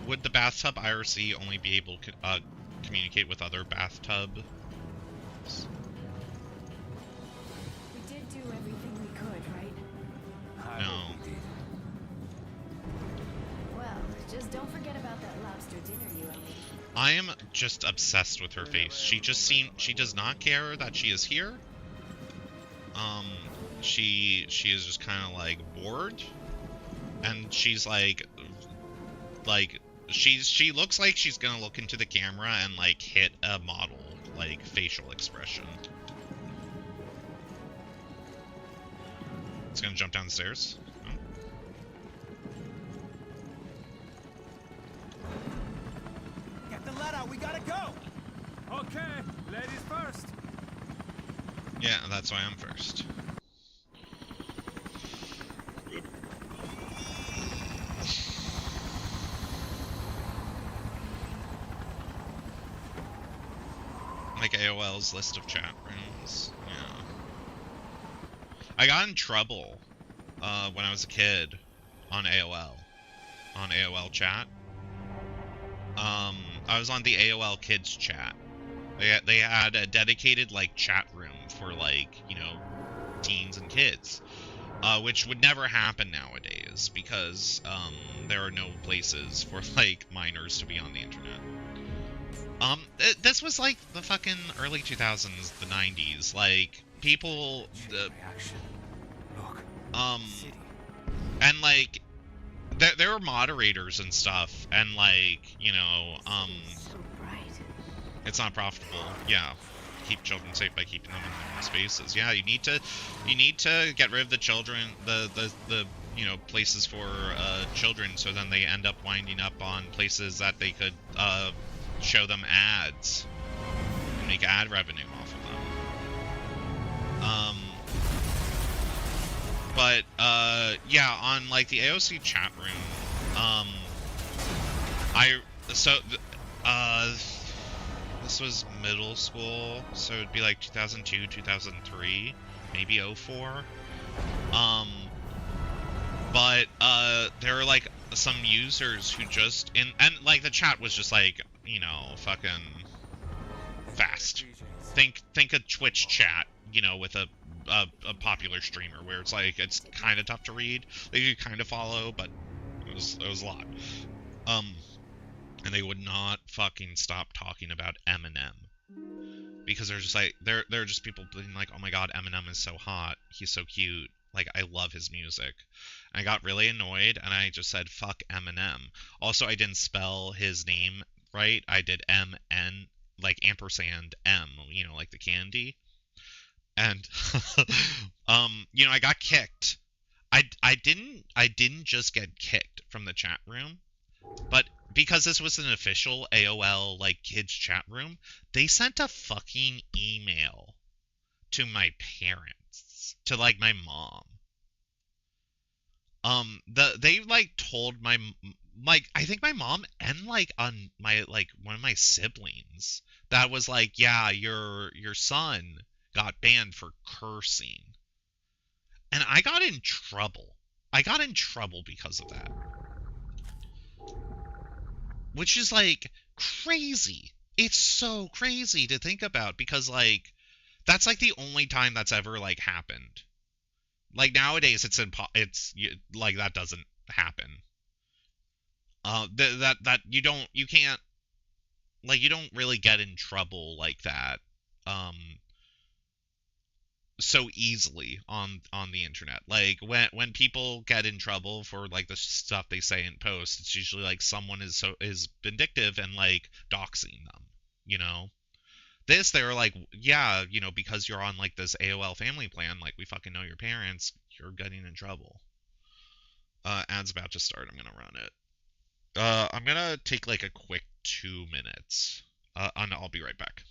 would the bathtub IRC only be able to communicate with other bathtub? We did do everything we could, right? No. Well, just don't forget about that lobster dinner you owe me. I am just obsessed with her face. She does not care that she is here. She is just kind of like bored, and she's like she looks like she's gonna look into the camera and like hit a model like facial expression. It's gonna jump down the stairs. Oh. Get the ladder, we gotta go! Okay, ladies first. Yeah, that's why I'm first. Like AOL's list of chat rooms. Yeah. I got in trouble when I was a kid on AOL. On AOL chat. I was on the AOL Kids chat. They had a dedicated like chat room for like, you know, teens and kids. Which would never happen nowadays because there are no places for like minors to be on the internet. This was like the fucking early 2000s, the 90s. Like people, and like there were moderators and stuff, and like, you know, it's not profitable. Yeah, keep children safe by keeping them in their own spaces. Yeah, you need to get rid of the children, the you know, places for children, so then they end up winding up on places that they could show them ads and make ad revenue off of them. But yeah, on like the AOC chat room, this was middle school, so it'd be like 2002, 2003, maybe 04. But there were like some users who just and like the chat was just like, you know, fucking fast. Think a Twitch chat, you know, with a popular streamer where it's like it's kind of tough to read. They could kind of follow, but it was a lot. And they would not fucking stop talking about Eminem because they're just like they're just people being like, oh my god, Eminem is so hot, he's so cute, like I love his music. And I got really annoyed and I just said fuck Eminem. Also, I didn't spell his name right. I did M-N, like ampersand M, you know, like the candy. And you know, I got kicked. I didn't just get kicked from the chat room, but because this was an official AOL like kids chat room, they sent a fucking email to my parents, to like my mom. They like told my, like, I think my mom and like on my, like one of my siblings that was like, yeah, your son got banned for cursing. And I got in trouble. I got in trouble because of that. Which is like crazy. It's so crazy to think about because like that's like the only time that's ever like happened. Like nowadays it's like that doesn't happen. That you can't, like, you don't really get in trouble like that so easily on the internet. Like when people get in trouble for like the stuff they say in posts, it's usually like someone is vindictive and like doxing them, you know. They were like, yeah, you know, because you're on like this AOL family plan, like we fucking know your parents, you're getting in trouble. Ad's about to start. I'm gonna run it. I'm gonna take like a quick 2 minutes. And I'll be right back.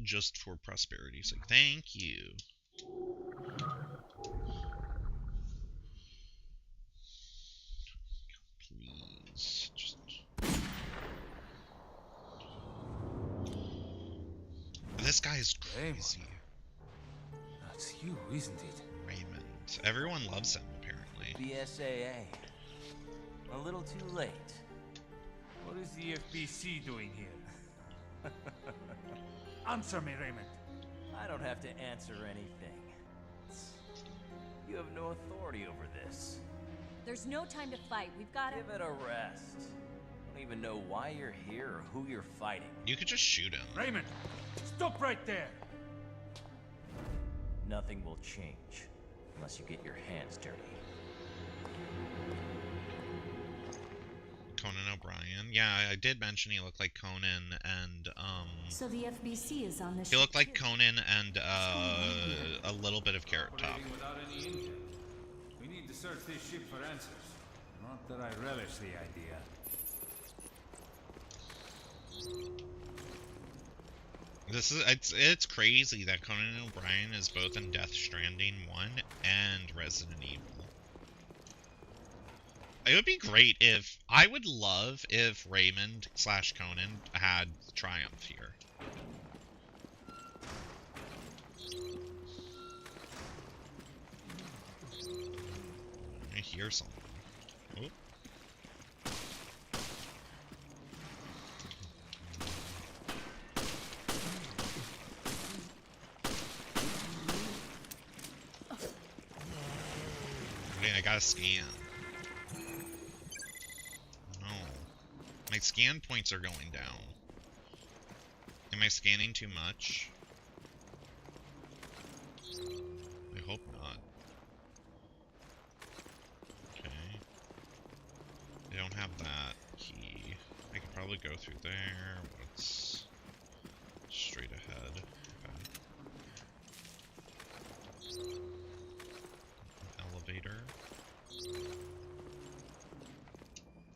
Just for prosperity's sake. Thank you. Please, just... This guy is crazy. That's you, isn't it? Raymond. Everyone loves him, apparently. BSAA. A little too late. What is the FBC doing here? Answer me, Raymond. I don't have to answer anything. You have no authority over this. There's no time to fight. We've got to... Give it a rest. I don't even know why you're here or who you're fighting. You could just shoot him. Raymond, stop right there. Nothing will change unless you get your hands dirty. Conan O'Brien. Yeah, I did mention he looked like Conan and, So the FBC is on this he looked like Conan and, a little bit of Carrot Top. Without any intel. We need to search this ship for answers. Not that I relish the idea. It's crazy that Conan O'Brien is both in Death Stranding 1 and Resident Evil. It would be great if... I would love if Raymond / Conan had Triumph here. I hear something. Oh. Okay, I gotta scan. No. My scan points are going down. Am I scanning too much? I hope not. Okay. They don't have that key. I could probably go through there. What's straight ahead? Okay. Elevator.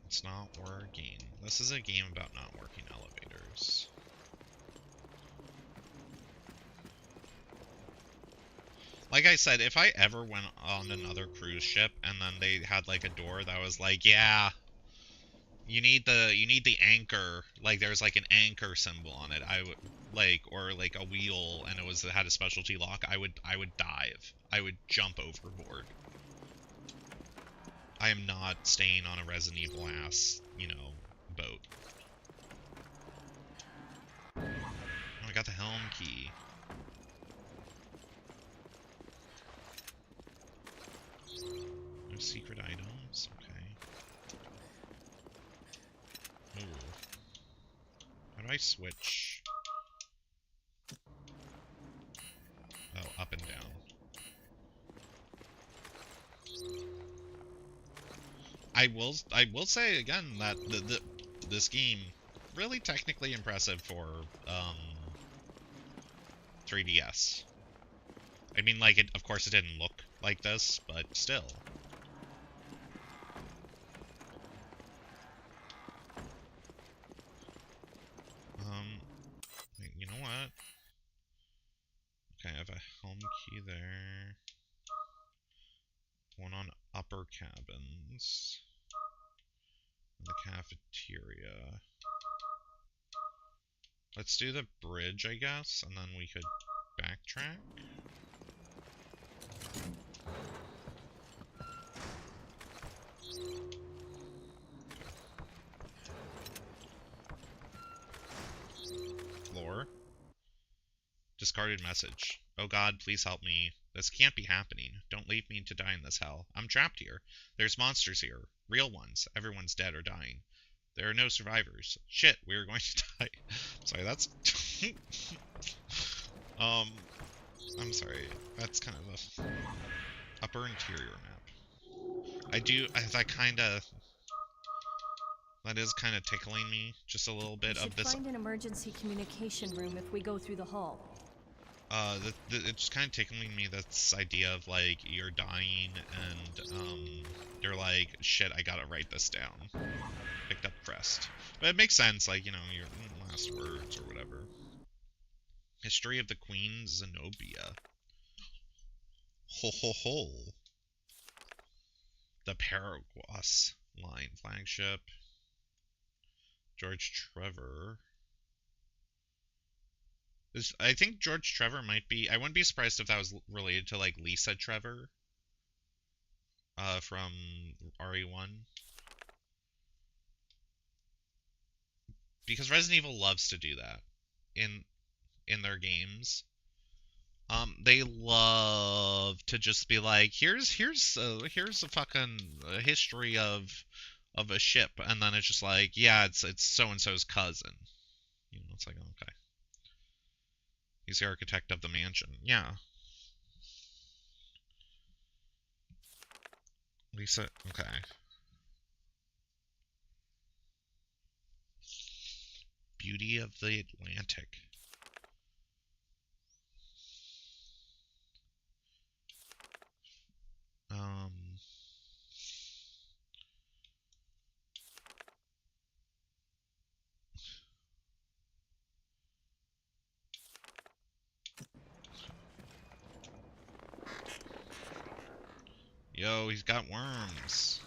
It's not working. This is a game about not working elevators. Like I said, if I ever went on another cruise ship and then they had like a door that was like, yeah, you need the anchor, like there's like an anchor symbol on it, I would like, or like a wheel and it had a specialty lock, I would dive. I would jump overboard. I am not staying on a Resident Evil ass, you know, boat. Oh, I got the helm key. No secret items? Okay. Ooh. How do I switch? Oh, up and down. I will say again that this game really technically impressive for 3DS. I mean, like, of course it didn't look like this, but still. Wait, you know what? Okay, I have a home key there. One on upper cabins. And the cafeteria. Let's do the bridge, I guess, and then we could backtrack. Floor. Discarded message. Oh God, please help me. This can't be happening. Don't leave me to die in this hell. I'm trapped here. There's monsters here. Real ones. Everyone's dead or dying. There are no survivors. Shit, we are going to die. Sorry, that's... I'm sorry. That's kind of a... Upper interior map. That is kind of tickling me, just a little bit of this... We should find an emergency communication room if we go through the hall. It's kind of tickling me, this idea of, like, you're dying, and, you're like, shit, I gotta write this down. Picked up crest. But it makes sense, like, you know, your last words or whatever. History of the Queen Zenobia. Ho ho ho. The Paraguas line flagship. George Trevor. I think George Trevor might be... I wouldn't be surprised if that was related to, like, Lisa Trevor. From RE1. Because Resident Evil loves to do that. In their games. They love to just be like, here's a fucking history of a ship, and then it's just like, yeah, it's so and so's cousin. You know, it's like, okay, he's the architect of the mansion. Yeah, Lisa. Okay. Beauty of the Atlantic. Yo, he's got worms.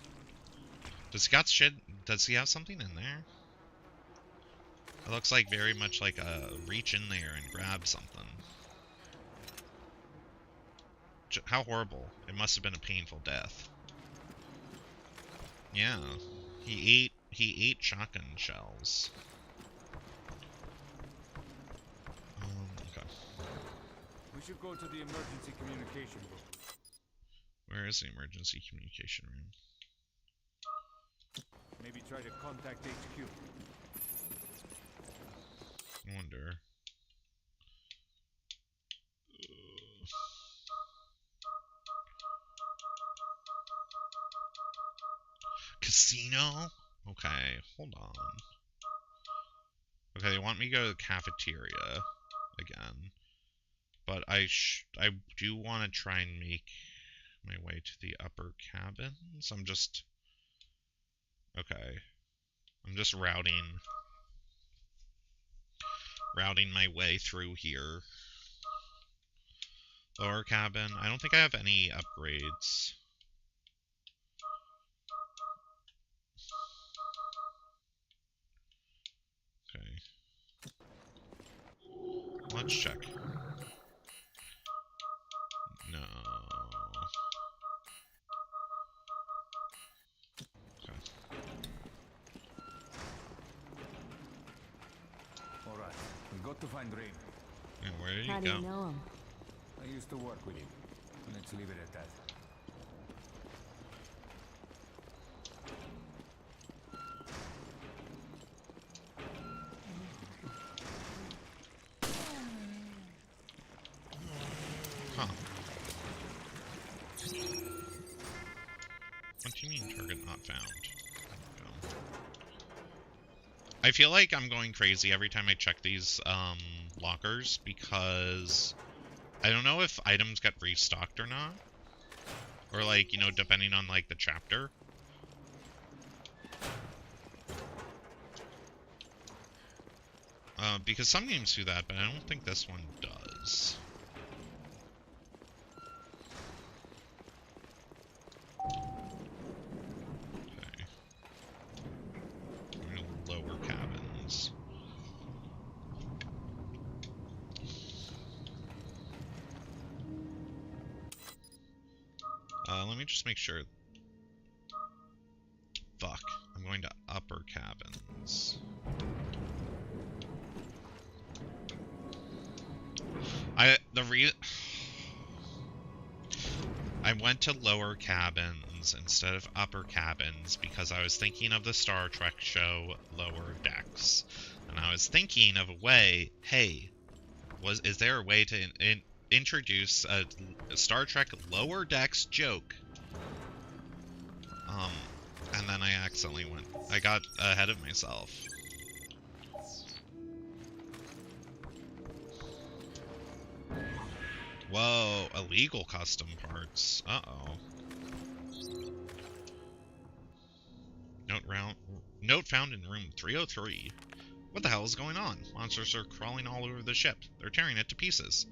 Does he got shit? Does he have something in there? It looks like very much like a reach in there and grab something. How horrible. It must have been a painful death. Yeah. He ate shotgun shells. Okay. We should go to the emergency communication room. Where is the emergency communication room? Maybe try to contact HQ. I wonder. Casino? Okay, hold on. Okay, they want me to go to the cafeteria again. But I do want to try and make my way to the upper cabins. I'm just routing my way through here. Lower cabin. I don't think I have any upgrades. Okay. Let's check. No. Okay. Alright, we got to find Rain. Yeah, where did How you do go? you know him? I used to work with him. Let's leave it at that. Huh. What do you mean, target not found? Go. I feel like I'm going crazy every time I check these lockers because I don't know if items get restocked or not. Or like, you know, depending on like the chapter. Because some games do that, but I don't think this one does. Okay. Lower cabins. Let me just make sure. Fuck. I'm going to upper cabins. I went to lower cabins instead of upper cabins because I was thinking of the Star Trek show Lower Decks. And I was thinking of a way, hey, is there a way to introduce a Star Trek Lower Decks joke? And then I accidentally I got ahead of myself. Whoa, illegal custom parts. Uh-oh. Note found in room 303. What the hell is going on? Monsters are crawling all over the ship. They're tearing it to pieces.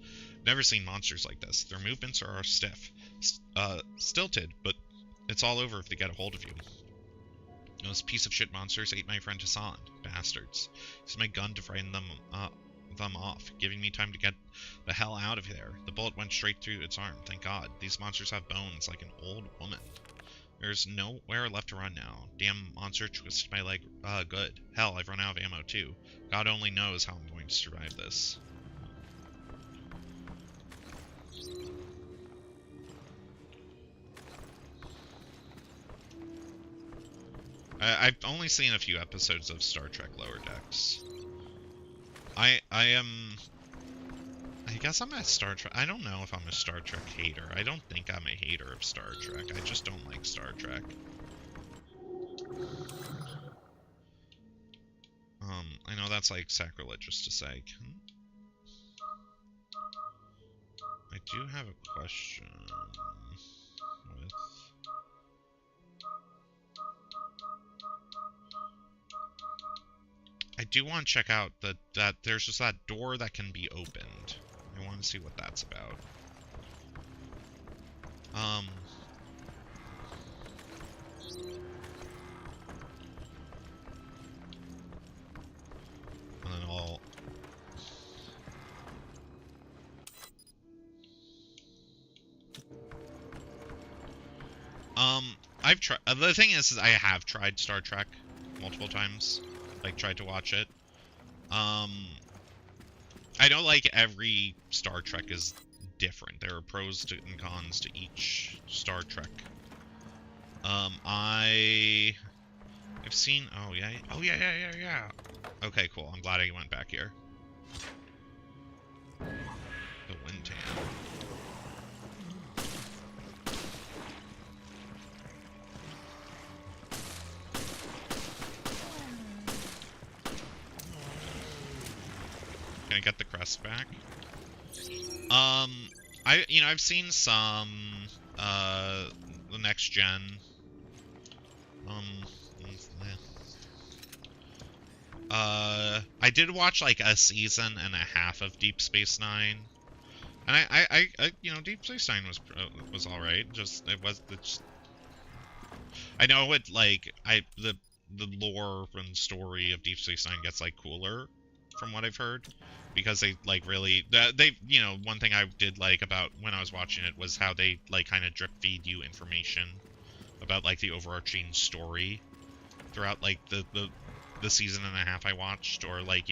Never seen monsters like this. Their movements are stiff. Stilted, but it's all over if they get a hold of you. Those piece of shit monsters ate my friend Hassan. Bastards. Used my gun to frighten them off, giving me time to get the hell out of there. The bullet went straight through its arm, thank God. These monsters have bones like an old woman. There's nowhere left to run now. Damn monster twisted my leg. Good. Hell, I've run out of ammo too. God only knows how I'm going to survive this. I've only seen a few episodes of Star Trek Lower Decks. I guess I'm a Star Trek. I don't know if I'm a Star Trek hater. I don't think I'm a hater of Star Trek. I just don't like Star Trek. I know that's like sacrilegious to say. I do have a question with... I do want to check out that there's just that door that can be opened. I want to see what that's about. And then I've tried. The thing is I have tried Star Trek multiple times. Like, tried to watch it. I know, like, every Star Trek is different. There are pros and cons to each Star Trek. I've seen... Oh, yeah. Oh, yeah. Okay, cool. I'm glad I went back here. The Windtan. Can I get the crest back? I've seen some, the next gen. I did watch like a season and a half of Deep Space Nine, and I Deep Space Nine was all right. I know it like the lore and story of Deep Space Nine gets like cooler from what I've heard, because they like really one thing I did like about when I was watching it was how they like kind of drip feed you information about like the overarching story throughout like the season and a half I watched, or like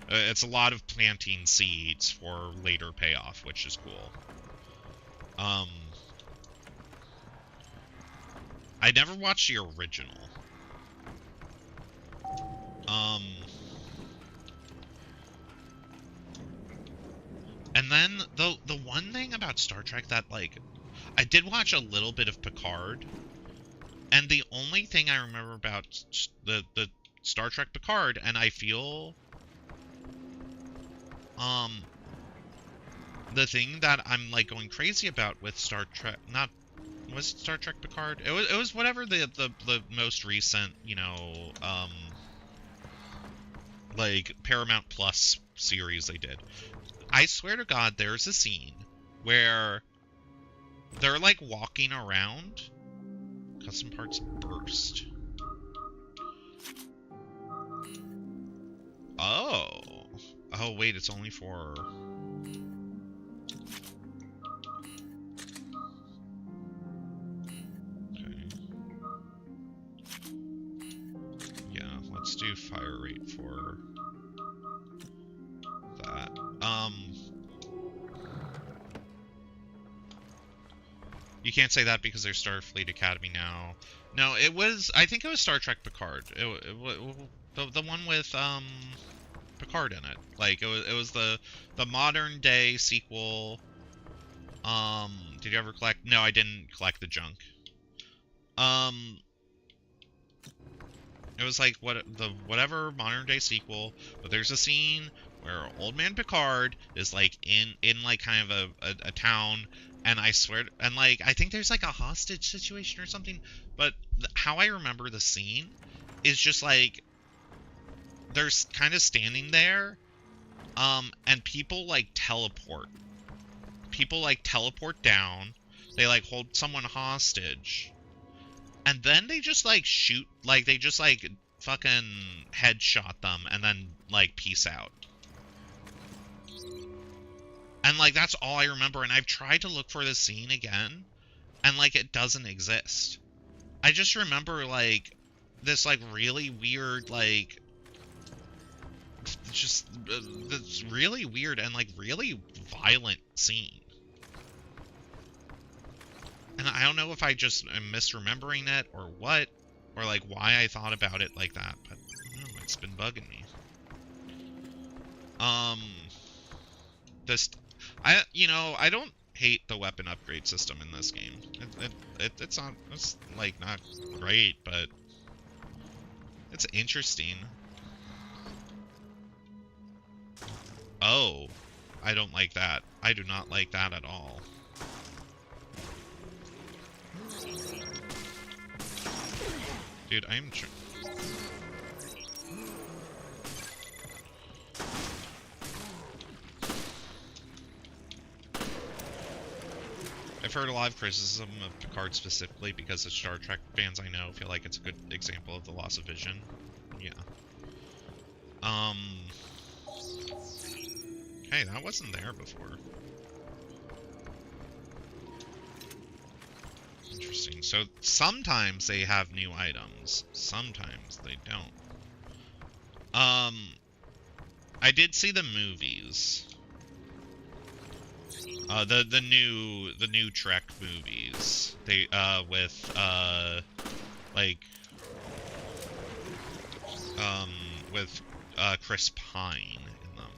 it's a lot of planting seeds for later payoff, which is cool. I never watched the original. And then the one thing about Star Trek that like I did watch a little bit of Picard, and the only thing I remember about the Star Trek Picard, and I feel the thing that I'm like going crazy about with Star Trek, was Star Trek Picard? It was whatever the most recent, like Paramount Plus series they did. I swear to God, there's a scene where they're like walking around. Custom parts burst. Oh wait, it's only for... Okay. Yeah, let's do fire rate for that. You can't say that because there's Starfleet Academy now. No, I think it was Star Trek Picard. The one with Picard in it. Like it was the modern day sequel. Did you ever collect? No, I didn't collect the junk. It was like whatever modern day sequel, but there's a scene where Old Man Picard is like in like kind of a town, and I swear, and like I think there's like a hostage situation or something, but how I remember the scene is just like they're kind of standing there, and people like teleport. People like teleport down. They like hold someone hostage, and then they just like shoot, like they just like fucking headshot them, and then like peace out. And like that's all I remember. And I've tried to look for the scene again, and like it doesn't exist. I just remember like this like really weird like just this really weird and like really violent scene. And I don't know if I just am misremembering it or what, or like why I thought about it like that, but I don't know, it's been bugging me. I don't hate the weapon upgrade system in this game. It's like not great, but it's interesting. Oh, I don't like that. I do not like that at all. Dude, I'm I've heard a lot of criticism of Picard specifically because the Star Trek fans I know feel like it's a good example of the loss of vision. Yeah. Hey, that wasn't there before. Interesting. So sometimes they have new items, sometimes they don't. I did see the movies. The new Trek movies. They with Chris Pine in them.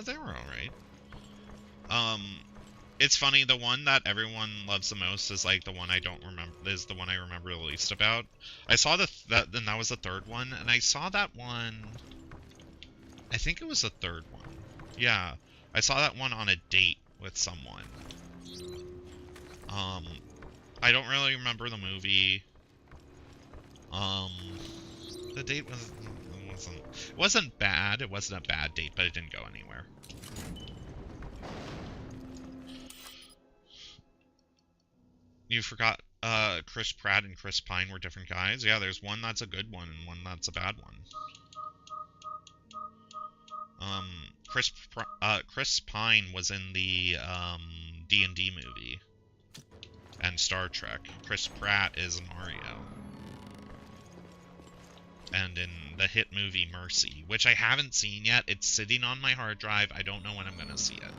They were alright. It's funny, the one that everyone loves the most is like the one I don't remember, is the one I remember the least about. I saw that was the third one, and I saw that one, I think it was the third one. Yeah, I saw that one on a date with someone. I don't really remember the movie. The date wasn't bad. It wasn't a bad date, but it didn't go anywhere. You forgot Chris Pratt and Chris Pine were different guys? Yeah, there's one that's a good one and one that's a bad one. Chris Pine was in the D&D movie and Star Trek. Chris Pratt is Mario. And in the hit movie Mercy, which I haven't seen yet. It's sitting on my hard drive. I don't know when I'm gonna see it.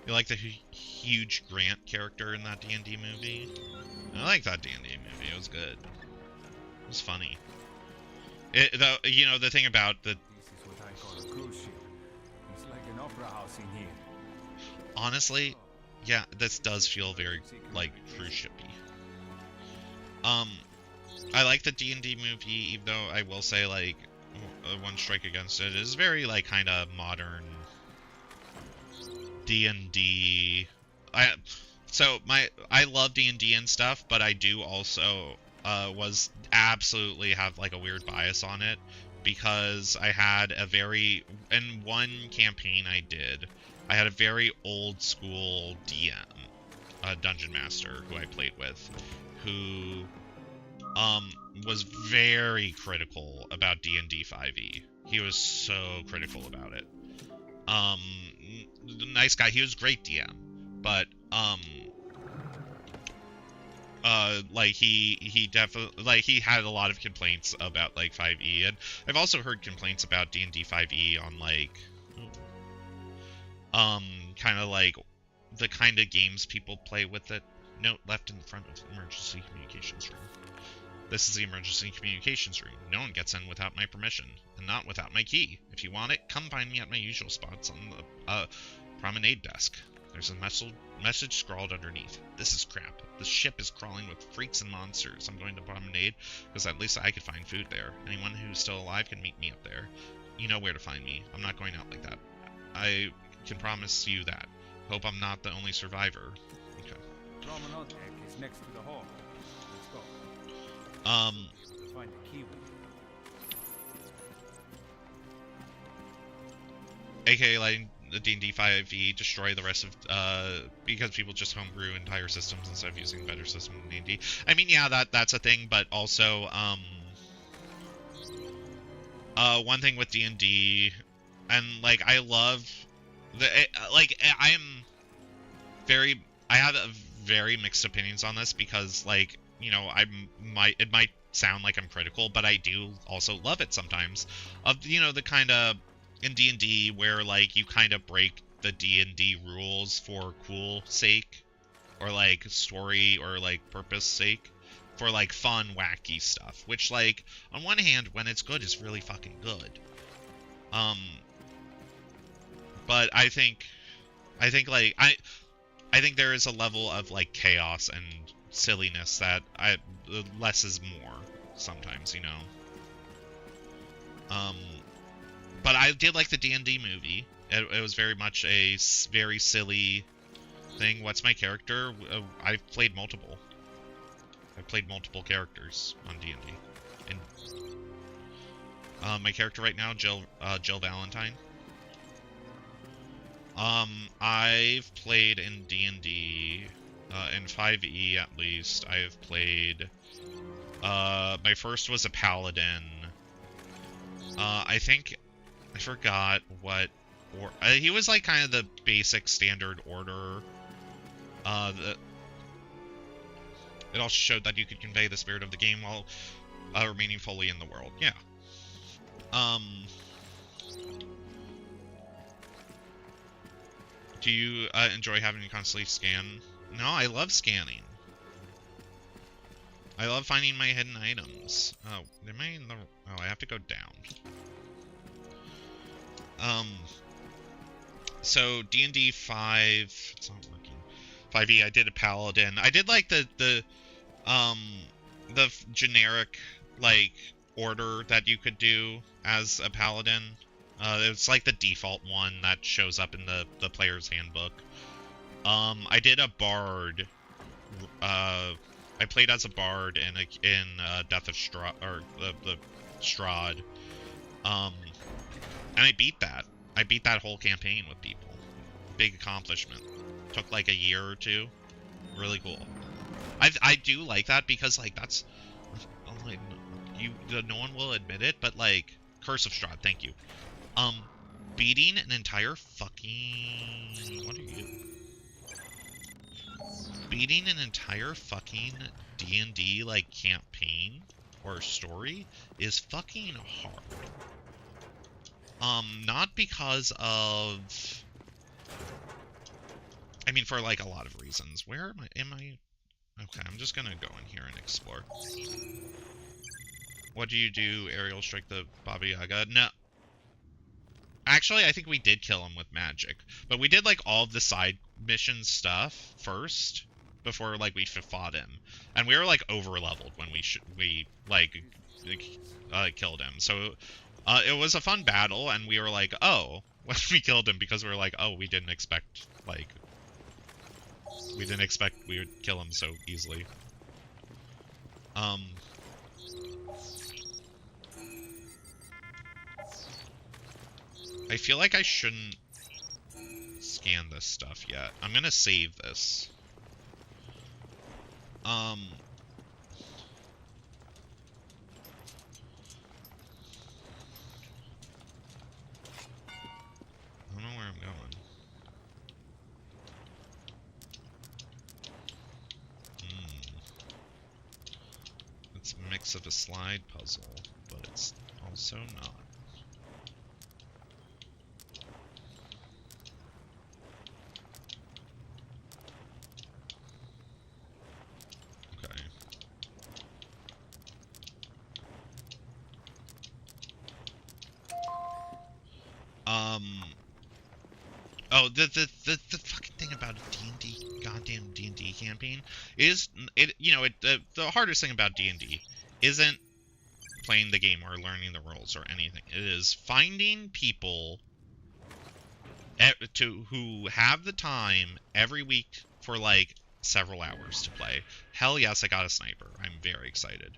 You like the huge Grant character in that D&D movie? I like that D&D movie. It was good. It was funny. You know, the thing about the... This is what I call a cruise ship. It's like an opera house in here. Honestly, yeah, this does feel very, like, cruise ship-y. I like the D&D movie, even though I will say, like, one strike against it is very, like, kind of modern D&D. I love D&D and stuff, but I do also was absolutely have like a weird bias on it because I had in one campaign I had a very old school DM, a dungeon master who I played with, who was very critical about D&D 5e. He was so critical about it. Nice guy. He was great DM, but like he definitely, like, he had a lot of complaints about like 5e, and I've also heard complaints about D&D 5e on like kind of like the kind of games people play with it. Note left in the front of emergency communications room. This is the emergency communications room. No one gets in without my permission, and not without my key. If you want it, come find me at my usual spots on the promenade desk. There's a message scrawled underneath. This is crap. The ship is crawling with freaks and monsters. I'm going to promenade because at least I could find food there. Anyone who's still alive can meet me up there. You know where to find me. I'm not going out like that. I can promise you that. Hope I'm not the only survivor. Okay. Promenade deck is next to the hall. Let's go. Find the key. AKA letting the D&D 5e destroy the rest of, because people just homebrew entire systems instead of using a better system than D&D. I mean, yeah, that's a thing, but also, one thing with D&D, and, like, I love, I have very mixed opinions on this because, like, you know, it might sound like I'm critical, but I do also love it sometimes, of, you know, the kind of, in D&D where, like, you kind of break the D&D rules for cool sake, or, like, story or, like, purpose sake, for, like, fun, wacky stuff, which, like, on one hand, when it's good, is really fucking good. But I think, like, I think there is a level of, like, chaos and silliness that less is more, sometimes, you know? But I did like the D&D movie. It was very much a very silly thing. What's my character? I've played multiple. I've played multiple characters on D&D. And my character right now, Jill Valentine. I've played in D&D, in 5e at least. I have played. My first was a paladin. I think. I forgot what, he was like kind of the basic standard order. It also showed that you could convey the spirit of the game while remaining fully in the world. Yeah. Do you enjoy having to constantly scan? No, I love scanning. I love finding my hidden items. Oh, am I in the... Oh, I have to go down. So D&D 5, it's not working. 5e, I did a paladin. I did like the generic, like, order that you could do as a paladin. It's like the default one that shows up in the player's handbook. I did a bard. I played as a bard in Death of Strahd, or the Strahd. And I beat that. I beat that whole campaign with people. Big accomplishment. Took like a year or two. Really cool. I do like that because, like, that's... Like, no one will admit it, but, like... Curse of Strahd, thank you. Beating an entire fucking... What are you? Beating an entire fucking D&D, like, campaign or story is fucking hard. Not because of... I mean, for, like, a lot of reasons. Where am I? Okay, I'm just gonna go in here and explore. What do you do, aerial strike the Baba Yaga? No. Actually, I think we did kill him with magic. But we did, like, all of the side mission stuff first, before, like, we fought him. And we were, like, over-leveled when we killed him. So... it was a fun battle, and we were like, oh, when we killed him, because we were like, oh, we didn't expect we would kill him so easily. I feel like I shouldn't scan this stuff yet. I'm gonna save this. I don't know where I'm going. It's a mix of a slide puzzle, but it's also not. Okay. Oh, the fucking thing about a D&D, goddamn D&D campaign is, the hardest thing about D&D isn't playing the game or learning the rules or anything. It is finding people who have the time every week for like several hours to play. Hell yes, I got a sniper. I'm very excited.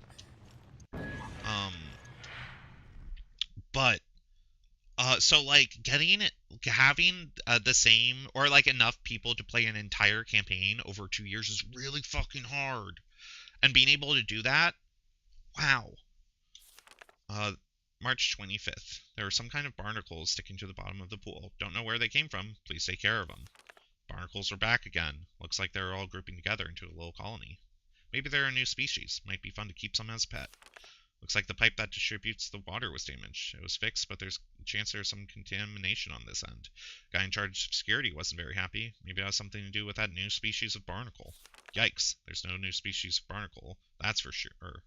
But so like having the same or like enough people to play an entire campaign over 2 years is really fucking hard, and being able to do that, wow. March 25th. There were some kind of barnacles sticking to the bottom of the pool. Don't know where they came from. Please take care of them. Barnacles are back again. Looks like they're all grouping together into a little colony. Maybe they're a new species. Might be fun to keep some as a pet. Looks like the pipe that distributes the water was damaged. It was fixed, but there's a chance there's some contamination on this end. Guy in charge of security wasn't very happy. Maybe it has something to do with that new species of barnacle. Yikes. There's no new species of barnacle. That's for sure.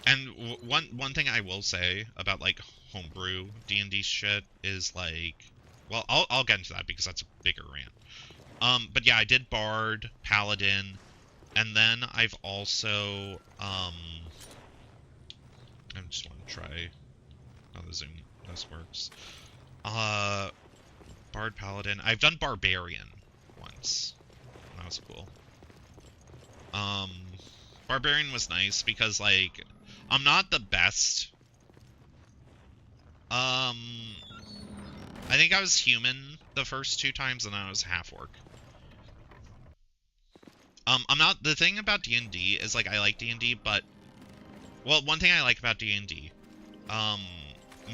And one thing I will say about like homebrew D&D shit is like, well, I'll get into that because that's a bigger rant. But yeah, I did Bard, Paladin, and then I've also I just want to try how the Zoom this works. Bard, Paladin. I've done Barbarian once. That was cool. Barbarian was nice because, like, I'm not the best. I think I was human the first 2 times, and then I was half-orc. I'm not... The thing about D&D is, like, I like D&D, but... Well, one thing I like about D&D,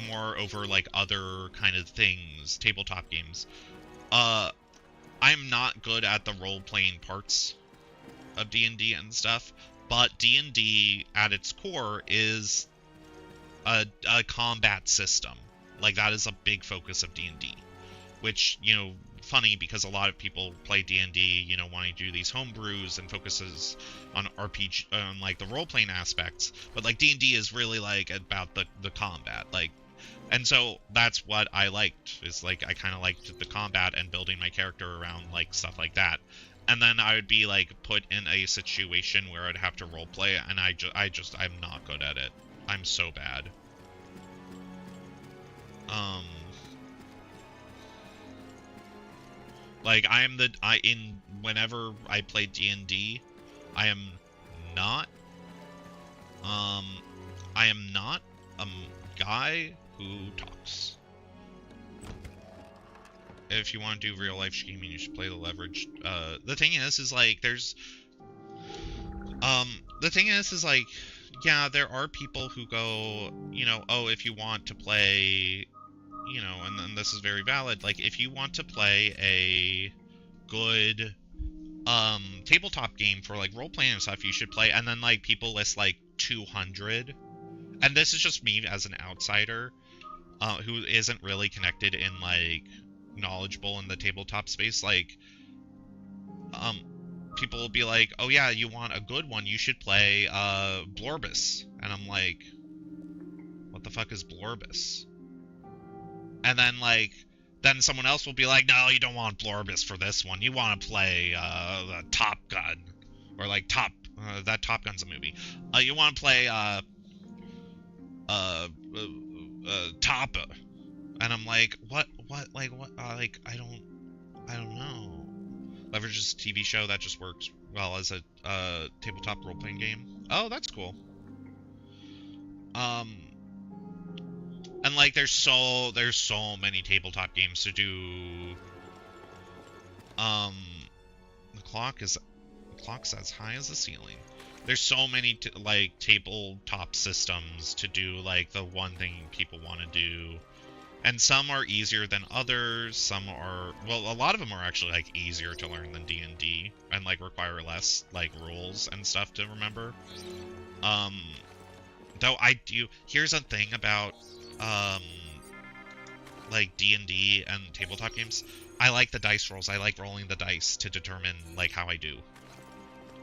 more over, like, other kind of things, tabletop games, I'm not good at the role-playing parts of D&D and stuff, but D&D at its core is a combat system. Like, that is a big focus of D&D, which, you know, funny because a lot of people play D&D, you know, wanting to do these homebrews and focuses on RPG, on like the role-playing aspects, but like D&D is really like about the combat, like, and so that's what I liked, is like I kind of liked the combat and building my character around like stuff like that. And then I would be like put in a situation where I'd have to roleplay, and I'm not good at it. I'm so bad. Like whenever I play D&D, I am not a guy who talks. If you want to do real life scheming, you should play the Leverage. The thing is like there's like, yeah, there are people who go, you know, oh, if you want to play, you know, and then this is very valid, like if you want to play a good tabletop game for like role playing and stuff, you should play, and then like people list like 200, and this is just me as an outsider who isn't really connected in like knowledgeable in the tabletop space, like people will be like, oh yeah, you want a good one, you should play Blorbus, and I'm like, what the fuck is Blorbus? And then like someone else will be like, no, you don't want Blorbus for this one, you want to play Top Gun, or like that Top Gun's a movie, you want to play Toppa. And I'm like, what, like, I don't know. Leverage is a TV show that just works well as a tabletop role-playing game. Oh, that's cool. And like, there's so many tabletop games to do. The clock's as high as the ceiling. There's so many like tabletop systems to do like the one thing people want to do. And some are easier than others, some are, well, a lot of them are actually, like, easier to learn than D&D, and, like, require less, like, rules and stuff to remember. Though here's a thing about, like, D&D and tabletop games. I like the dice rolls. I like rolling the dice to determine, like, how I do.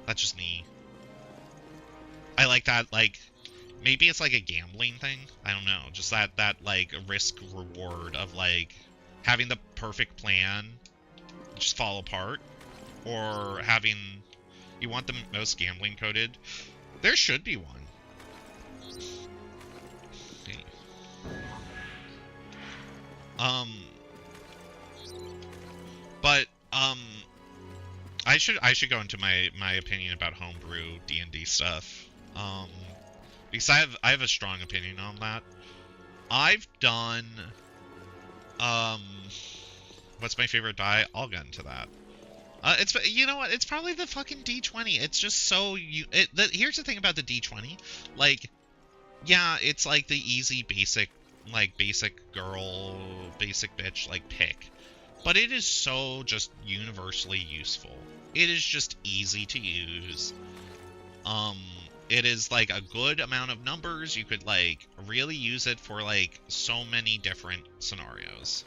That's just me. I like that, like... Maybe it's like a gambling thing. I don't know. Just that like risk reward of like having the perfect plan just fall apart, or having, you want the most gambling coded. There should be one. But I should go into my opinion about homebrew D&D stuff. Because I have a strong opinion on that. I've done what's my favorite die? I'll get into that. It's, you know what? It's probably the fucking D20. It's just so here's the thing about the D20. Like, yeah, it's like the easy basic girl, basic bitch like pick. But it is so just universally useful. It is just easy to use. It is like a good amount of numbers. You could like really use it for like so many different scenarios.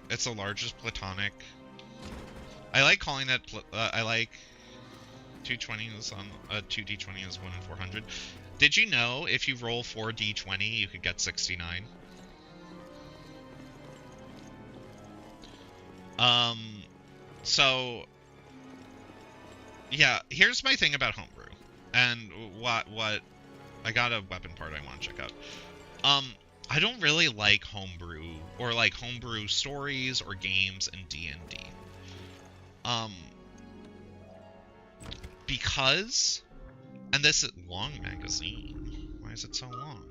It's the largest platonic. I like calling that. I like 220s on 2d20 is 1 in 400. Did you know if you roll 4d20, you could get 69? So yeah, here's my thing about homebrew, and what I got a weapon part I want to check out. I don't really like homebrew or like homebrew stories or games in D&D. Because, and this is long magazine. Why is it so long?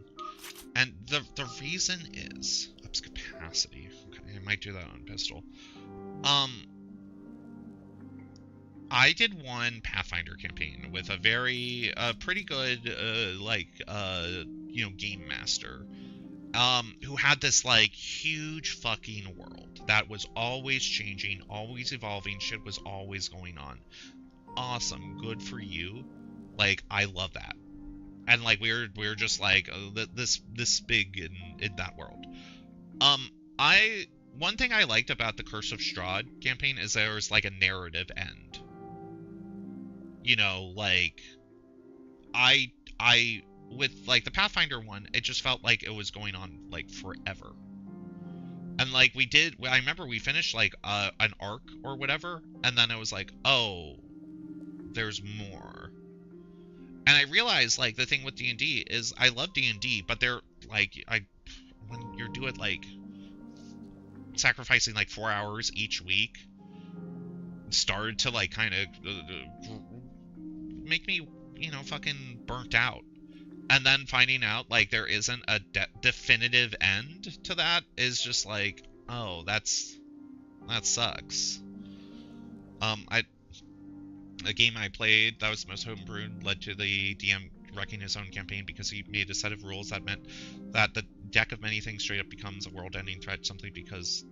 And the reason is ups capacity. Okay, I might do that on pistol. I did one Pathfinder campaign with a very pretty good you know, game master. Who had this like huge fucking world that was always changing, always evolving, shit was always going on. Awesome, good for you. Like, I love that. And like we're just like this big in that world. One thing I liked about the Curse of Strahd campaign is there was like a narrative end. You know, like I with like the Pathfinder one, it just felt like it was going on like forever. And like I remember we finished like an arc or whatever, and then it was like, oh, there's more. And I realized like the thing with D&D is I love D&D, but they're like when you're doing like sacrificing like 4 hours each week started to like kind of make me, you know, fucking burnt out. And then finding out like there isn't a definitive end to that is just like, oh, that sucks. A game I played that was most homebrewed led to the DM wrecking his own campaign because he made a set of rules that meant that the deck of many things straight up becomes a world-ending threat simply because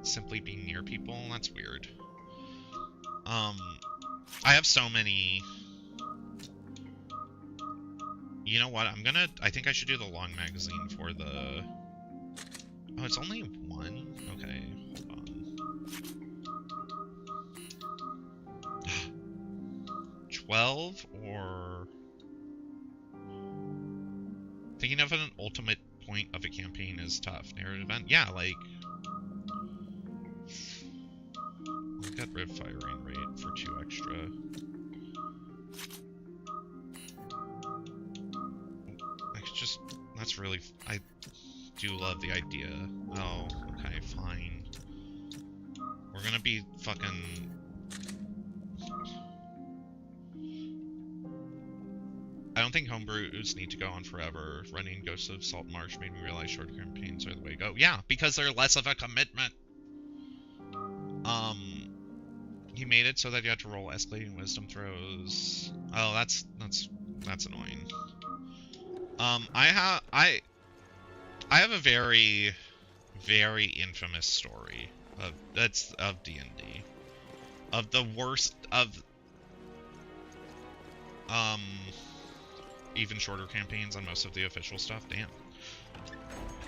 simply being near people. That's weird. I have so many. You know what? I think I should do the long magazine for the. Oh, it's only one? Okay, hold on. 12 or. Thinking of an ultimate point of a campaign is tough. Narrative event? Yeah, like. I've got Riv firing rate for 2 extra. That's really. I do love the idea. Oh, okay, fine. We're gonna be fucking. I don't think homebrews need to go on forever. Running Ghosts of Salt Marsh made me realize shorter campaigns are the way to go. Yeah, because they're less of a commitment. He made it so that you had to roll escalating wisdom throws. Oh, that's annoying. I have a very, very infamous story of D&D, of the worst of even shorter campaigns on most of the official stuff. Damn.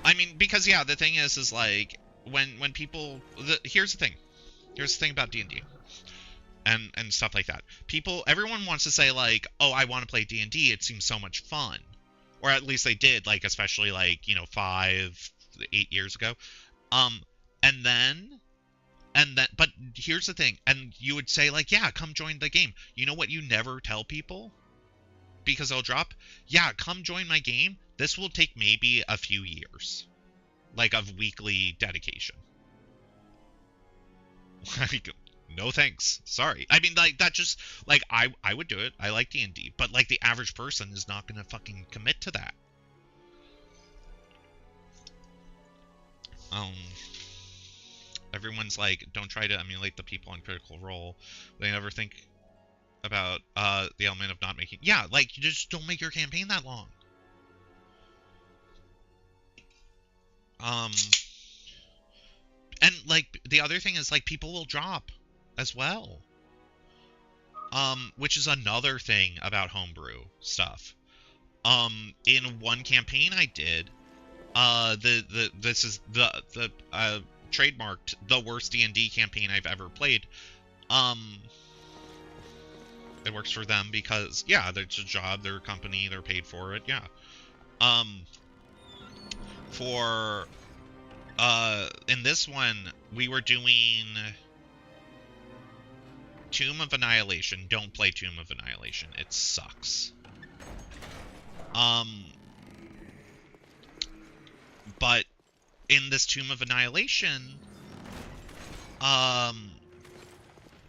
I mean, because yeah, the thing is like when people here's the thing about D&D and stuff like that. Everyone wants to say like, oh, I want to play D&D. It seems so much fun. Or at least they did, like, especially, like, you know, 5, 8 years ago. And then, but here's the thing, and you would say, like, yeah, come join the game. You know what you never tell people? Because they'll drop? Yeah, come join my game. This will take maybe a few years. like, of weekly dedication. Like, no thanks. Sorry. I mean, like, that just, like, I would do it. I like D&D. But, like, the average person is not going to fucking commit to that. Everyone's like, don't try to emulate the people on Critical Role. They never think about the element of not making... Yeah, like, you just don't make your campaign that long. And, like, the other thing is, like, people will drop as well. Which is another thing about homebrew stuff. In one campaign I did, this is the trademarked the worst D&D campaign I've ever played. It works for them because, yeah, it's a job, they're a company, they're paid for it, yeah. In this one, we were doing Tomb of Annihilation. Don't play Tomb of Annihilation. It sucks. But in this Tomb of Annihilation,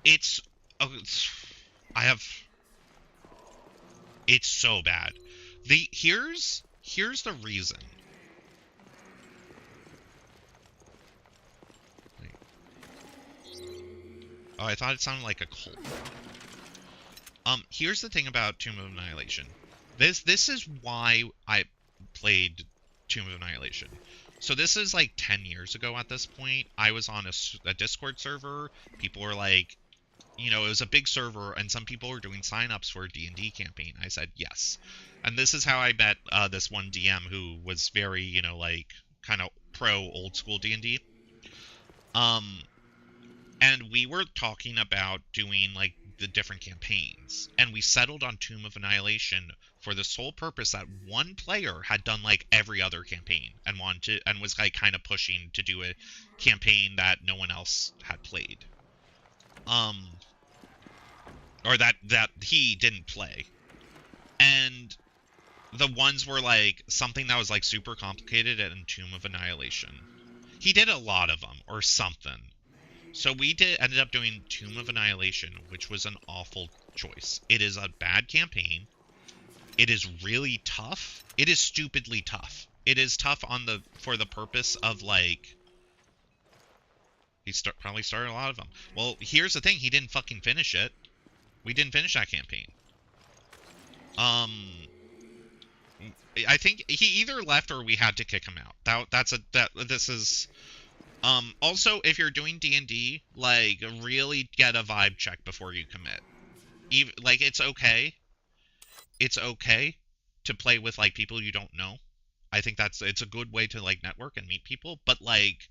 it's so bad. Here's the reason. Oh, I thought it sounded like a cult. Here's the thing about Tomb of Annihilation. This is why I played Tomb of Annihilation. So this is like 10 years ago at this point. I was on a Discord server. People were like, you know, it was a big server, and some people were doing sign-ups for a D&D campaign. I said yes. And this is how I met this one DM who was very, you know, like, kind of pro old-school D&D. And we were talking about doing, like, the different campaigns. And we settled on Tomb of Annihilation for the sole purpose that one player had done, like, every other campaign and was, like, kind of pushing to do a campaign that no one else had played. Or that he didn't play. And the ones were, like, something that was, like, super complicated in Tomb of Annihilation. He did a lot of them, or something. So we ended up doing Tomb of Annihilation, which was an awful choice. It is a bad campaign. It is really tough. It is stupidly tough. It is tough for the purpose of, like... He probably started a lot of them. Well, here's the thing. He didn't fucking finish it. We didn't finish that campaign. I think he either left or we had to kick him out. This is... Also, if you're doing D&D, like, really get a vibe check before you commit. Like, it's okay. It's okay to play with, like, people you don't know. I think it's a good way to, like, network and meet people, but, like,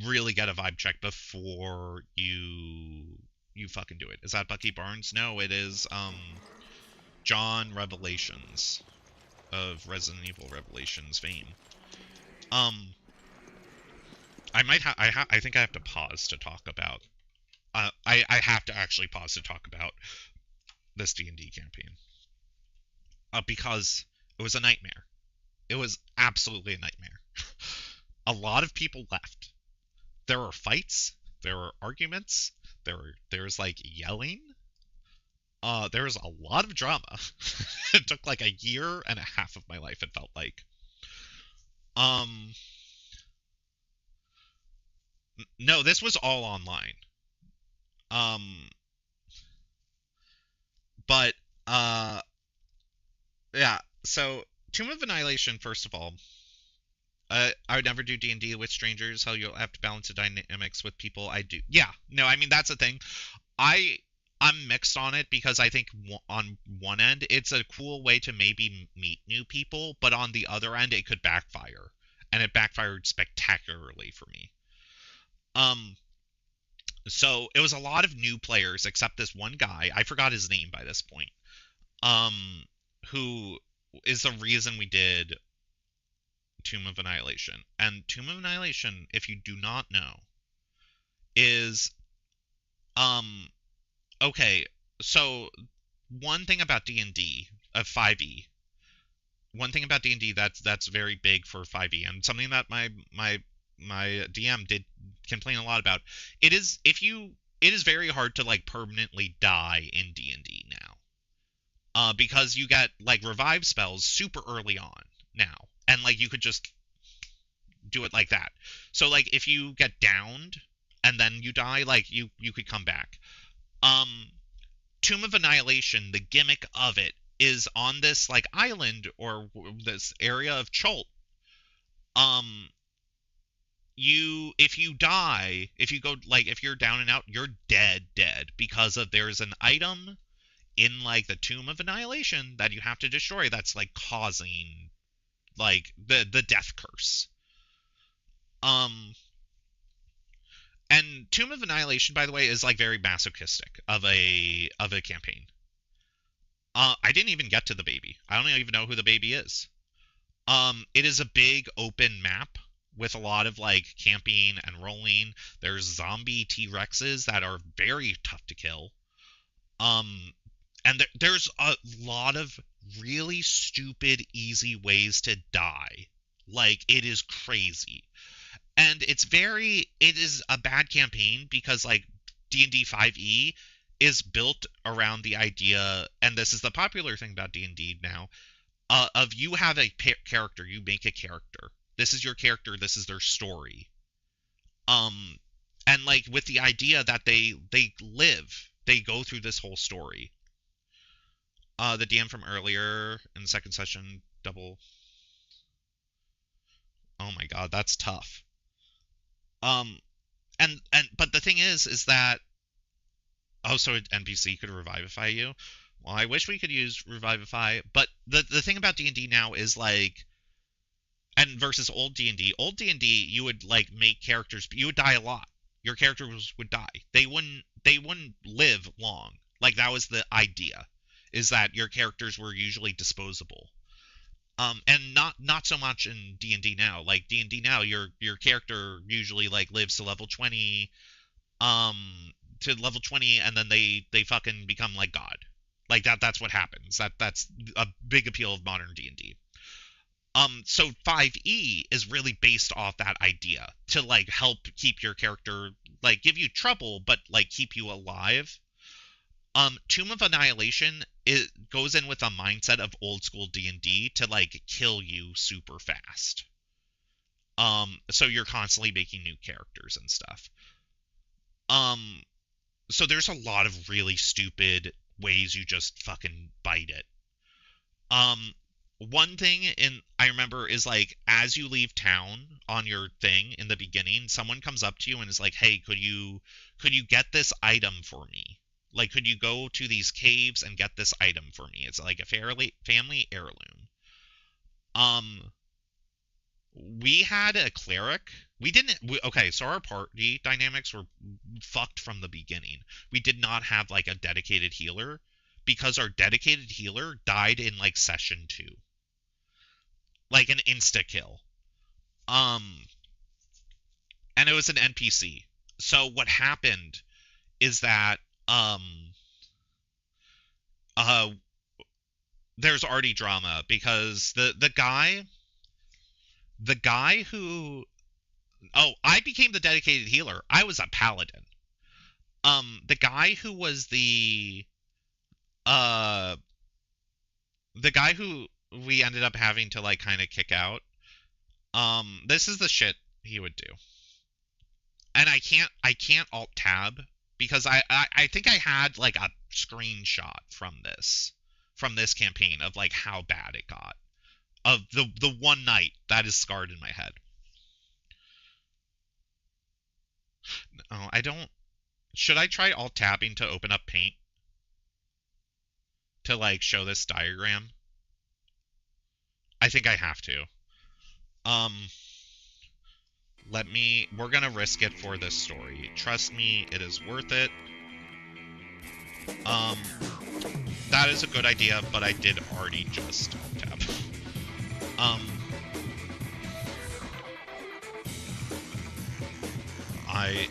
really get a vibe check before you fucking do it. Is that Bucky Barnes? No, it is, John Revelations of Resident Evil Revelations fame. I think I have to pause to talk about... I have to actually pause to talk about this D&D campaign. Because it was a nightmare. It was absolutely a nightmare. A lot of people left. There were fights. There were arguments. There was, like, yelling. There was a lot of drama. It took, like, a year and a half of my life, it felt like. No, this was all online. But, yeah, so, Tomb of Annihilation, first of all, I would never do D&D with strangers. How you'll have to balance the dynamics with people. I do. Yeah, no, I mean, that's the thing. I'm mixed on it because I think on one end, it's a cool way to maybe meet new people, but on the other end, it could backfire. And it backfired spectacularly for me. So it was a lot of new players, except this one guy. I forgot his name by this point. Who is the reason we did Tomb of Annihilation. And Tomb of Annihilation, if you do not know, is, okay, so one thing about D&D, of 5e, one thing about D&D that's very big for 5e, and something that my DM did complain a lot about. It is very hard to like permanently die in D&D now, because you get like revive spells super early on now, and like you could just do it like that. So like if you get downed and then you die, like you could come back. Tomb of Annihilation, the gimmick of it is on this like island or this area of Chult. If you die, if you go like if you're down and out, you're dead because of there's an item in like the Tomb of Annihilation that you have to destroy that's like causing like the death curse. And Tomb of Annihilation, by the way, is like very masochistic of a campaign. I didn't even get to the baby. I don't even know who the baby is. It is a big open map with a lot of like camping and rolling. There's zombie T-Rexes that are very tough to kill. And there's a lot of really stupid, easy ways to die. Like, it is crazy. And it is a bad campaign because like D&D 5e is built around the idea, and this is the popular thing about D&D now, of you have a character, you make a character. This is your character, this is their story. And like with the idea that they go through this whole story. The DM from earlier in the second session, double. Oh my god, that's tough. But the thing is that, oh, so an NPC could revivify you? Well, I wish we could use revivify, but the thing about D&D now is like, and versus old D&D, you would like make characters, but you would die a lot. Your characters would die. They wouldn't live long. Like, that was the idea, is that your characters were usually disposable. And not so much in D&D now. Like D&D now, your character usually like lives to level 20, and then they fucking become like God. Like that's what happens. That's a big appeal of modern D&D. So 5e is really based off that idea to like help keep your character, like give you trouble, but like keep you alive. Tomb of Annihilation, it goes in with a mindset of old school D&D to like kill you super fast. So you're constantly making new characters and stuff. So there's a lot of really stupid ways you just fucking bite it. One thing I remember is like, as you leave town on your thing in the beginning, someone comes up to you and is like, hey, could you get this item for me? Like, could you go to these caves and get this item for me? It's like a family heirloom. We had a cleric. Okay, so our party dynamics were fucked from the beginning. We did not have like a dedicated healer because our dedicated healer died in like session 2. Like an insta kill. And it was an NPC. So what happened is that there's already drama because the guy who, I became the dedicated healer. I was a paladin. The guy who was the guy who we ended up having to like kind of kick out, this is the shit he would do. And I can't alt tab because I think I had like a screenshot from this campaign of like how bad it got, of the one night that is scarred in my head. No, I don't. Should I try alt tabbing to open up Paint to like show this diagram? I think I have to. We're gonna risk it for this story. Trust me, it is worth it. That is a good idea, but I did already just tab.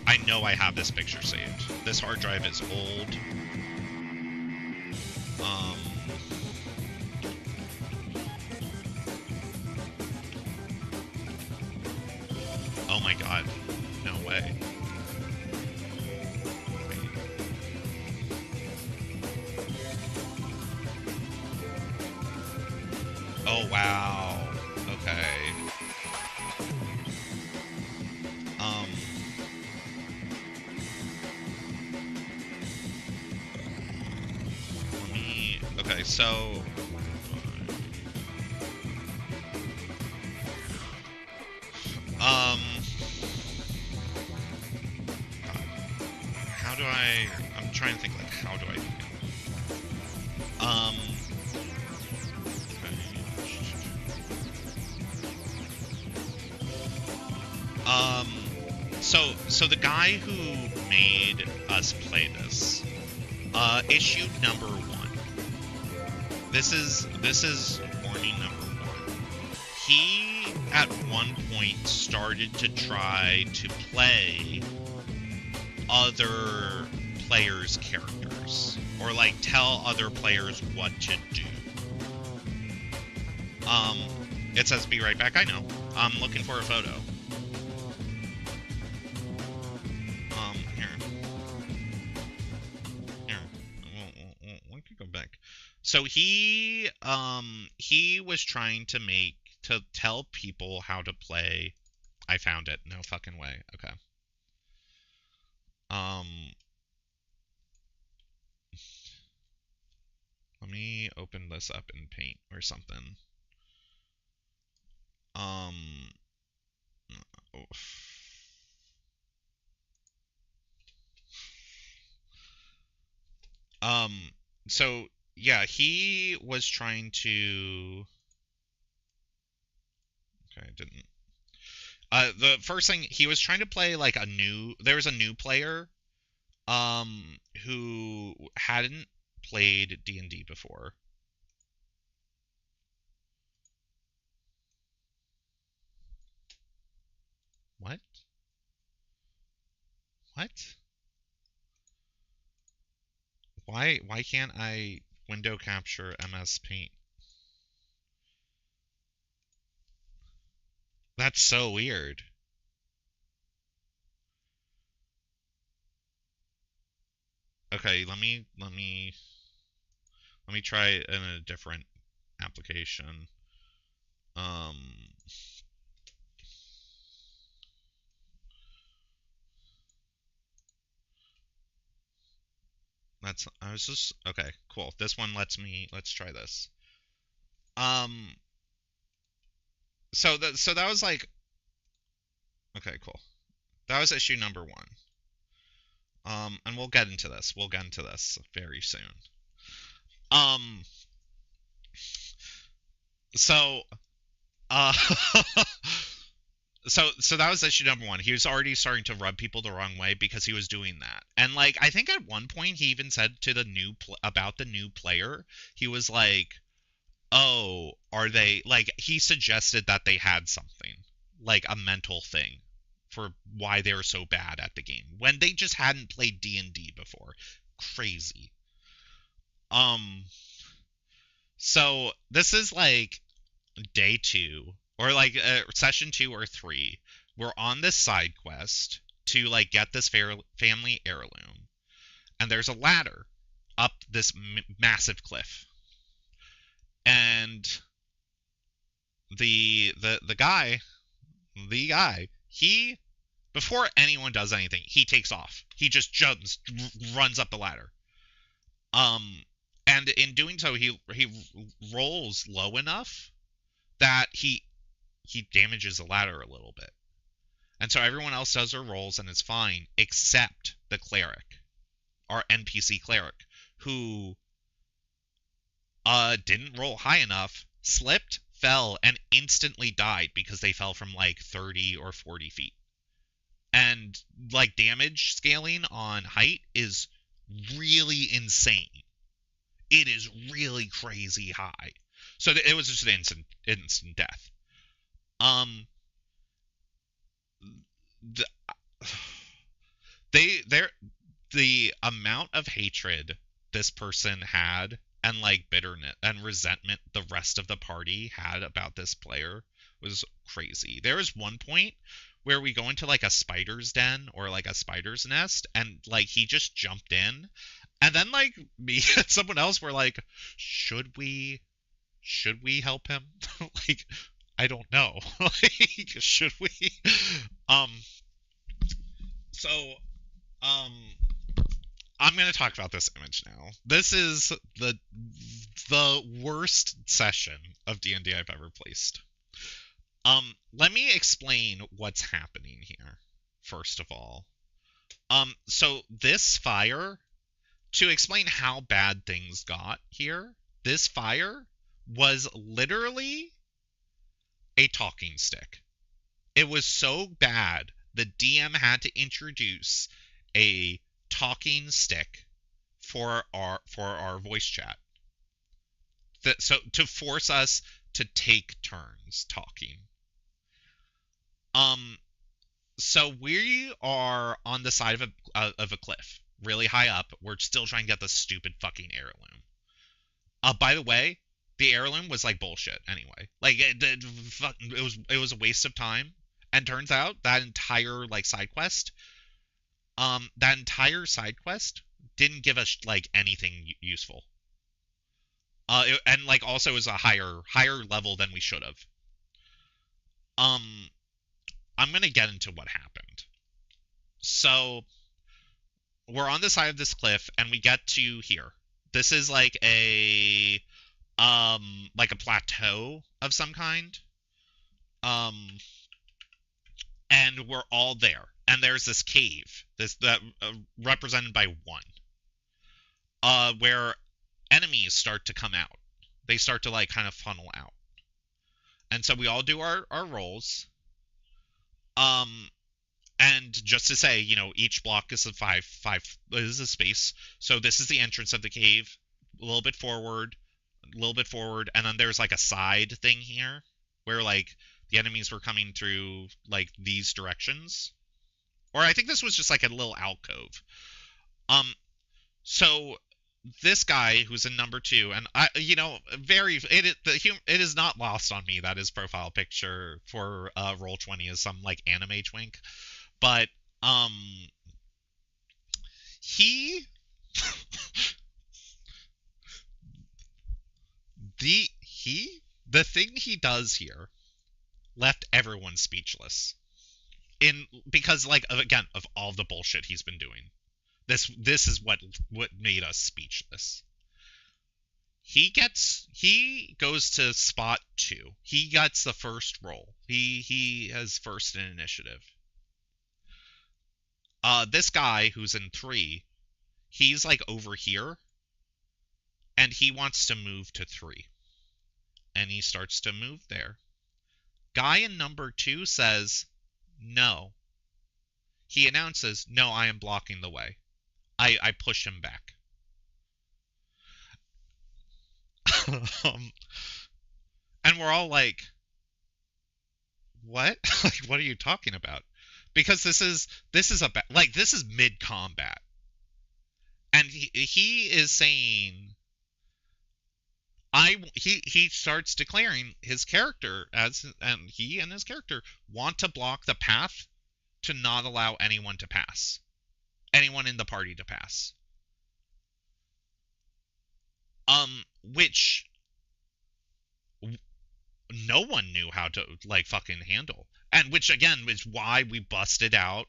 I know I have this picture saved. This hard drive is old. my god. No way. Oh, wow. Okay. Okay, so... how do I'm trying to think, like, how do I do it? So the guy who made us play this, issue number 1. This is warning number 1. He, at one point, started to try to play other players' characters, or, like, tell other players what to do. It says, be right back, I know. I'm looking for a photo. So he was trying to tell people how to play. I found it. No fucking way. Okay. Let me open this up in Paint or something. So yeah, he was trying to... Okay, I didn't... the first thing, he was trying to play, like, there was a new player, who hadn't played D&D before. What? What? Why can't I window capture MS Paint? That's so weird. Okay, let me try it in a different application. Okay, cool. This one let's try this. So that was like, okay, cool. That was issue number 1. And we'll get into this. We'll get into this very soon. So that was issue number 1. He was already starting to rub people the wrong way because he was doing that. And, like, I think at one point he even said to the about the new player, he was like, oh, are they, like, he suggested that they had something, like a mental thing for why they were so bad at the game when they just hadn't played D&D before. Crazy. So this is like day 2 or like session 2 or 3. We're on this side quest to like get this family heirloom, and there's a ladder up this massive cliff, and the guy, he, before anyone does anything, he takes off. He just runs up the ladder. And in doing so, he rolls low enough that he damages the ladder a little bit. And so everyone else does their rolls and it's fine, except the cleric, our NPC cleric, who didn't roll high enough, slipped, fell, and instantly died because they fell from like 30 or 40 feet. And like damage scaling on height is really insane. It is really crazy high. So it was just an instant death. The amount of hatred this person had, and like bitterness and resentment the rest of the party had about this player, was crazy. There was one point where we go into like a spider's den or like a spider's nest, and like he just jumped in, and then like me and someone else were like, should we help him? Like, I don't know. Like, should we? So, I'm gonna talk about this image now. This is the worst session of D&D I've ever placed. Let me explain what's happening here, first of all. So this fire, to explain how bad things got here, this fire was literally a talking stick. It was so bad, the DM had to introduce a talking stick for our voice chat. So to force us to take turns talking. So we are on the side of a cliff, really high up. We're still trying to get the stupid fucking heirloom. By the way, the heirloom was like bullshit anyway. Like it was a waste of time. And turns out that entire like side quest, didn't give us like anything useful. And like also is a higher level than we should have. I'm gonna get into what happened. So we're on the side of this cliff, and we get to here. This is like a plateau of some kind. And we're all there. And there's this cave, that represented by 1, where enemies start to come out. They start to like kind of funnel out. And so we all do our rolls. And just to say, you know, each block is a five is a space. So this is the entrance of the cave. A little bit forward, and then there's like a side thing here where like the enemies were coming through like these directions. Or I think this was just like a little alcove. So this guy who's in number 2, and it is not lost on me that his profile picture for Roll20 is some like anime twink, but he the thing he does here left everyone speechless. Because like again of all the bullshit he's been doing. This is what made us speechless. He goes to spot 2. He gets the first roll. He has first in initiative. This guy who's in 3, he's like over here, and he wants to move to 3. And he starts to move there. Guy in number 2 says, no. He announces, no, I am blocking the way. I push him back. And we're all like, what? Like, what are you talking about? Because this is mid-combat. And he is saying, he starts declaring his character he and his character want to block the path to not allow anyone in the party to pass. Which no one knew how to like fucking handle. And which again is why we busted out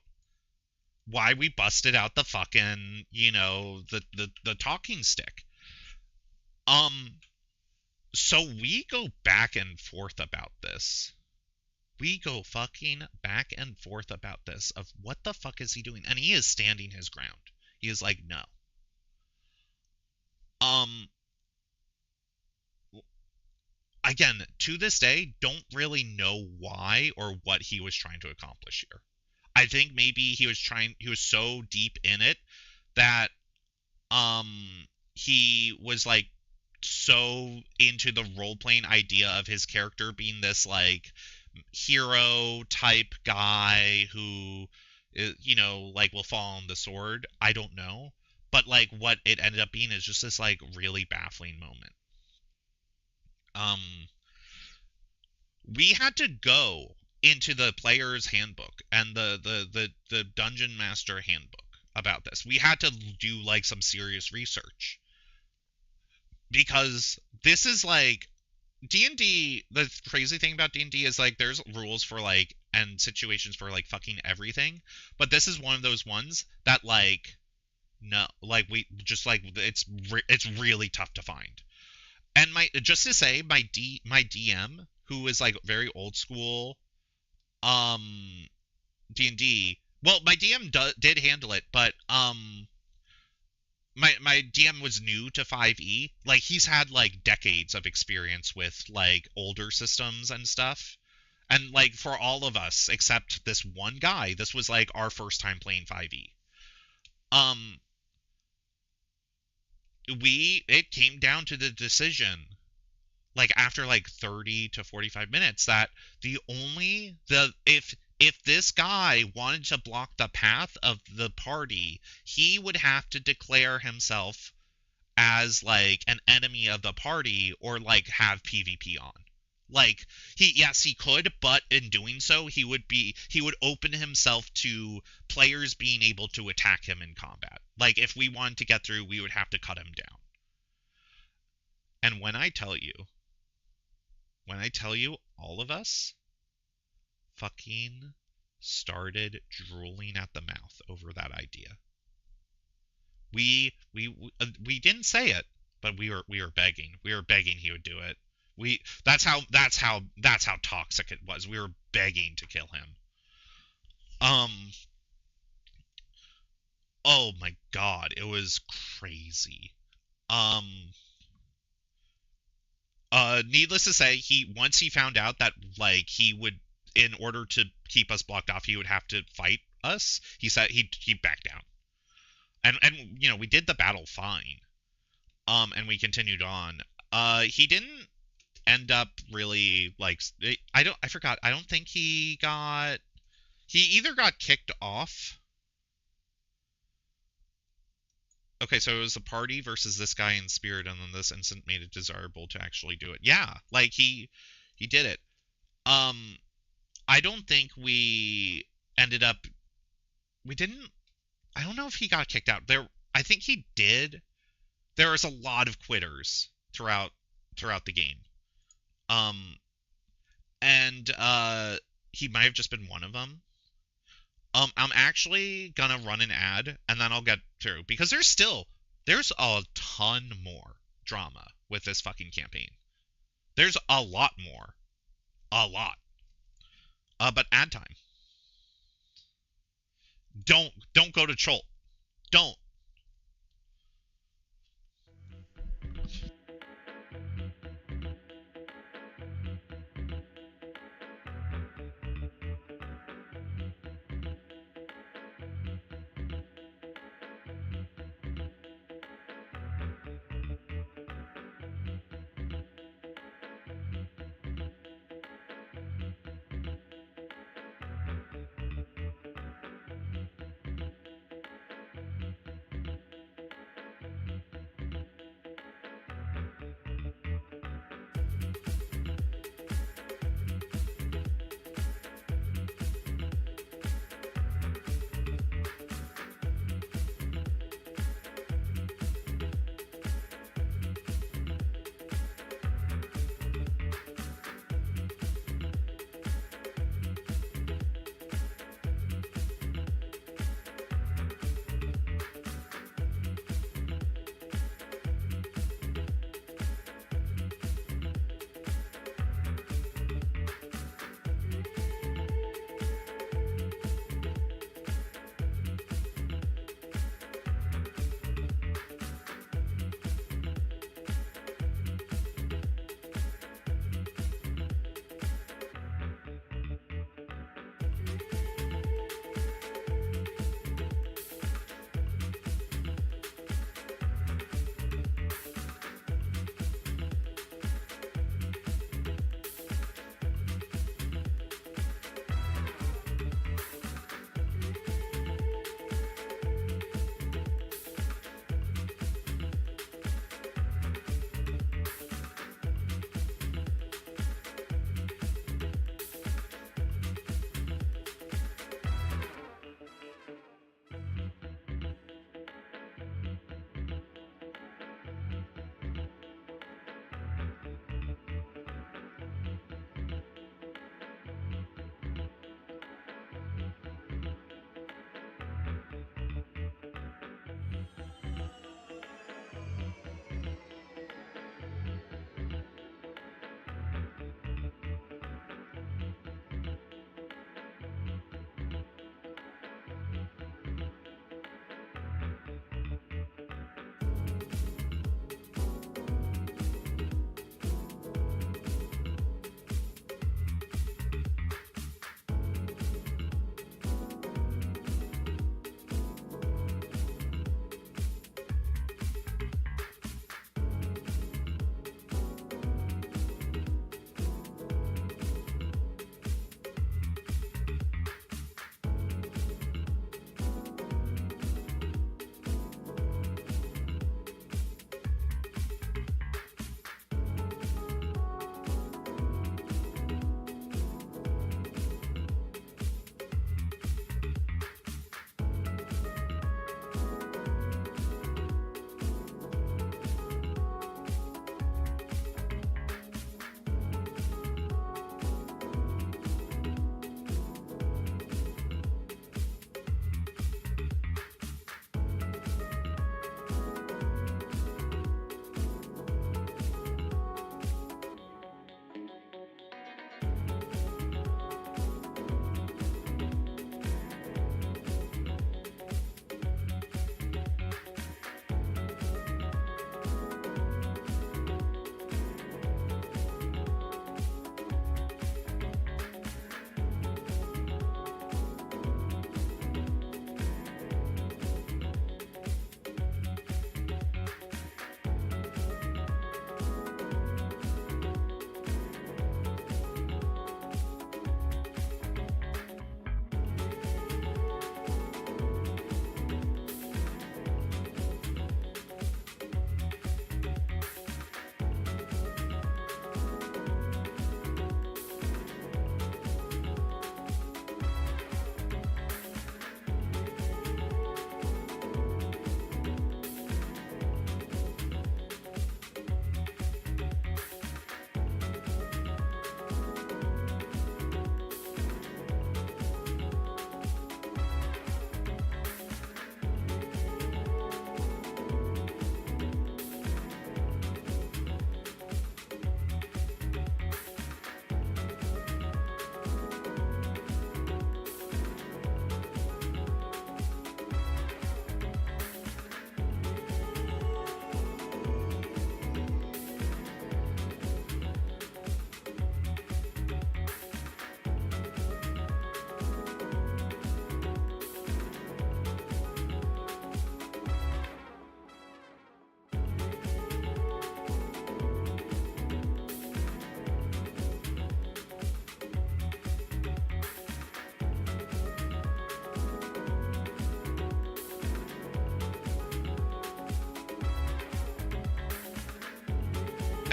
the fucking, you know, the talking stick. So we go back and forth about this. Of what the fuck is he doing? And he is standing his ground. He is like, no. Again, to this day, don't really know why or what he was trying to accomplish here. I think maybe he was so deep in it that he was like so into the role-playing idea of his character being this like hero type guy who, you know, like will fall on the sword. I don't know, but like what it ended up being is just this like really baffling moment. We had to go into the player's handbook and the dungeon master handbook about this. We had to do like some serious research, because this is like D&D. The crazy thing about D&D is like there's rules for like and situations for like fucking everything, but this is one of those ones that like no, like we just like it's really tough to find. And my just to say my DM, who is like very old school D&D, well, my DM did handle it, but my DM was new to 5e. Like he's had like decades of experience with like older systems and stuff. And like for all of us except this one guy, this was like our first time playing 5e. It came down to the decision, like after like 30 to 45 minutes, that if this guy wanted to block the path of the party, he would have to declare himself as like an enemy of the party or like have PvP on. Like he could, but in doing so, he would open himself to players being able to attack him in combat. Like if we wanted to get through, we would have to cut him down. And when I tell you, all of us fucking started drooling at the mouth over that idea. We didn't say it, but we were begging. We were begging he would do it. That's how toxic it was. We were begging to kill him. Oh my god, it was crazy. Needless to say, once he found out that like he would, in order to keep us blocked off, he would have to fight us. He said he backed down. And you know, we did the battle fine. And we continued on. He didn't end up really like I forgot. I don't think he either got kicked off. Okay, so it was the party versus this guy in spirit, and then this incident made it desirable to actually do it. Yeah, like he did it. I don't think we ended up. We didn't. I don't know if he got kicked out. I think he did. There was a lot of quitters throughout the game. And he might have just been one of them. I'm actually gonna run an ad and then I'll get through, because there's a ton more drama with this fucking campaign. There's a lot more. A lot. But ad time. Don't go to Chult. Don't.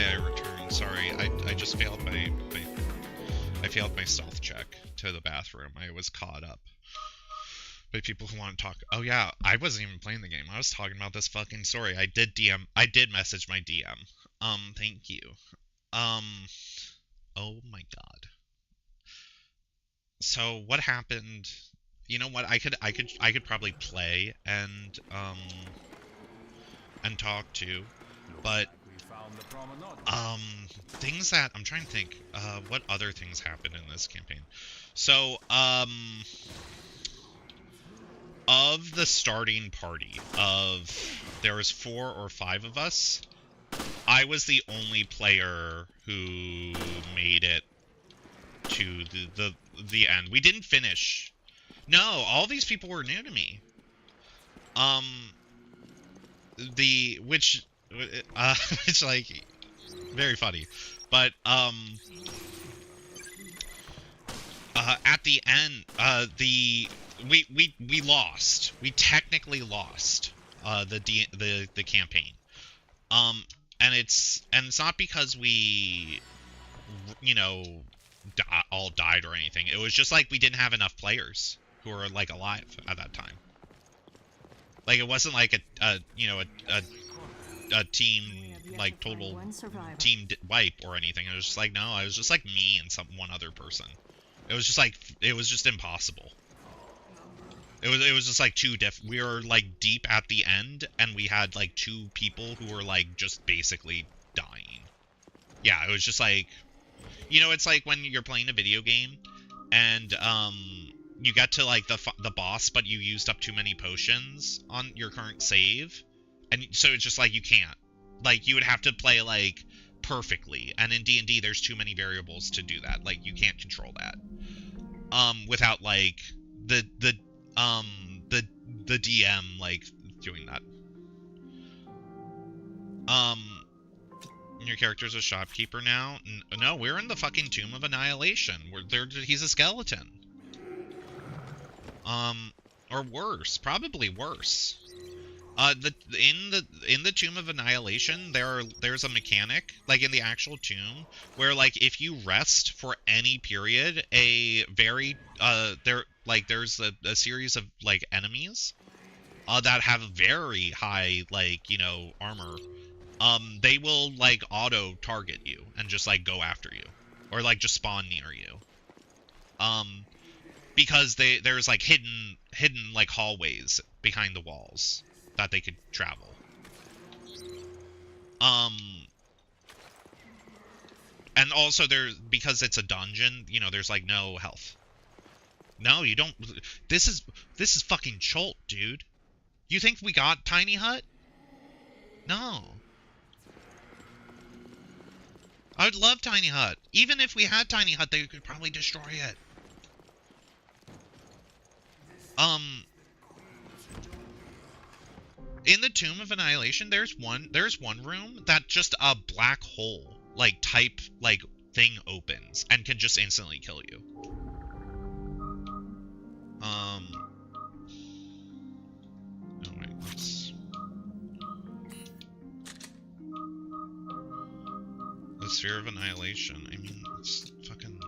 Hey, I returned. Sorry, I just failed my stealth check to the bathroom. I was caught up by people who want to talk. Oh yeah, I wasn't even playing the game. I was talking about this fucking story. I did message my DM. Thank you. Oh my god. So what happened? You know what? I could probably play and talk to, but things that I'm trying to think what other things happened in this campaign. So of the starting party there was 4 or 5 of us, I was the only player who made it to the end. We didn't finish. No, all these people were new to me. Which like very funny, but at the end, we lost. We technically lost the campaign. And it's not because we, you know, all died or anything. It was just like we didn't have enough players who were like alive at that time. Like it wasn't like a team, like total team wipe or anything. It was just like, no, it was just like me and one other person. It was just like, it was just impossible. It was just like we were like deep at the end, and we had like 2 people who were like just basically dying. Yeah, it was just like, you know, it's like when you're playing a video game and you get to like the boss, but you used up too many potions on your current save, and so it's just like you can't. Like you would have to play like perfectly, and in D&D there's too many variables to do that. Like you can't control that without like the DM like doing that. Your character's a shopkeeper now? No, we're in the fucking Tomb of Annihilation. He's a skeleton. Or worse, probably worse. In the Tomb of Annihilation, there's a mechanic, like in the actual tomb, where like if you rest for any period, there's a series of like enemies that have very high, like, you know, armor. They will like auto target you and just like go after you, or like just spawn near you. Because there's like hidden like hallways behind the walls that they could travel. And also because it's a dungeon, you know, there's like no health. No, you don't. This is fucking Chult, dude. You think we got Tiny Hut? No. I would love Tiny Hut. Even if we had Tiny Hut, they could probably destroy it. In the Tomb of Annihilation, there's one room that just a black hole like type like thing opens and can just instantly kill you. Oh wait, let's... The Sphere of Annihilation. I mean, it's fucking...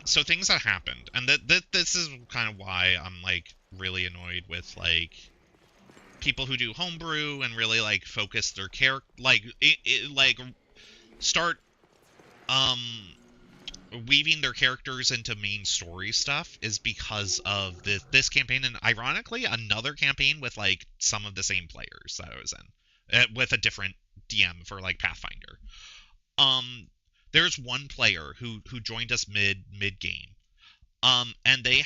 So things that happened, and this is kind of why I'm like really annoyed with like people who do homebrew and really like focus their character, like start weaving their characters into main story stuff, is because of this campaign, and ironically another campaign with like some of the same players that I was in, with a different DM for like Pathfinder. There's one player who joined us mid game, and they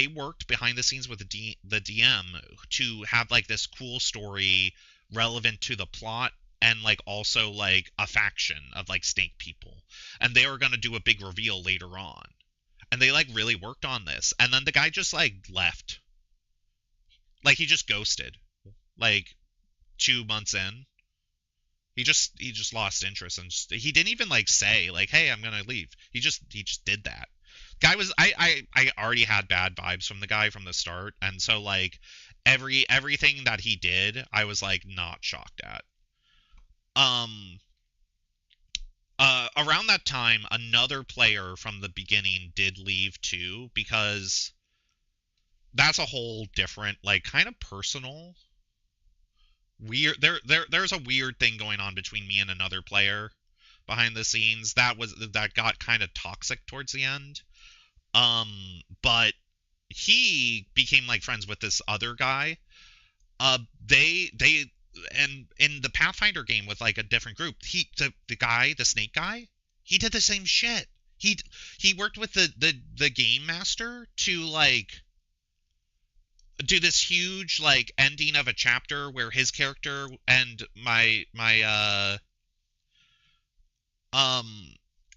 worked behind the scenes with the DM to have like this cool story relevant to the plot, and like also like a faction of like snake people, and they were gonna do a big reveal later on, and they like really worked on this, and then the guy just like left, like he just ghosted, like 2 months in. He just lost interest, and he didn't even like say like, hey, I'm gonna leave. He just did that. Guy was I already had bad vibes from the guy from the start, and so like everything that he did, I was like not shocked at. Around that time, another player from the beginning did leave too, because that's a whole different, like, kind of personal, weird. There's a weird thing going on between me and another player behind the scenes that got kind of toxic towards the end. But he became like friends with this other guy. They and in the Pathfinder game with like a different group, the snake guy, he did the same shit. He worked with the game master to like do this huge like ending of a chapter where his character and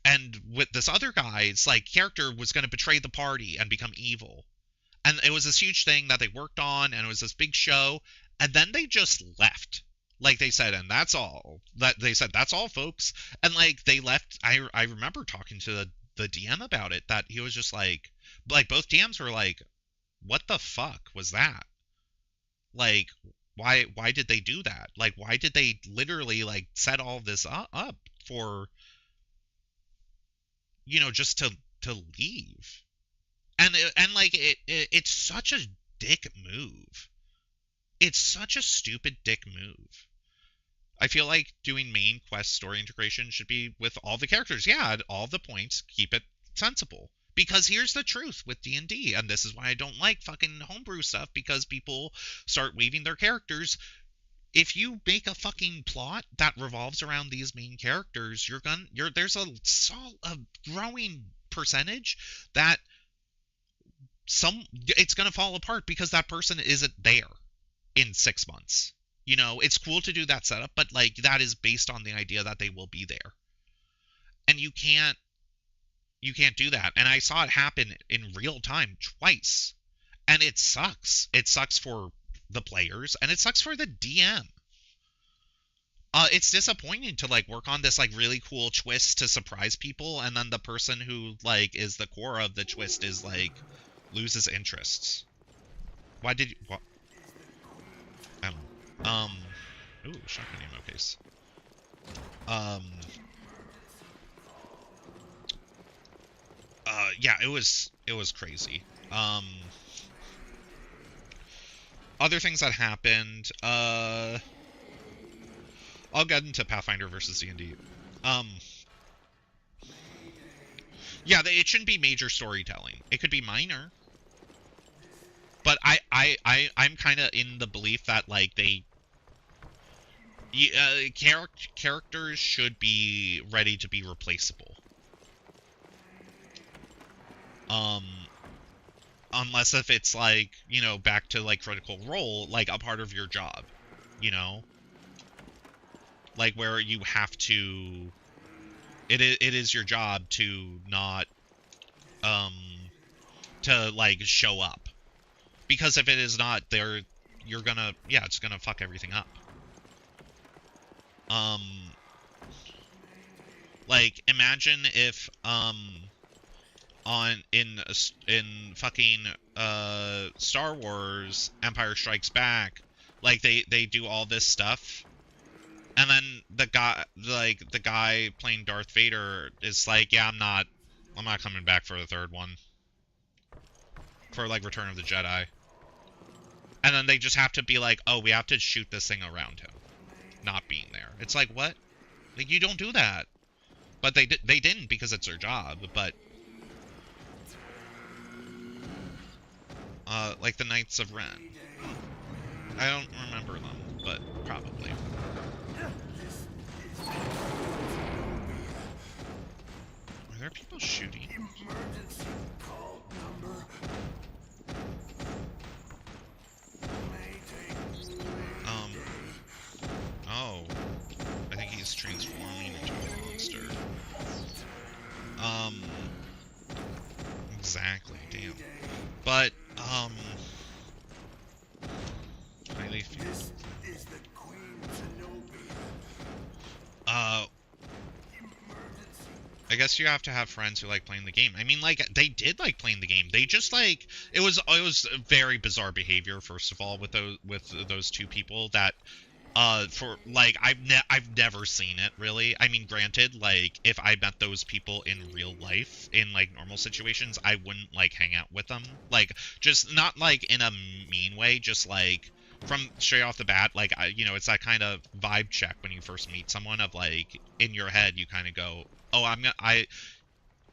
and with this other guy's like character was going to betray the party and become evil. And it was this huge thing that they worked on, and it was this big show. And then they just left. Like they said, and that's all. That's all, folks. And like they left. I remember talking to the DM about it, that he was just like both DMs were like, what the fuck was that? Like, why did they do that? Like, why did they literally like set all this up for, just to leave? And like it's such a dick move. It's such a stupid dick move. I feel like doing main quest story integration should be with all the characters. Yeah, at all the points, keep it sensible. Because here's the truth with D&D, and this is why I don't like fucking homebrew stuff, because people start weaving their characters. If you make a fucking plot that revolves around these main characters, there's a growing percentage that it's gonna fall apart because that person isn't there in 6 months. It's cool to do that setup, but like that is based on the idea that they will be there, and you can't do that. And I saw it happen in real time twice, and it sucks. It sucks for the players, and it sucks for the DM. It's disappointing to like work on this like really cool twist to surprise people, and then the person who like is the core of the twist is like loses interests. Why did you? What? I don't know. Ooh, shotgun ammo case. Yeah, it was crazy. Other things that happened. I'll get into Pathfinder versus D&D. Yeah, it shouldn't be major storytelling. It could be minor. But I'm kind of in the belief that like characters should be ready to be replaceable. Unless if it's like, back to like Critical Role, like a part of your job, like where you have to, it is your job to not, to like show up. Because if it is not there, it's gonna fuck everything up. Like imagine if in fucking Star Wars Empire Strikes Back, like they do all this stuff, and then the guy playing Darth Vader is like, yeah, I'm not coming back for the third one, for like Return of the Jedi. And then they just have to be like, oh, we have to shoot this thing around him not being there. It's like, what? Like, you don't do that. But they didn't, because it's their job. But like the Knights of Ren, I don't remember them, but probably. Are there people shooting? Emergency call number. Oh, I think he's transforming into a monster. Exactly, damn. But, highly This is the Queen Zenobia. emergency I guess you have to have friends who like playing the game. I mean, like, they did like playing the game. They just, like, it was very bizarre behavior, first of all, with those two people that, for, like, I've never seen it, really. I mean, granted, like, if I met those people in real life, in, like, normal situations, I wouldn't, like, hang out with them. Like, just, not, like, in a mean way, just, like, from straight off the bat, like, you know, it's that kind of vibe check when you first meet someone of, like, in your head, you kind of go, oh,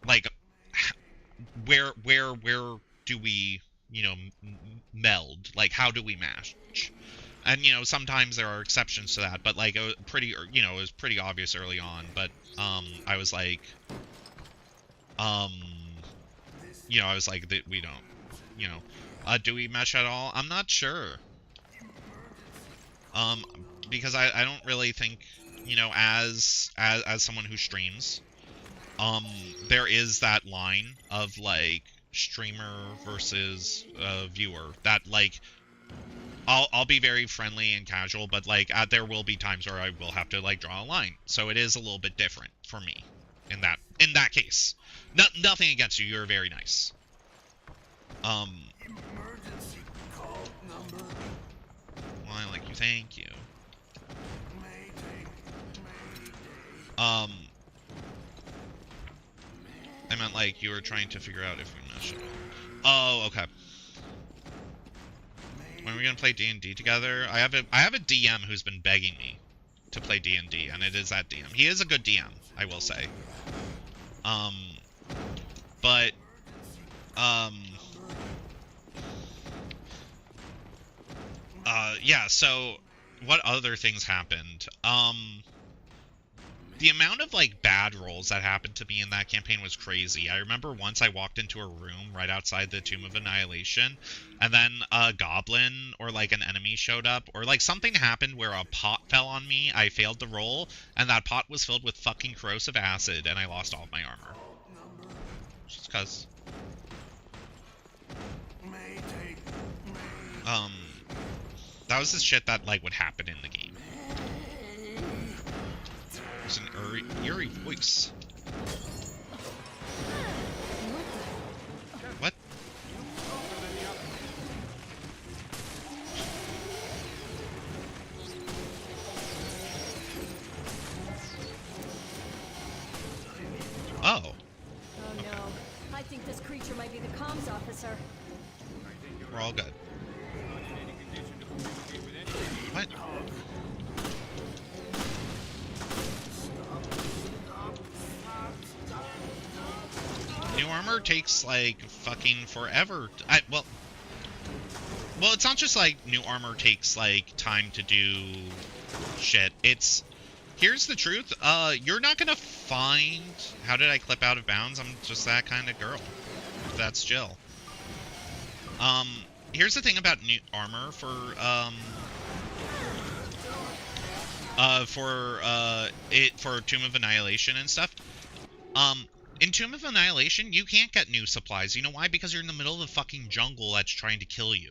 like, where do we, you know, meld? Like, how do we match? And, you know, sometimes there are exceptions to that, but, like, it was pretty, you know, it was pretty obvious early on, but, I was like, you know, I was like, we don't, you know, do we mesh at all? I'm not sure. Because I don't really think, you know, as someone who streams, there is that line of, like, streamer versus viewer that, like, I'll be very friendly and casual, but, like, there will be times where I will have to, like, draw a line. So it is a little bit different for me in that case. Nothing against you. You're very nice. Emergency call number. Well, I like you. Thank you. I meant, like, you were trying to figure out if we mesh at all. Oh, okay. When are we gonna play D&D together? I have a DM who's been begging me to play D&D, and it is that DM. He is a good DM, I will say. But yeah, so what other things happened? The amount of, like, bad rolls that happened to me in that campaign was crazy. I remember once I walked into a room right outside the Tomb of Annihilation, and then a goblin or, like, an enemy showed up, or, like, something happened where a pot fell on me, I failed the roll, and that pot was filled with fucking corrosive acid, and I lost all of my armor. Just cause. That was the shit that, like, would happen in the game. There's an eerie voice. What? Oh. Oh no. I think this creature might be the comms officer. We're all good. What? New armor takes, like, fucking forever. Well, it's not just, like, new armor takes, like, time to do shit. It's, here's the truth. You're not gonna find, how did I clip out of bounds? I'm just that kind of girl. That's Jill. Here's the thing about new armor for Tomb of Annihilation and stuff. In Tomb of Annihilation, you can't get new supplies. You know why? Because you're in the middle of the fucking jungle that's trying to kill you.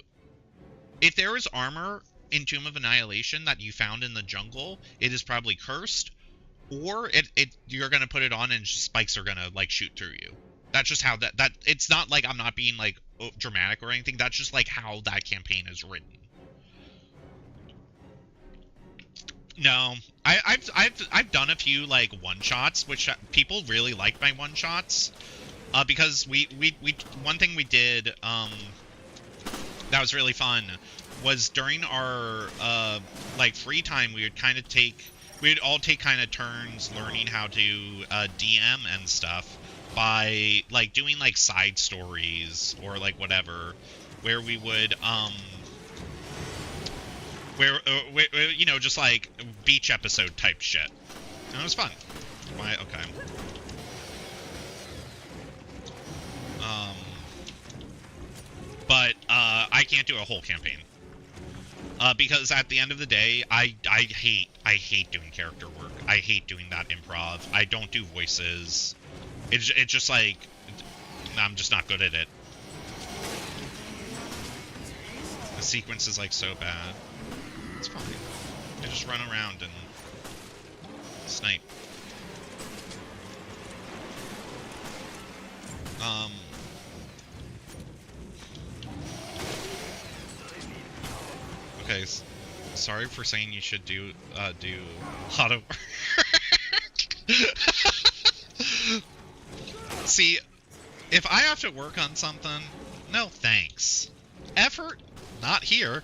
If there is armor in Tomb of Annihilation that you found in the jungle, it is probably cursed, or you're gonna put it on and spikes are gonna, like, shoot through you. That's just how that it's not like I'm not being, like, dramatic or anything. That's just, like, how that campaign is written. No, I've done a few, like, one-shots, which people really liked my one-shots, because we one thing we did that was really fun was during our like, free time, we would all take kind of turns learning how to DM and stuff by, like, doing, like, side stories or, like, whatever, where we would where you know, just, like, beach episode type shit. And it was fun. Why? Okay. But I can't do a whole campaign. Because at the end of the day, I hate doing character work. I hate doing that improv. I don't do voices. It's just, like, I'm just not good at it. The sequence is, like, so bad. It's fine. I just run around and snipe. Okay, sorry for saying you should do auto. See, if I have to work on something, no thanks. Effort, not here.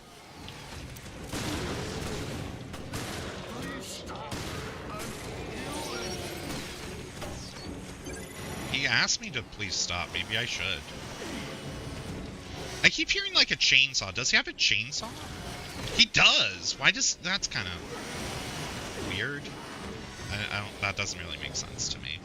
He asked me to please stop. Maybe I should. I keep hearing like a chainsaw. Does he have a chainsaw? He does. Why does... That's kind of weird. I don't... That doesn't really make sense to me.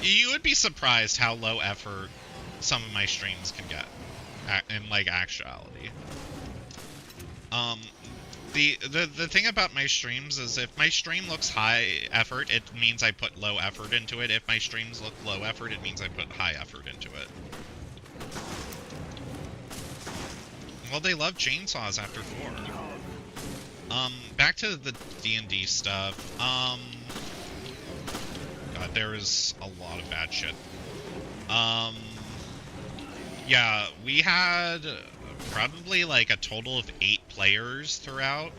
You would be surprised how low effort some of my streams can get in like actuality. The thing about my streams is if my stream looks high effort, it means I put low effort into it. If my streams look low effort, it means I put high effort into it. Well, they love chainsaws after 4. Back to the D&D stuff. God, there is a lot of bad shit. Yeah, we had probably like a total of 8 players throughout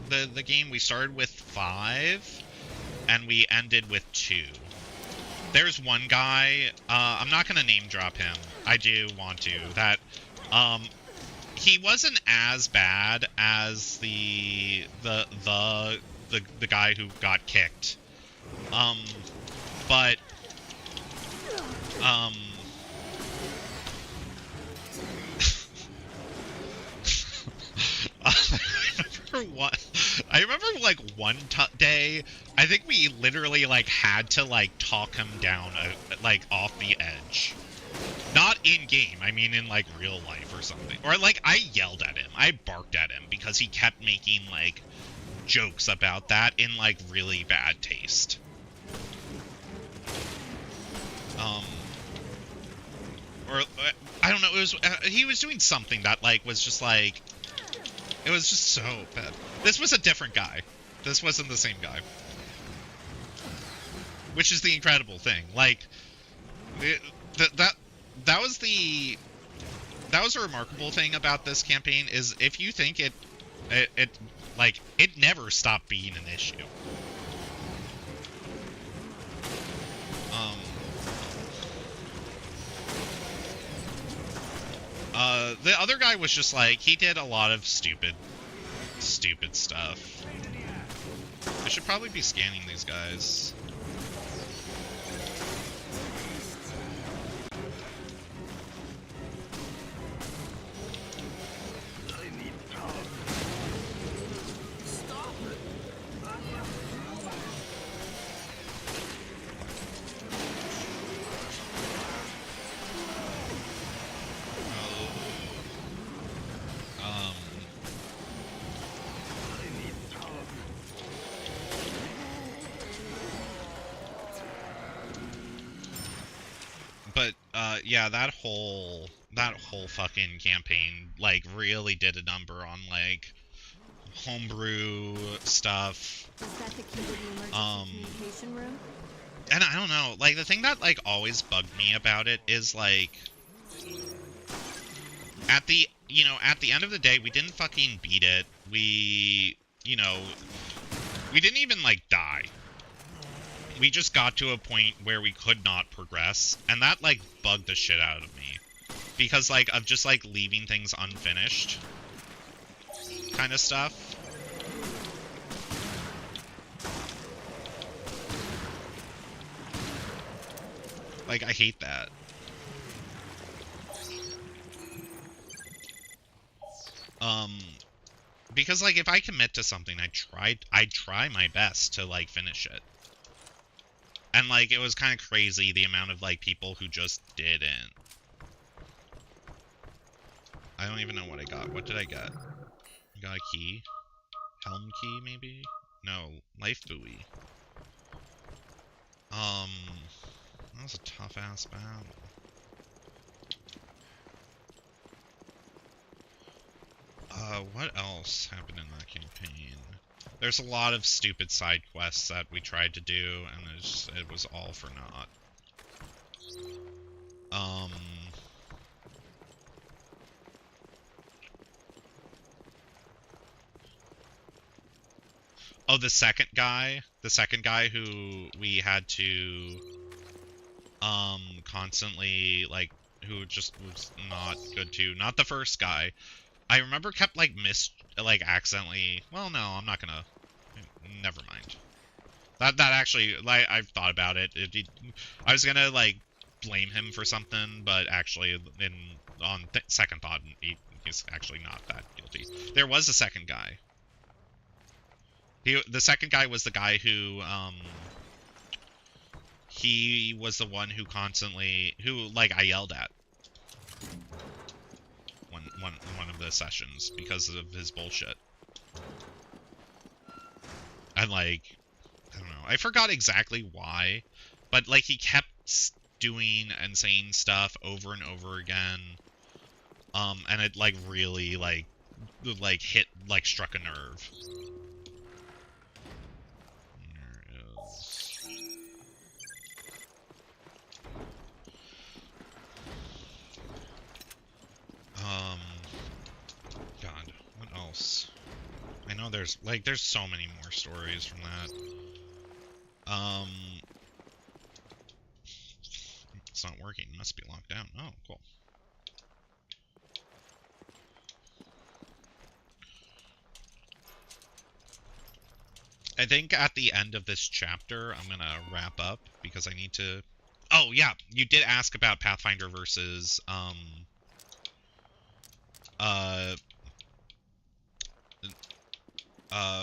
the game. We started with 5, and we ended with 2. There's one guy, I'm not gonna name drop him. I do want to. That, he wasn't as bad as the guy who got kicked. But I remember like one day, I think we literally like had to like talk him down like off the edge. Not in game, I mean in like real life or something. Or like I yelled at him, I barked at him because he kept making like jokes about that in like really bad taste. Or I don't know, it was he was doing something that like was just like, it was just so bad. This was a different guy. This wasn't the same guy. Which is the incredible thing. Like, that was a remarkable thing about this campaign, is if you think it never stopped being an issue. The other guy was just like, he did a lot of stupid stuff. I should probably be scanning these guys. Yeah, that whole fucking campaign, like, really did a number on, like, homebrew stuff. Is that the key to the emergency communication room? And I don't know, like, the thing that, like, always bugged me about it is, like, at the end of the day, we didn't fucking beat it. We didn't even, like, die. We just got to a point where we could not progress, and that, like, bugged the shit out of me. Because, like, of just, like, leaving things unfinished kind of stuff. Like, I hate that. Because, like, if I commit to something, I try my best to, like, finish it. And, like, it was kind of crazy the amount of, like, people who just didn't. I don't even know what I got. What did I get? I got a key? Helm key, maybe? No, life buoy. That was a tough-ass battle. What else happened in that campaign? There's a lot of stupid side quests that we tried to do, and it was all for naught. Oh, the second guy who we had to, constantly, like, who just was not good too. Not the first guy. I remember kept, like, accidentally, well, no, I'm not gonna, never mind. That actually, like, I've thought about it. I was gonna, like, blame him for something, but actually, on second thought, he's actually not that guilty. There was a second guy. The second guy was the guy who, he was the one who constantly, like, I yelled at one of the sessions because of his bullshit. And, like, I don't know, I forgot exactly why, but, like, he kept doing and saying stuff over and over again, and it, like, really, like hit, like, struck a nerve. God, what else? I know there's so many more stories from that. It's not working. It must be locked down. Oh, cool. I think at the end of this chapter, I'm gonna wrap up because I need to... Oh, yeah, you did ask about Pathfinder versus,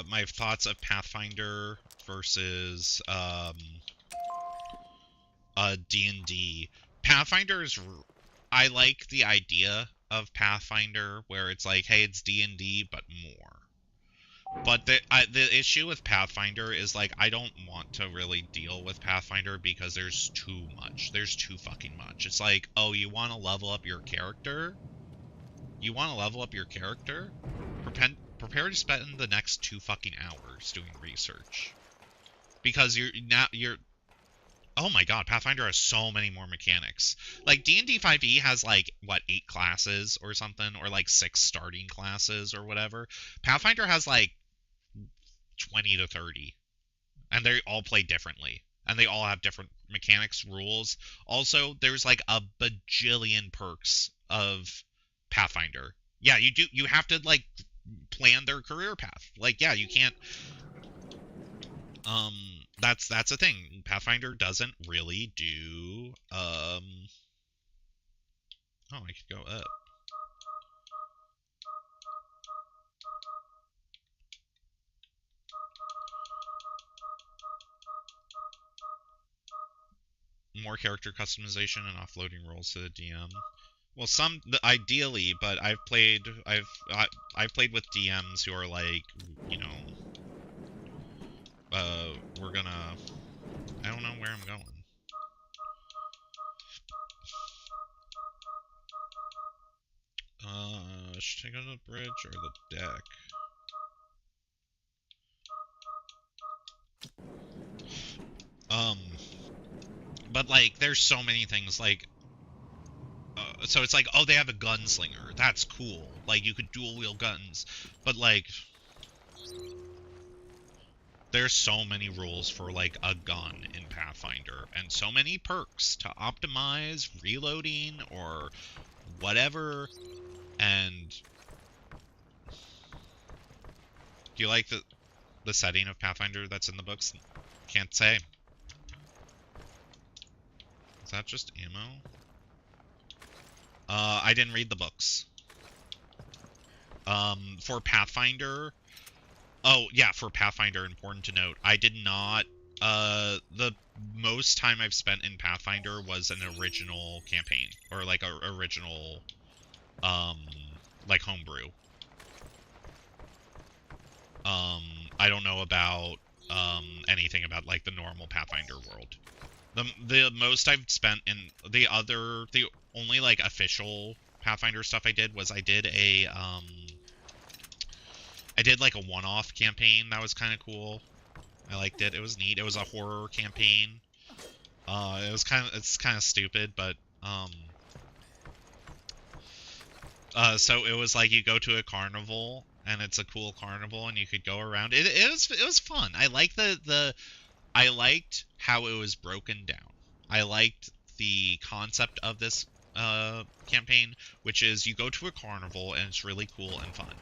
my thoughts of Pathfinder versus, D&D. Pathfinder is... I like the idea of Pathfinder, where it's like, hey, it's D&D, but more. But the issue with Pathfinder is, like, I don't want to really deal with Pathfinder because there's too much. There's too fucking much. It's like, oh, you want to level up your character? You want to level up your character? Prepare to spend the next 2 fucking hours doing research. Because you're... Oh my god, Pathfinder has so many more mechanics. Like, D&D 5e has, like, what, 8 classes or something? Or, like, 6 starting classes or whatever. Pathfinder has, like, 20 to 30. And they all play differently. And they all have different mechanics, rules. Also, there's, like, a bajillion perks of Pathfinder. Yeah, you have to, like, plan their career path. Like, yeah, you can't... That's the thing. Pathfinder doesn't really do, Oh, I could go up. More character customization and offloading roles to the DM. Well, ideally, but I've played with DMs who are like, you know, we're gonna... I don't know where I'm going. Should I go to the bridge or the deck? But, like, there's so many things, like... so it's like, oh, they have a gunslinger. That's cool. Like, you could dual-wield guns. But, like... There's so many rules for, like, a gun in Pathfinder, and so many perks to optimize reloading or whatever, and... Do you like the setting of Pathfinder that's in the books? Can't say. Is that just ammo? I didn't read the books. For Pathfinder... Oh, yeah, for Pathfinder, important to note, I did not, the most time I've spent in Pathfinder was an original campaign, or, like, a original, like, homebrew. I don't know about, anything about, like, the normal Pathfinder world. The most I've spent in the only, like, official Pathfinder stuff I did was I did a, I did like a one-off campaign that was kind of cool. I liked it. It was neat. It was a horror campaign. It's kind of stupid, but so it was like you go to a carnival, and it's a cool carnival, and you could go around. It was fun. I liked I liked how it was broken down. I liked the concept of this campaign, which is you go to a carnival and it's really cool and fun.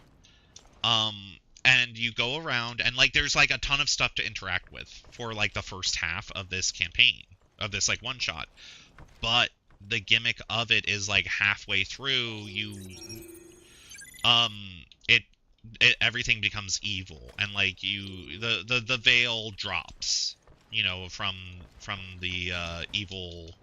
And you go around and like there's like a ton of stuff to interact with for like the first half of this campaign, of this like one shot. But the gimmick of it is like halfway through everything becomes evil, and like the veil drops, you know, from the evil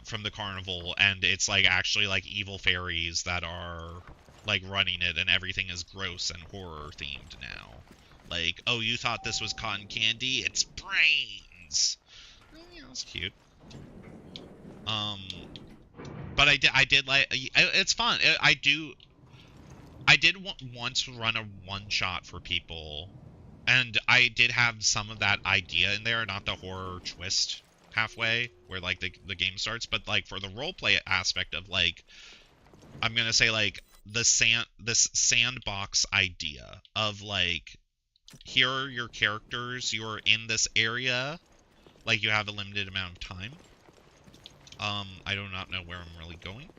from the carnival, and it's like actually like evil fairies that are like running it, and everything is gross and horror themed now. Like, oh, you thought this was cotton candy? It's brains. You know, it's cute. But I did like, it's fun. I did once run a one shot for people, and I did have some of that idea in there, not the horror twist halfway where like the game starts, but like for the roleplay aspect of like, I'm gonna say like this sandbox idea of like, here are your characters, you're in this area, like you have a limited amount of time. I do not know where I'm really going.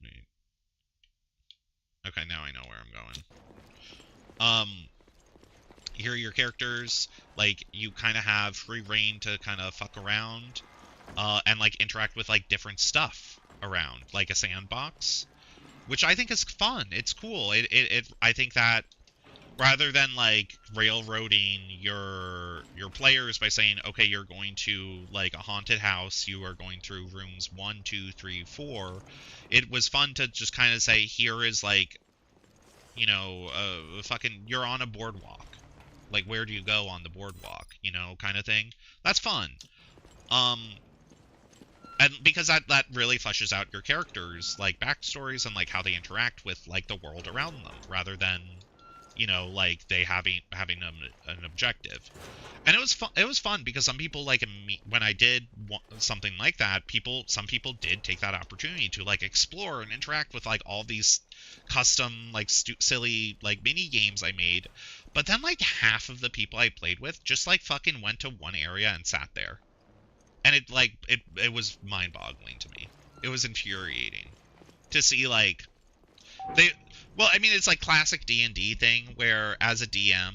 Wait. Okay, now I know where I'm going. Here are your characters, like, you kind of have free reign to kind of fuck around, and, like, interact with, like, different stuff around, like a sandbox, which I think is fun. It's cool. I think that rather than, like, railroading your players by saying, okay, you're going to, like, a haunted house, you are going through rooms 1, 2, 3, 4, it was fun to just kind of say, here is, like, you know, you're on a boardwalk. Like, where do you go on the boardwalk, you know, kind of thing. That's fun. And because that really fleshes out your characters, like, backstories and, like, how they interact with, like, the world around them, rather than, you know, like, they having an objective. And it was fun because some people, like, when I did something like that, some people did take that opportunity to, like, explore and interact with, like, all these custom, like, silly, like, mini games I made. But then, like, half of the people I played with just, like, fucking went to one area and sat there. And it was mind-boggling to me. It was infuriating to see, like, well, I mean, it's like classic D&D thing where as a DM,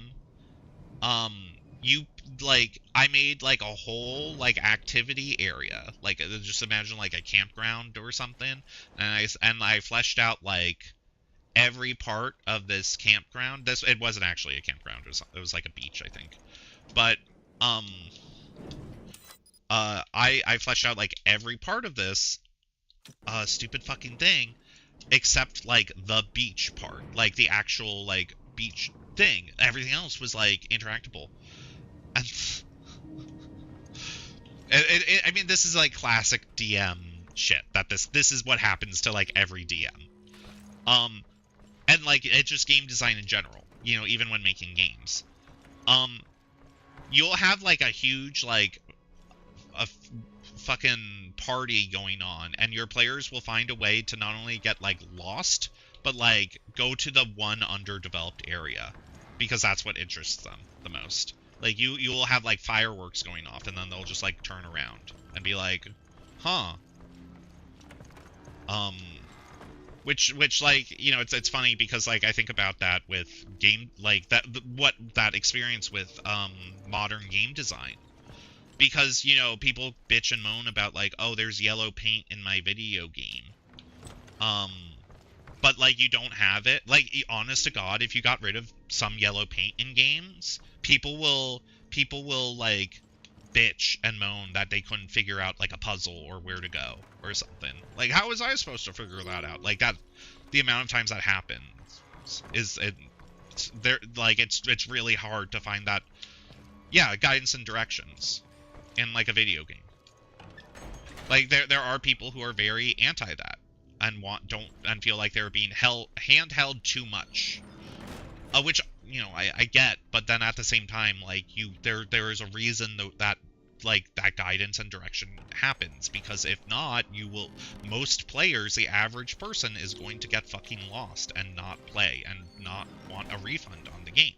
you, like, I made, like, a whole, like, activity area. Like, just imagine, like, a campground or something. And I fleshed out, like, every part of this campground. It wasn't actually a campground. It was like a beach, I think. But, I fleshed out, like, every part of this, stupid fucking thing, except, like, the beach part. Like, the actual, like, beach thing. Everything else was, like, interactable. And I mean, this is, like, classic DM shit. That this is what happens to, like, every DM. And, like, it's just game design in general. You know, even when making games. You'll have, like, a huge, like, a fucking party going on, and your players will find a way to not only get, like, lost, but, like, go to the one underdeveloped area, because that's what interests them the most. Like, you will have, like, fireworks going off, and then they'll just, like, turn around and be like, huh. Which, like, you know, it's funny because, like, I think about that with like, that experience with, modern game design. Because, you know, people bitch and moan about, like, oh, there's yellow paint in my video game. But, like, you don't have it. Like, honest to God, if you got rid of some yellow paint in games, people will, like, bitch and moan that they couldn't figure out, like, a puzzle or where to go or something. Like, how was I supposed to figure that out? Like, that, the amount of times that happens it's really hard to find that, yeah, guidance and directions in, like, a video game. Like, there are people who are very anti that. and feel like they're being handheld too much, which I get, but then at the same time, like there is a reason that like that guidance and direction happens, because if not, most players, the average person, is going to get fucking lost and not play and not want a refund on the game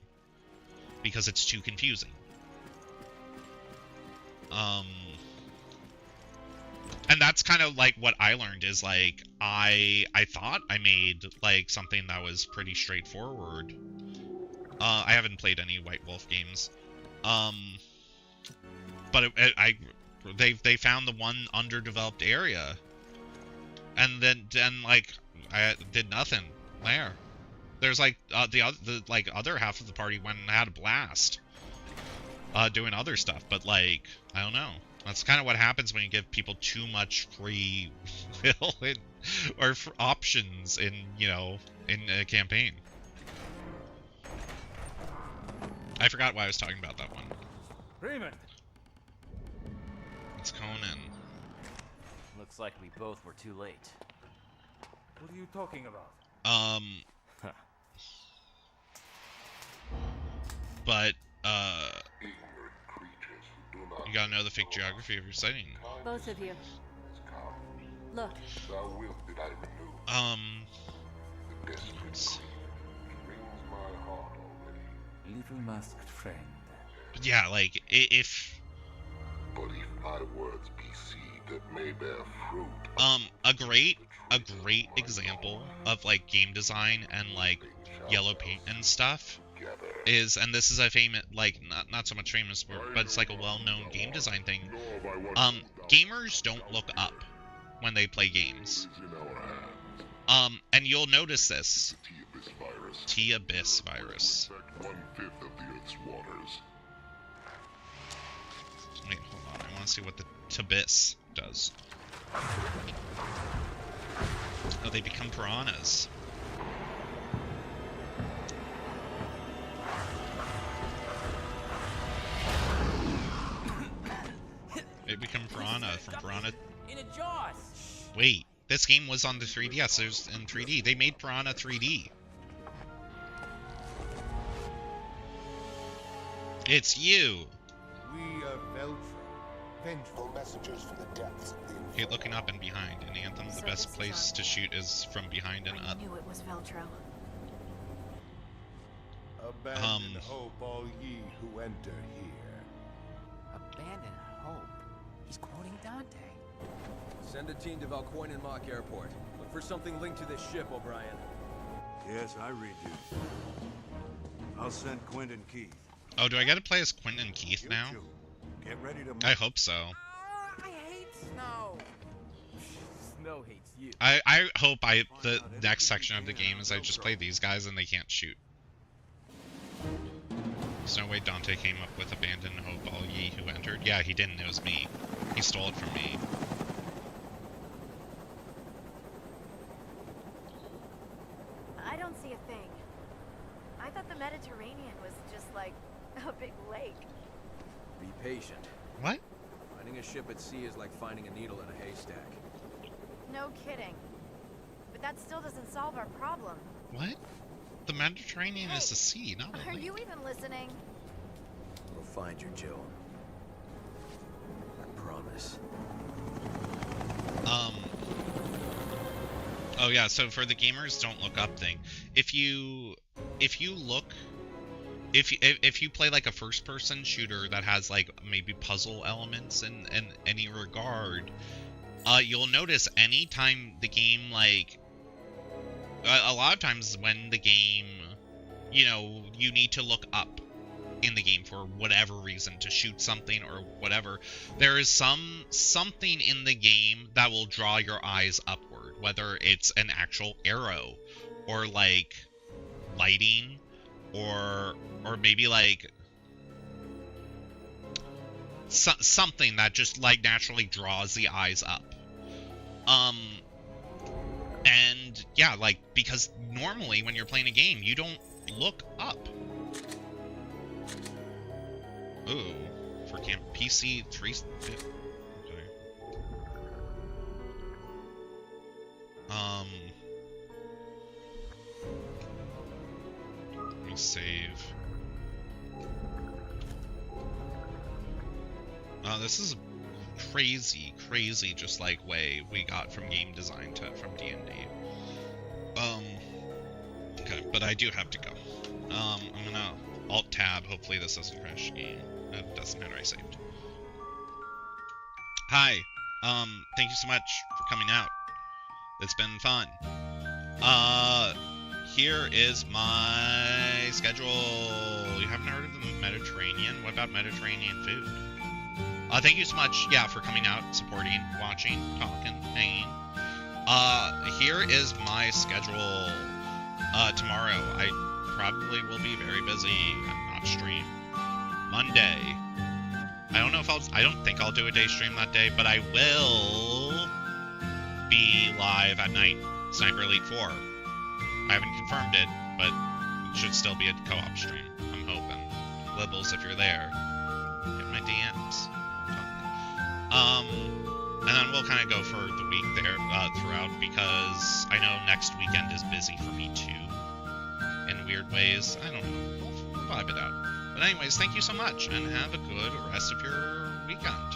because it's too confusing. And that's kind of like what I learned, is like I thought I made like something that was pretty straightforward. I haven't played any White Wolf games, but they found the one underdeveloped area, and then like I did nothing there. There's like the other half of the party went and had a blast doing other stuff, but like I don't know. That's kind of what happens when you give people too much free will or options in a campaign. I forgot why I was talking about that one. Raymond! It's Conan. Looks like we both were too late. What are you talking about? But, you gotta know the fake geography of your sighting. Both of you. Look. Little masked friend. Yeah, like, if... But if my words be seed that may bear fruit... a great example of, like, game design and, like, yellow paint and stuff is, and this is a famous, like, not so much famous, but it's like a well-known game design thing. Gamers don't look up when they play games. And you'll notice this. T-Abyss virus. Wait, hold on. I want to see what the T-Abyss does. Oh, they become piranhas. They become piranha from Piranha. In a Jaws. Wait, this game was on the 3DS. It was in 3D. They made Piranha 3D. It's you. We are Veltro. Vengeful messengers from the depths of the Hate looking up and behind. In Anthem, the best place to shoot is from behind and up. I knew it was Veltro. Abandon hope, all ye who enter here. Abandon hope? He's quoting Dante. Send a team to Valcoinen Mock Airport. Look for something linked to this ship, O'Brien. Yes, I read you. I'll send Quentin Keith. Oh, do I get to play as Quentin Keith now? Get ready to I hope so. I hate snow. Snow hates you. I hope the next section of the game is I just play these guys and they can't shoot. There's no way Dante came up with abandon hope, all ye who entered. Yeah, he didn't. It was me. He stole it from me. I don't see a thing. I thought the Mediterranean was just like a big lake. Be patient. What? Finding a ship at sea is like finding a needle in a haystack. No kidding. But that still doesn't solve our problem. What? The Mediterranean is the sea, not a Are lake. you even listening? We'll find you, Jill. I promise. Oh yeah, so for the gamers don't look up thing, if you play like a first person shooter that has like maybe puzzle elements in any regard, you'll notice anytime the game, like a lot of times when the game, you need to look up in the game for whatever reason, to shoot something or whatever, there is something in the game that will draw your eyes upward, whether it's an actual arrow or like lighting or maybe like something that just like naturally draws the eyes up. And yeah, like, because normally when you're playing a game you don't look up. Ooh, for camp PC 3. Okay. Let me save. This is a crazy, just like way we got from game design to from D&D. Okay, but I do have to go. I'm gonna Alt-Tab. Hopefully this doesn't crash the game. It doesn't matter, I saved. Hi. Thank you so much for coming out. It's been fun. Here is my schedule. You haven't heard of the Mediterranean? What about Mediterranean food? Thank you so much, yeah, for coming out, supporting, watching, talking, hanging. Here is my schedule. Tomorrow, I probably will be very busy and not stream. Monday, I don't think I'll do a day stream that day, but I will be live at night, Sniper Elite 4. I haven't confirmed it, but it should still be a co-op stream, I'm hoping. Libbles, if you're there, hit my DMs. And then we'll kind of go for the week there throughout, because I know next weekend is busy for me too, in weird ways. I don't know. We'll vibe it out. But anyways, thank you so much, and have a good rest of your weekend.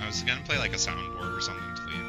I was gonna play like a soundboard or something to leave.